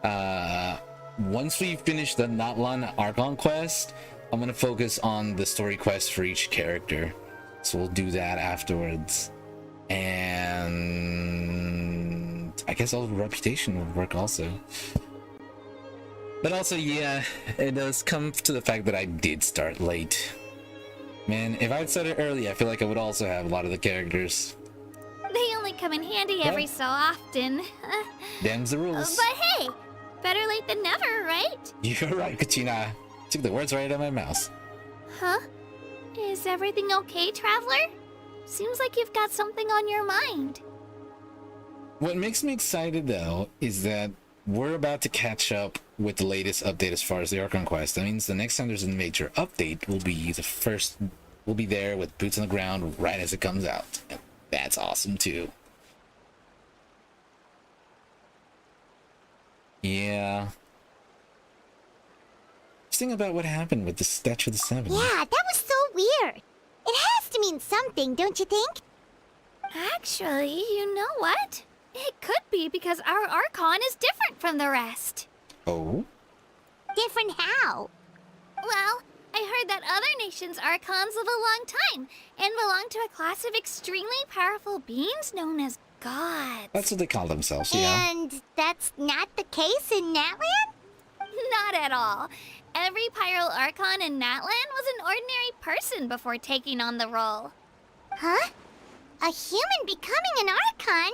Once we finish the Natlan Archon quest, I'm gonna focus on the story quest for each character, so we'll do that afterwards. And I guess all reputation will work also. But also, yeah, it does come to the fact that I did start late. Man, if I'd started early, I feel like I would also have a lot of the characters. They only come in handy every so often. Them's the rules. But hey, better late than never, right? You're right, Kachina. Took the words right out of my mouth. Huh? Is everything okay, Traveler? Seems like you've got something on your mind. What makes me excited, though, is that we're about to catch up with the latest update as far as the Archon quest. That means the next time there's a major update, we'll be there with boots on the ground right as it comes out. And that's awesome, too. Yeah. Just think about what happened with the Statue of the Seven. Yeah, that was so weird. It has to mean something, don't you think? Actually, you know what? It could be because our Archon is different from the rest. Oh? Different how? Well, I heard that other nations' Archons live a long time and belong to a class of extremely powerful beings known as gods. That's what they call themselves, yeah. And that's not the case in Natlan? Not at all. Every Pyro Archon in Natlan was an ordinary person before taking on the role. Huh? A human becoming an Archon?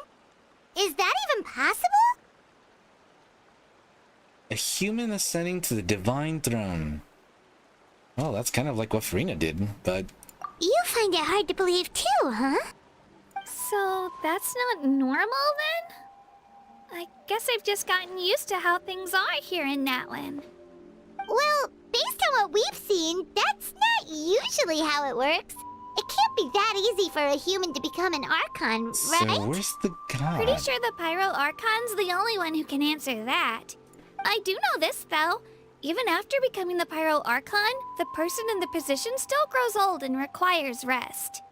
Is that even possible? A human ascending to the divine throne. Well, that's kind of like what Farina did, but... You find it hard to believe too, huh? So that's not normal then? I guess I've just gotten used to how things are here in Natlan. Well, based on what we've seen, that's not usually how it works. It can't be that easy for a human to become an Archon, right? So where's the god? Pretty sure the Pyro Archon's the only one who can answer that. I do know this, though. Even after becoming the Pyro Archon, the person in the position still grows old and requires rest.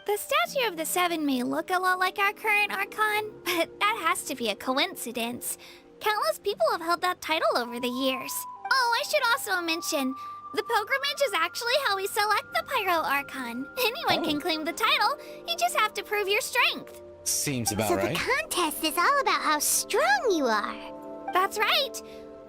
The Statue of the Seven may look a lot like our current Archon, but that has to be a coincidence. Countless people have held that title over the years. Oh, I should also mention, the pilgrimage is actually how we select the Pyro Archon. Anyone can claim the title, you just have to prove your strength. Seems about so right. So the contest is all about how strong you are. That's right.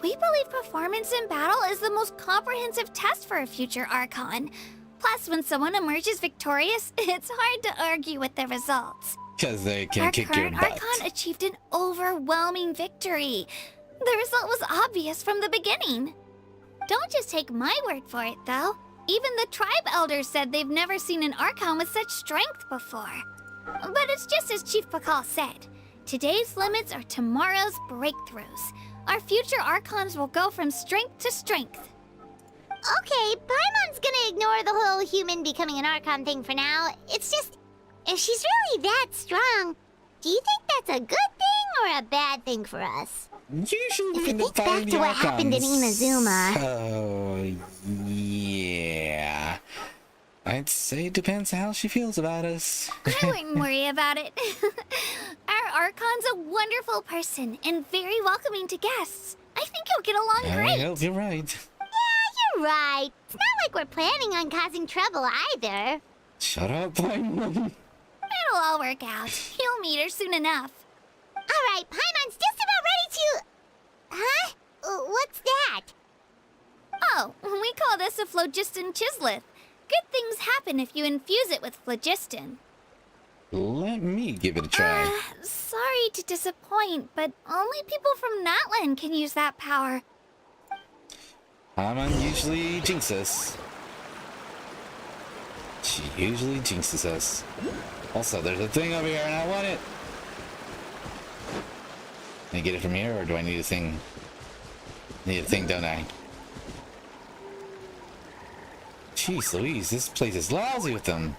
We believe performance in battle is the most comprehensive test for a future Archon. Plus, when someone emerges victorious, it's hard to argue with the results. Because they can kick your butt. Our current Archon achieved an overwhelming victory. The result was obvious from the beginning. Don't just take my word for it, though. Even the tribe elders said they've never seen an Archon with such strength before. But it's just as Chief Pakal said. Today's limits are tomorrow's breakthroughs. Our future Archons will go from strength to strength. Okay, Paimon's gonna ignore the whole human becoming an Archon thing for now. It's just, if she's really that strong, do you think that's a good thing or a bad thing for us? Usually if you think back to what happened in Inazuma. Oh, yeah. I'd say it depends how she feels about us. I wouldn't worry about it. Our Archon's a wonderful person and very welcoming to guests. I think you'll get along great. I hope you're right. Yeah, you're right. It's not like we're planning on causing trouble either. Shut up, Paimon. It'll all work out. You'll meet her soon enough. Alright, Paimon's just about ready to... Huh? What's that? Oh, we call this a phlogiston chisleth. Good things happen if you infuse it with phlogiston. Let me give it a try. Sorry to disappoint, but only people from Natlan can use that power. Paimon usually jinxes. She usually jinxes us. Also, there's a thing over here and I want it. Can I get it from here, or do I need a thing? Need a thing, don't I? Jeez Louise, this place is lousy with them.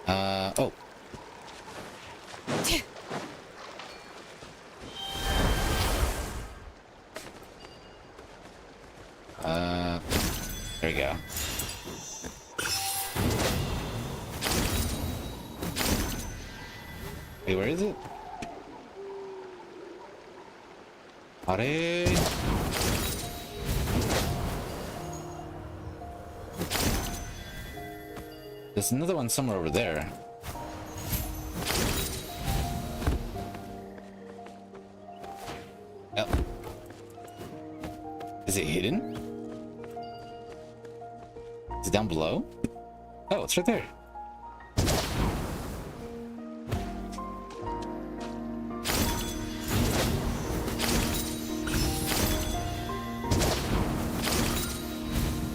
Oh. There we go. Wait, where is it? Are there's another one somewhere over there. Oh. Is it hidden? Is it down below? Oh, it's right there.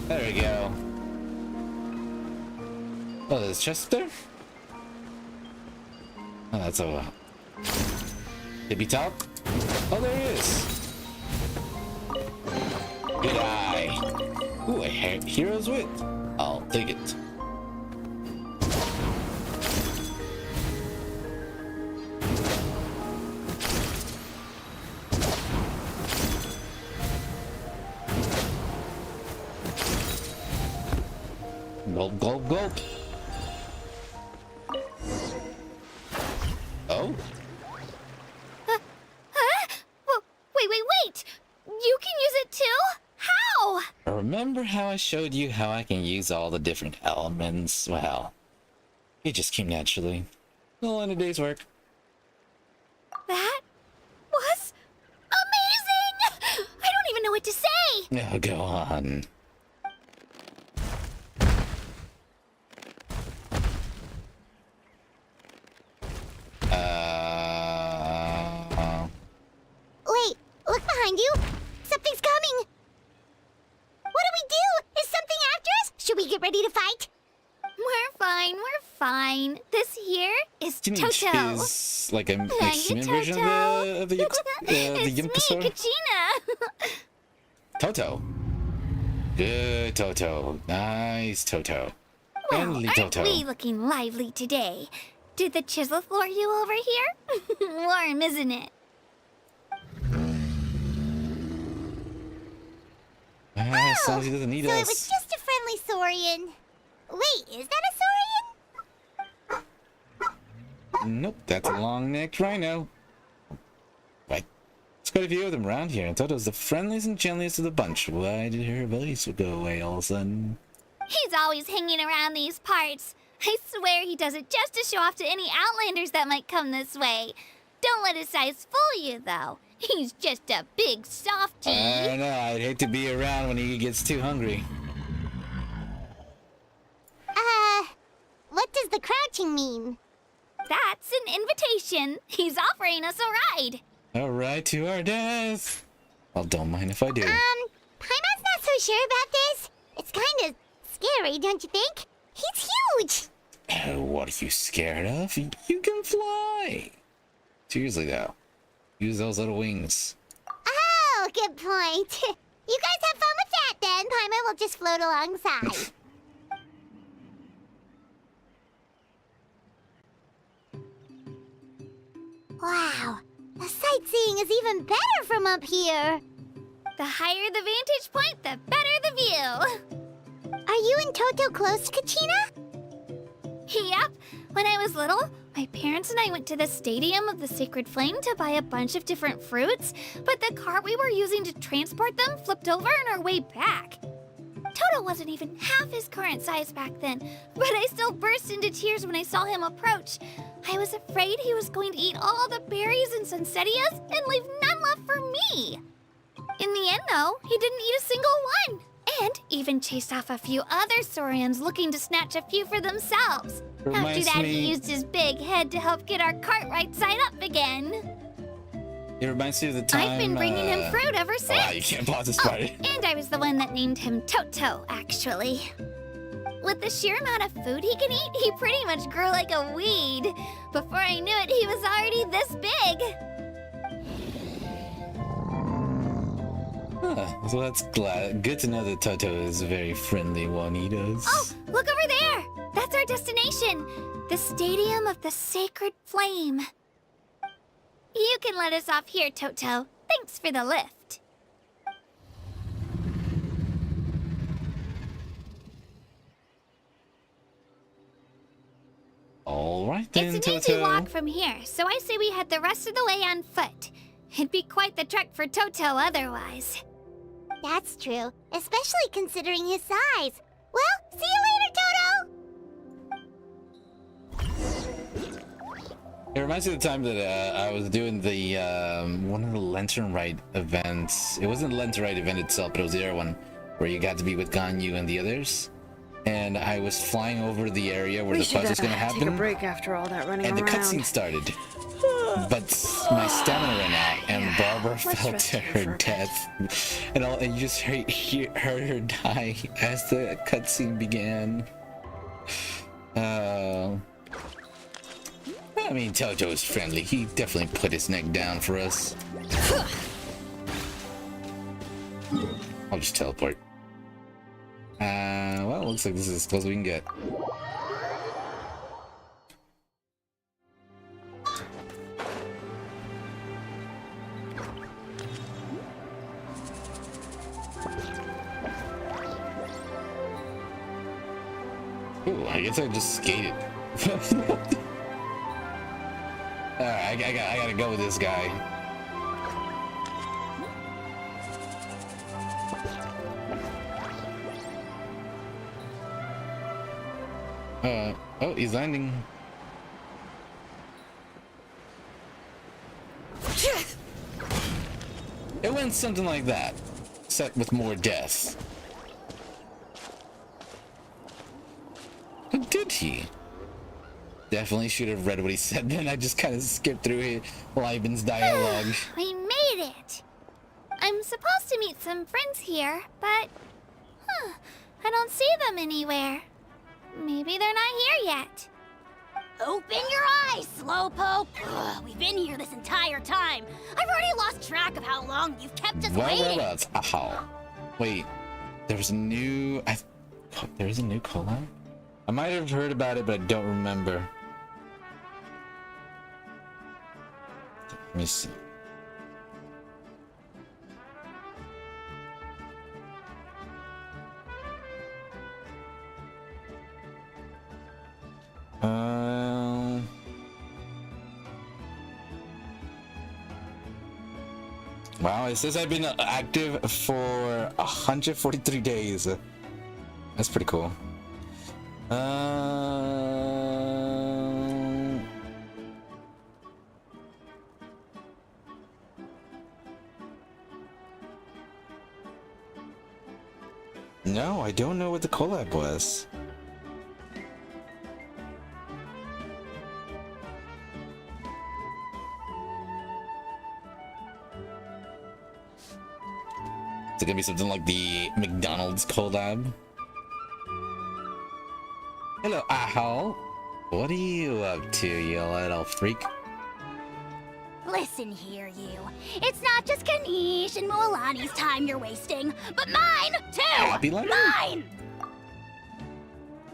There we go. Oh, there's a chest there? Oh, that's a tippy top. Oh, there it is. Good eye. Ooh, a hero's wit. I'll take it. Gulp, gulp, gulp. Oh? Wait! You can use it too? How? Remember how I showed you how I can use all the different elements? Well, it just came naturally. All in a day's work. That was amazing! I don't even know what to say! No, go on. Wait, look behind you. Something's coming. What do we do? Is something after us? Should we get ready to fight? We're fine. This here is Jinch Toto. is like a Hi, human version of the It's Yimpusaur? me, Kachina. Toto. Good Toto. Nice Toto. Friendly Aren't Toto. we looking lively today? Did the chisel floor you over here? Warm, isn't it? As long as he doesn't need So us. it was just a friendly saurian. Wait, is that a saurian? Nope, that's a long-necked rhino. Right. There's quite a few of them around here, and Toto's the friendliest and gentlest of the bunch. Why did her voice go away all of a sudden? He's always hanging around these parts. I swear he does it just to show off to any Outlanders that might come this way. Don't let his size fool you, though. He's just a big softie. I don't know, I'd hate to be around when he gets too hungry. What does the crouching mean? That's an invitation. He's offering us a ride. A ride to our death. Well, don't mind if I do. Paimon's not so sure about this. It's kind of scary, don't you think? He's huge. What are you scared of? You can fly. Seriously, though. Use those little wings. Oh, good point. You guys have fun with that then. Paimon will just float alongside. Wow, the sightseeing is even better from up here. The higher the vantage point, the better the view. Are you and Toto close, Kachina? Yep. When I was little, my parents and I went to the Stadium of the Sacred Flame to buy a bunch of different fruits, but the cart we were using to transport them flipped over on our way back. Toto wasn't even half his current size back then, but I still burst into tears when I saw him approach. I was afraid he was going to eat all the berries and sunsettias and leave none left for me. In the end, though, he didn't eat a single one, and even chased off a few other saurians looking to snatch a few for themselves. After that, he used his big head to help get our cart right side up again. It reminds me of the time. I've been bringing him fruit ever since. Oh, wow, you can't pause this part. And I was the one that named him Toto, actually. With the sheer amount of food he can eat, he pretty much grew like a weed. Before I knew it, he was already this big. So that's good to know that Toto is a very friendly one. He does. Oh, look over there! That's our destination! The Stadium of the Sacred Flame. You can let us off here, Toto. Thanks for the lift. All right then, It's an Toto. easy walk from here, so I say we head the rest of the way on foot. It'd be quite the trek for Toto otherwise. That's true, especially considering his size. Well, see you later, Toto! It reminds me of the time that I was doing the one of the Lantern Rite events. It wasn't the Lantern Rite event itself, but it was the other one where you got to be with Ganyu and the others. And I was flying over the area where the fuzz was going to happen. Take a break after all that running and around. the cutscene started. But my stamina ran out, and Barbara fell to her death. And you just heard her die as the cutscene began. I mean, Toto is friendly. He definitely put his neck down for us. I'll just teleport. Well, it looks like this is as close as we can get. Ooh, I guess I just skated. Alright, I gotta go with this guy. Oh, he's landing. It went something like that, set with more death. Did he? Definitely should have read what he said then. I just kind of skipped through Liben's dialogue. We made it! I'm supposed to meet some friends here, but... I don't see them anywhere. Maybe they're not here yet. Open your eyes, Slowpoke! Ugh, we've been here this entire time. I've already lost track of how long you've kept us waiting. Ow. Wait, there's a new... There's a new collab? I might have heard about it, but I don't remember. Let me see. Wow, it says I've been active for 143 days. That's pretty cool. No, I don't know what the collab was. Is it gonna be something like the McDonald's collab? Hello, Ahal. What are you up to, you little freak? Listen here, you. It's not just Kanish and Moalani's time you're wasting, but mine, too! Happy Lemon? Mine!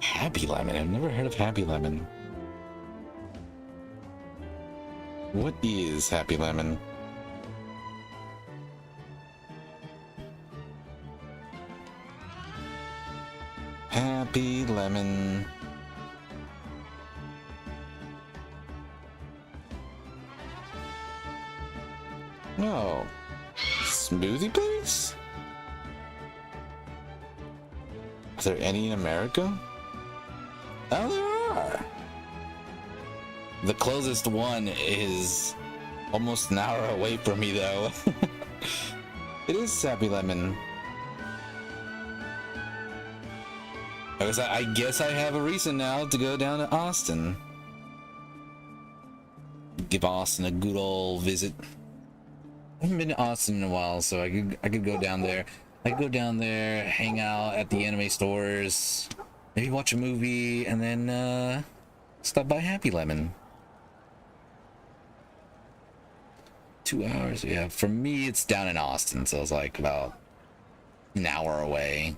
Happy Lemon? I've never heard of Happy Lemon. What is Happy Lemon? Happy Lemon. No. Smoothie place? Are there any in America? Oh, there are. The closest one is almost an hour away from me, though. It is Happy Lemon. I guess I have a reason now to go down to Austin. Give Austin a good old visit. I haven't been to Austin in a while, so I could go down there. I could go down there, hang out at the anime stores, maybe watch a movie, and then stop by Happy Lemon. 2 hours, yeah. For me, it's down in Austin, so it's like about an hour away.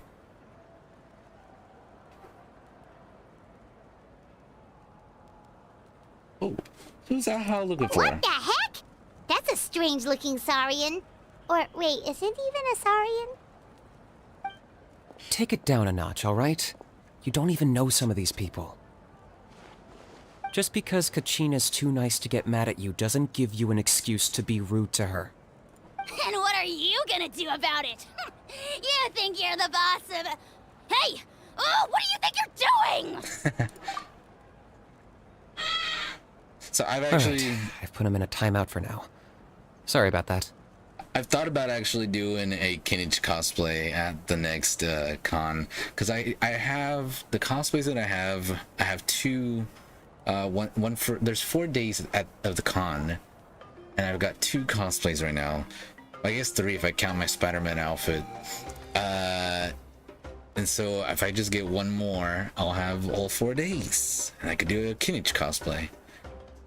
Oh, who's that How looking for? What the heck? That's a strange-looking Saurian. Or, wait, is it even a Saurian? Take it down a notch, all right? You don't even know some of these people. Just because Kachina's too nice to get mad at you doesn't give you an excuse to be rude to her. And what are you gonna do about it? You think you're the boss of... Hey! Oh, what do you think you're doing? So I've actually... Right. I've put him in a timeout for now. Sorry about that. I've thought about actually doing a Kinich cosplay at the next con, because I have the cosplays that I have two, one for, there's 4 days of the con, and I've got 2 cosplays right now. I guess 3 if I count my Spider-Man outfit. And so if I just get 1 more, I'll have all 4 days, and I could do a Kinich cosplay.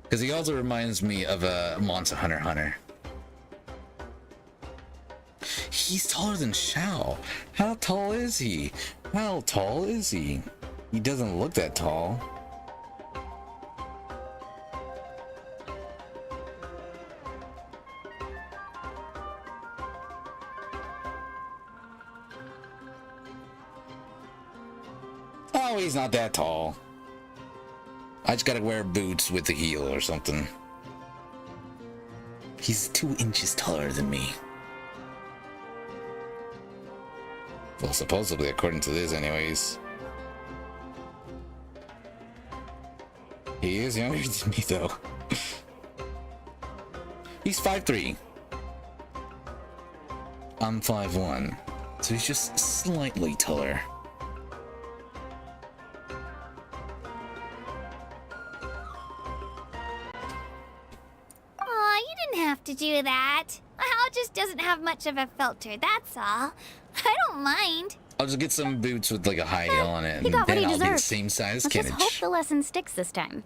Because he also reminds me of a Monster Hunter Hunter. He's taller than Shao. How tall is he? How tall is he? He doesn't look that tall. Oh, he's not that tall. I just gotta wear boots with the heel or something. He's 2 inches taller than me. Well, supposedly, according to this, anyways. He is younger than me, though. He's 5'3". I'm 5'1". So he's just slightly taller. Aw, you didn't have to do that. Hal just doesn't have much of a filter, that's all. I don't mind. I'll just get some boots with like a high heel on it, He and got what then he I'll be the deserved. same size Let's just hope Kinich. the lesson sticks this time.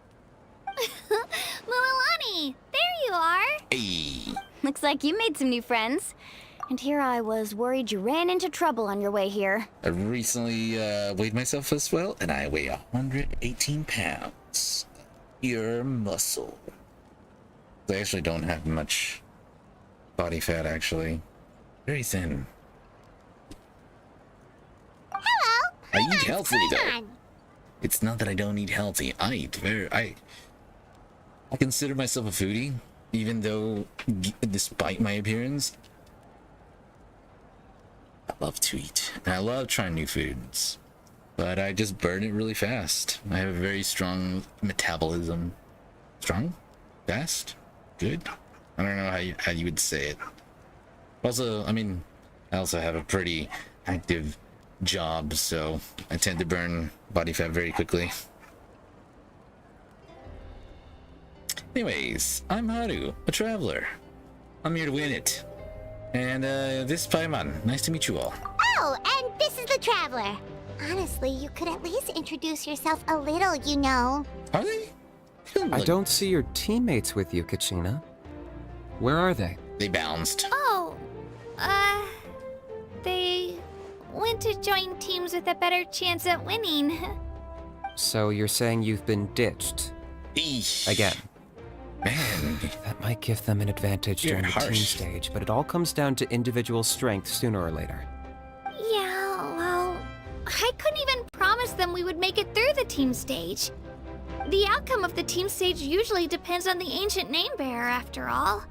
Mualani, there you are. Hey. Looks like you made some new friends. And here I was worried you ran into trouble on your way here. I recently weighed myself as well, and I weigh 118 pounds. Pure muscle. I actually don't have much body fat, actually. Very thin. Hello. I eat healthy, though. Paimon. It's not that I don't eat healthy. I eat I consider myself a foodie, even though, despite my appearance, I love to eat. And I love trying new foods. But I just burn it really fast. I have a very strong metabolism. Strong? Fast? Good? I don't know how you would say it. Also, I mean, I also have a pretty active job, so I tend to burn body fat very quickly. Anyways, I'm Haru, a traveler. I'm here to win it. And this is Paimon. Nice to meet you all. Oh, and this is the Traveler. Honestly, you could at least introduce yourself a little, you know. Are they? I don't see your teammates with you, Kachina. Where are they? They bounced. Oh, they went to join teams with a better chance at winning. So you're saying you've been ditched? Eesh. Again. Man. That might give them an advantage You're during the team harsh. stage, but it all comes down to individual strength sooner or later. Yeah, well, I couldn't even promise them we would make it through the team stage. The outcome of the team stage usually depends on the ancient name bearer, after all.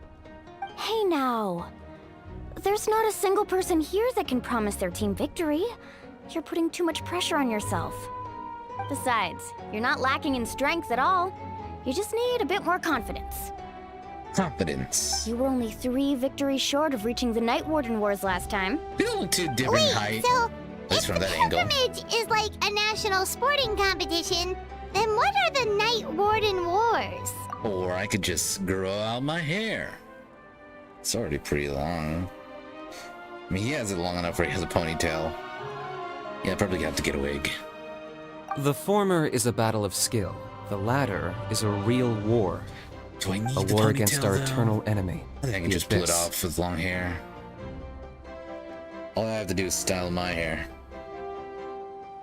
Hey now. There's not a single person here that can promise their team victory. You're putting too much pressure on yourself. Besides, you're not lacking in strength at all. You just need a bit more confidence. Confidence. You were only 3 victories short of reaching the Night Warden Wars last time. We don't look too different Wait, height. so At least from that angle. pilgrimage is like a national sporting competition, then what are the Night Warden Wars? Or I could just grow out my hair. It's already pretty long. I mean, he has it long enough where he has a ponytail. Yeah, probably have to get a wig. The former is a battle of skill. The latter is a real war. Do I need a the war ponytail, against our though? eternal enemy. I think I can the just pull it Abyss. off with long hair. All I have to do is style my hair.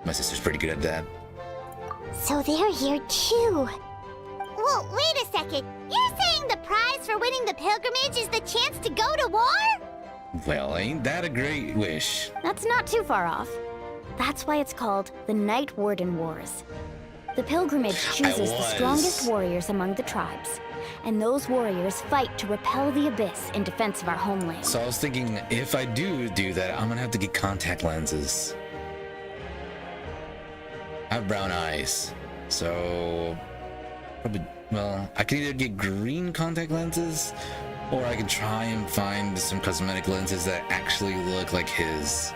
My sister's pretty good at that. So they're here too. Well, wait a second. You're saying the prize for winning the pilgrimage is the chance to go to war? Well, ain't that a great wish? That's not too far off. That's why it's called the Night Warden Wars. The pilgrimage chooses the strongest warriors among the tribes, and those warriors fight to repel the Abyss in defense of our homeland. So I was thinking, if I do that, I'm gonna have to get contact lenses. I have brown eyes, so probably, well, I can either get green contact lenses, or I can try and find some cosmetic lenses that actually look like his.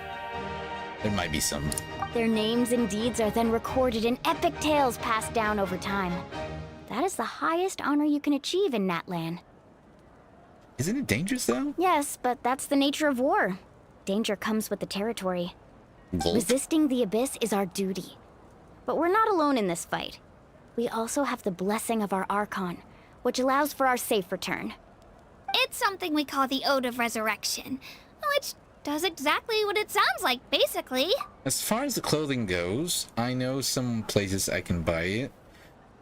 There might be some. Their names and deeds are then recorded in epic tales passed down over time. That is the highest honor you can achieve in Natlan. Isn't it dangerous, though? Yes, but that's the nature of war. Danger comes with the territory. Volk. Resisting the Abyss is our duty. But we're not alone in this fight. We also have the blessing of our Archon, which allows for our safe return. It's something we call the Ode of Resurrection, which does exactly what it sounds like, basically. As far as the clothing goes, I know some places I can buy it.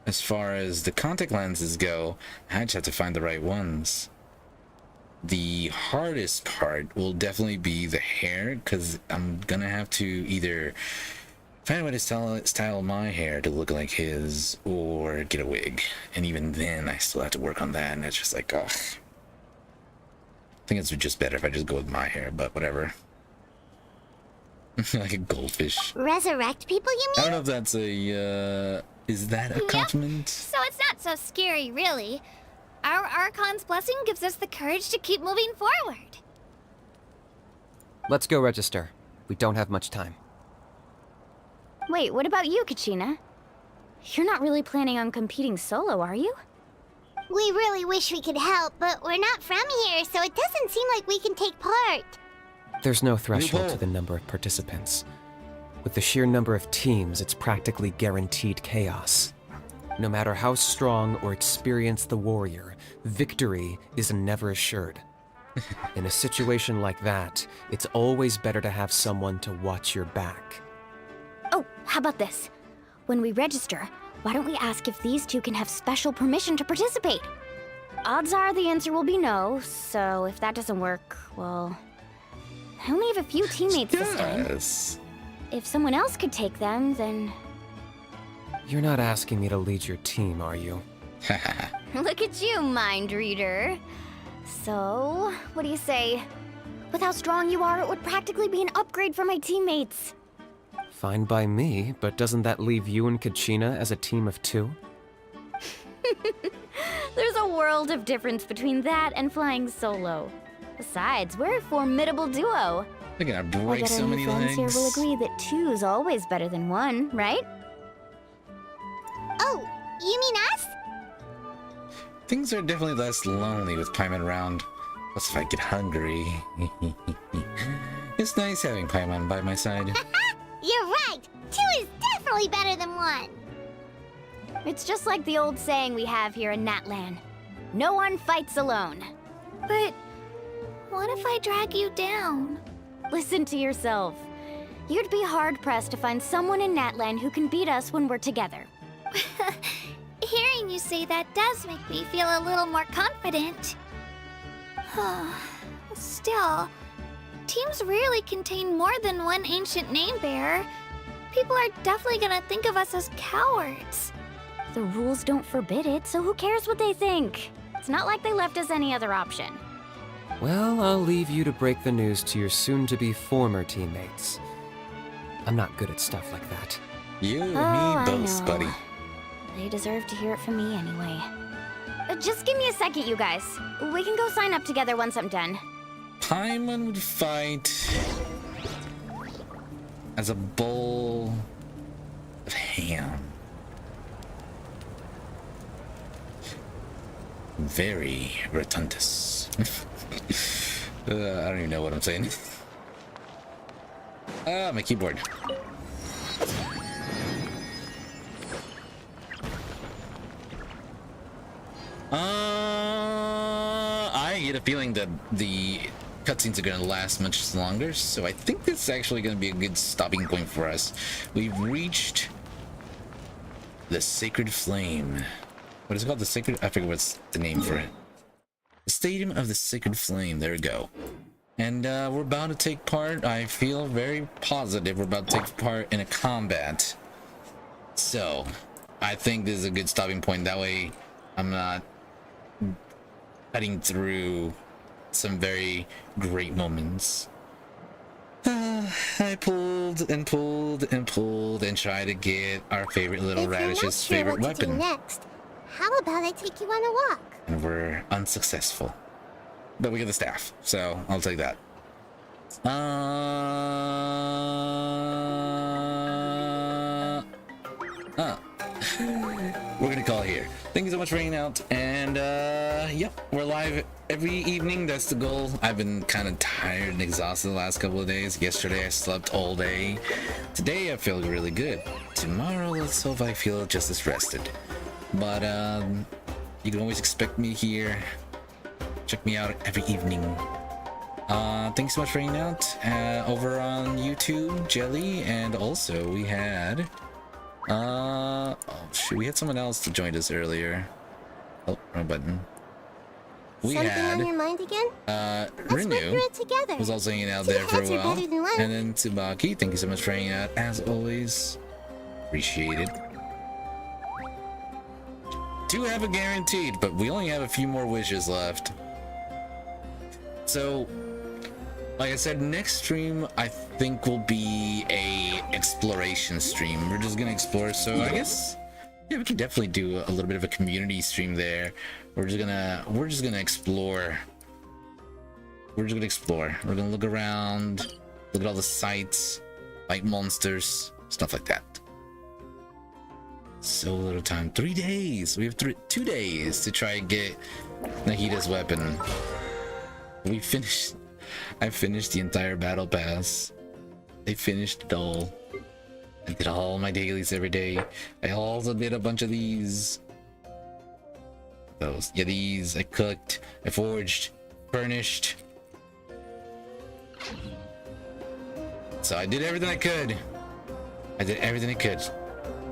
As far as the contact lenses go, I just have to find the right ones. The hardest part will definitely be the hair, because I'm gonna have to either find a way to style my hair to look like his, or get a wig. And even then, I still have to work on that, and it's just like, ugh. I think it's just better if I just go with my hair, but whatever. Like a goldfish. Resurrect people, you I mean? don't know if that's a, is that a compliment? So it's not so scary, really. Our Archon's blessing gives us the courage to keep moving forward. Let's go register. We don't have much time. Wait, what about you, Kachina? You're not really planning on competing solo, are you? We really wish we could help, but we're not from here, so it doesn't seem like we can take part. There's no threshold to the number of participants. With the sheer number of teams, it's practically guaranteed chaos. No matter how strong or experienced the warrior, victory is never assured. In a situation like that, it's always better to have someone to watch your back. Oh, how about this? When we register, why don't we ask if these two can have special permission to participate? Odds are the answer will be no, so if that doesn't work, well, I only have a few teammates this time. If someone else could take them, then... You're not asking me to lead your team, are you? Look at you, mind reader. So, what do you say? With how strong you are, it would practically be an upgrade for my teammates. Fine by me, but doesn't that leave you and Kachina as a team of two? There's a world of difference between that and flying solo. Besides, we're a formidable duo. They're gonna I break bet so our new many friends here will legs. agree that two's always better than one, right? Oh, you mean us? Things are definitely less lonely with Paimon around. Plus, if I get hungry, it's nice having Paimon by my side. You're right. Two is definitely better than one. It's just like the old saying we have here in Natlan. No one fights alone. But what if I drag you down? Listen to yourself. You'd be hard-pressed to find someone in Natlan who can beat us when we're together. Hearing you say that does make me feel a little more confident. Still, teams rarely contain more than one ancient name bearer. People are definitely gonna think of us as cowards. The rules don't forbid it, so who cares what they think? It's not like they left us any other option. Well, I'll leave you to break the news to your soon-to-be former teammates. I'm not good at stuff like that. You and I me both, know. buddy. They deserve to hear it from me anyway. Just give me a second, you guys. We can go sign up together once I'm done. Paimon would fight as a bowl of ham. Very rotundus. I don't even know what I'm saying. Ah, my keyboard. I get a feeling that the cutscenes are gonna last much longer, so I think this is actually gonna be a good stopping point for us. We've reached the Sacred Flame. What is it called? The Sacred... I forget what's the name for it. The Stadium of the Sacred Flame. There we go. And we're about to take part. I feel very positive we're about to take part in a combat. So, I think this is a good stopping point. That way, I'm not cutting through some very great moments. I pulled and pulled and pulled and tried to get our favorite little radish's favorite weapon. Next, how about I take you on a walk? And we're unsuccessful. But we get the staff, so I'll take that. We're gonna call it here. Thank you so much for hanging out, and yep, we're live every evening. That's the goal. I've been kind of tired and exhausted the last couple of days. Yesterday I slept all day. Today I feel really good. Tomorrow, let's hope I feel just as rested. But you can always expect me here. Check me out every evening. Thanks so much for hanging out over on YouTube, Jelly, and also we had oh shoot, we had someone else to join us earlier. Oh, wrong button. We Something had on your mind again? Renew together. was also hanging out there for a while, and then Tsubaki, thank you so much for hanging out as always. Appreciate it. 2 have a guaranteed, but we only have a few more wishes left. So, like I said, next stream I think will be a exploration stream. We're just gonna explore. So I guess, yeah, we can definitely do a little bit of a community stream there. We're just gonna explore. We're gonna look around, look at all the sights, fight monsters, stuff like that. So little time. 3 days. We have 2 days to try and get Nahida's weapon. I finished the entire battle pass. I finished it all. I did all my dailies every day. I also did a bunch of these. These. I cooked, I forged, furnished. So I did everything I could.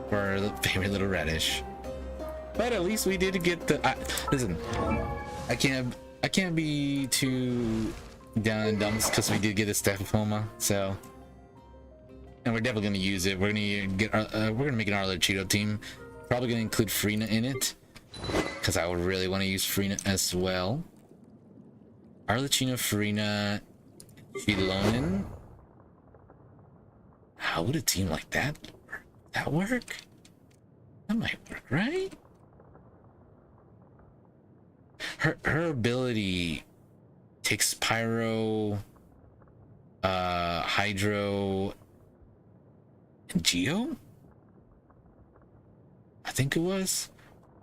For our favorite little radish. But at least we did get the... listen, I can't be too down in dumps because we did get a staff diploma, so... And we're definitely gonna use it. We're gonna get we're gonna make an Arlecchino team. Probably gonna include Frina in it, because I would really want to use Frina as well. Arlecchino, Frina, Filonin. How would a team like that work? That might work, right? Her ability takes Pyro, Hydro, and Geo? I think it was.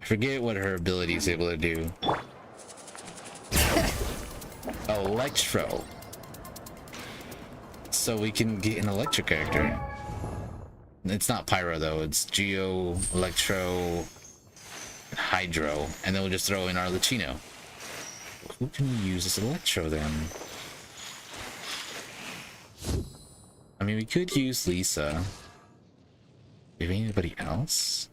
I forget what her ability is able to do. Electro. So we can get an electric character. It's not Pyro though, it's Geo, Electro, and Hydro, and then we'll just throw in Arlecchino. Who can we use as Electro then? I mean, we could use Lisa. Do we have anybody else?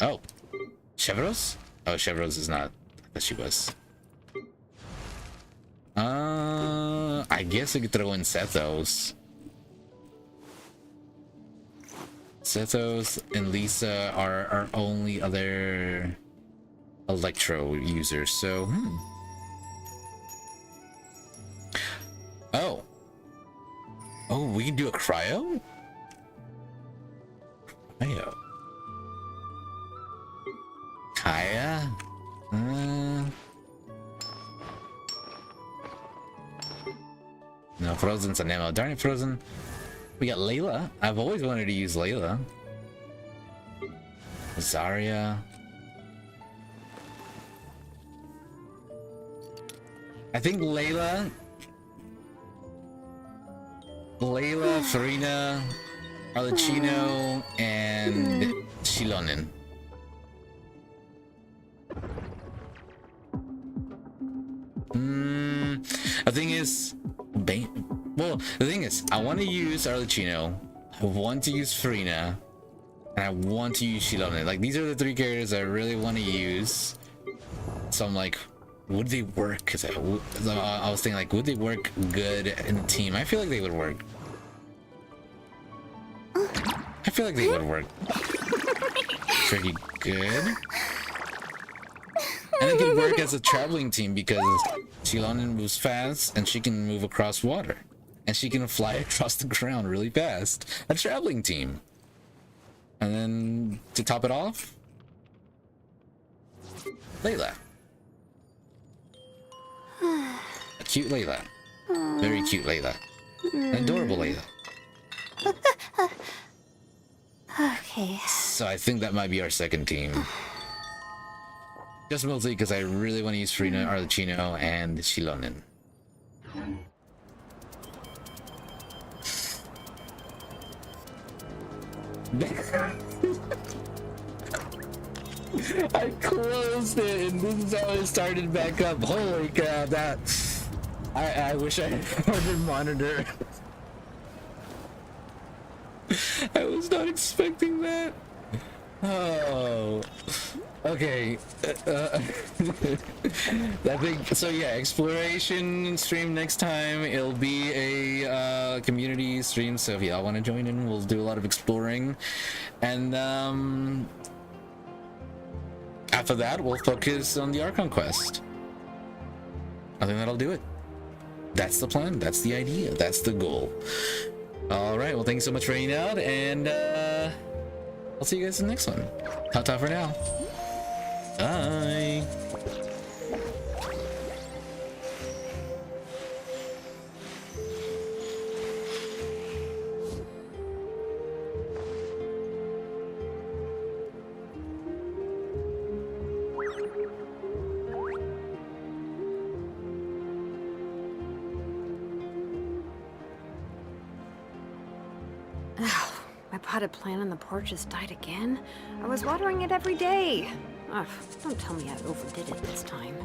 Oh, Chevros? Oh, Chevros is not. I thought she was. I guess I could throw in Sethos. Sethos and Lisa are our only other Electro users, so Oh, we can do a cryo? Cryo. Kaya? No, Frozen's an ammo. Darn it, Frozen. We got Layla. I've always wanted to use Layla. Zarya. I think Layla, Farina, Arlecchino, and Shilonen. The thing is, I want to use Arlecchino, I want to use Farina, and I want to use Shilonen. Like, these are the three characters I really want to use. So I'm like, would they work? Because I was thinking, like, would they work good in the team? I feel like they would work. I feel like they would work pretty good. And it can work as a traveling team because Shilonen moves fast and she can move across water. And she can fly across the ground really fast. A traveling team. And then to top it off, Layla. A cute Layla. Very cute Layla. An adorable Layla. Okay. So I think that might be our second team. Just mostly because I really want to use Farina, Arlecchino, and Shilonen. I closed it and this is how it started back up. Holy cow, that... I wish I had a monitor. I was not expecting that. Oh, okay. I think so. Yeah, exploration stream next time. It'll be a community stream. So if y'all want to join in, we'll do a lot of exploring, and after that, we'll focus on the Archon quest. I think that'll do it. That's the plan. That's the idea. That's the goal. All right. Well, thank you so much for hanging out, and I'll see you guys in the next one. Ta-ta for now. Bye. My potted plant on the porch has died again. I was watering it every day. Ugh, don't tell me I overdid it this time.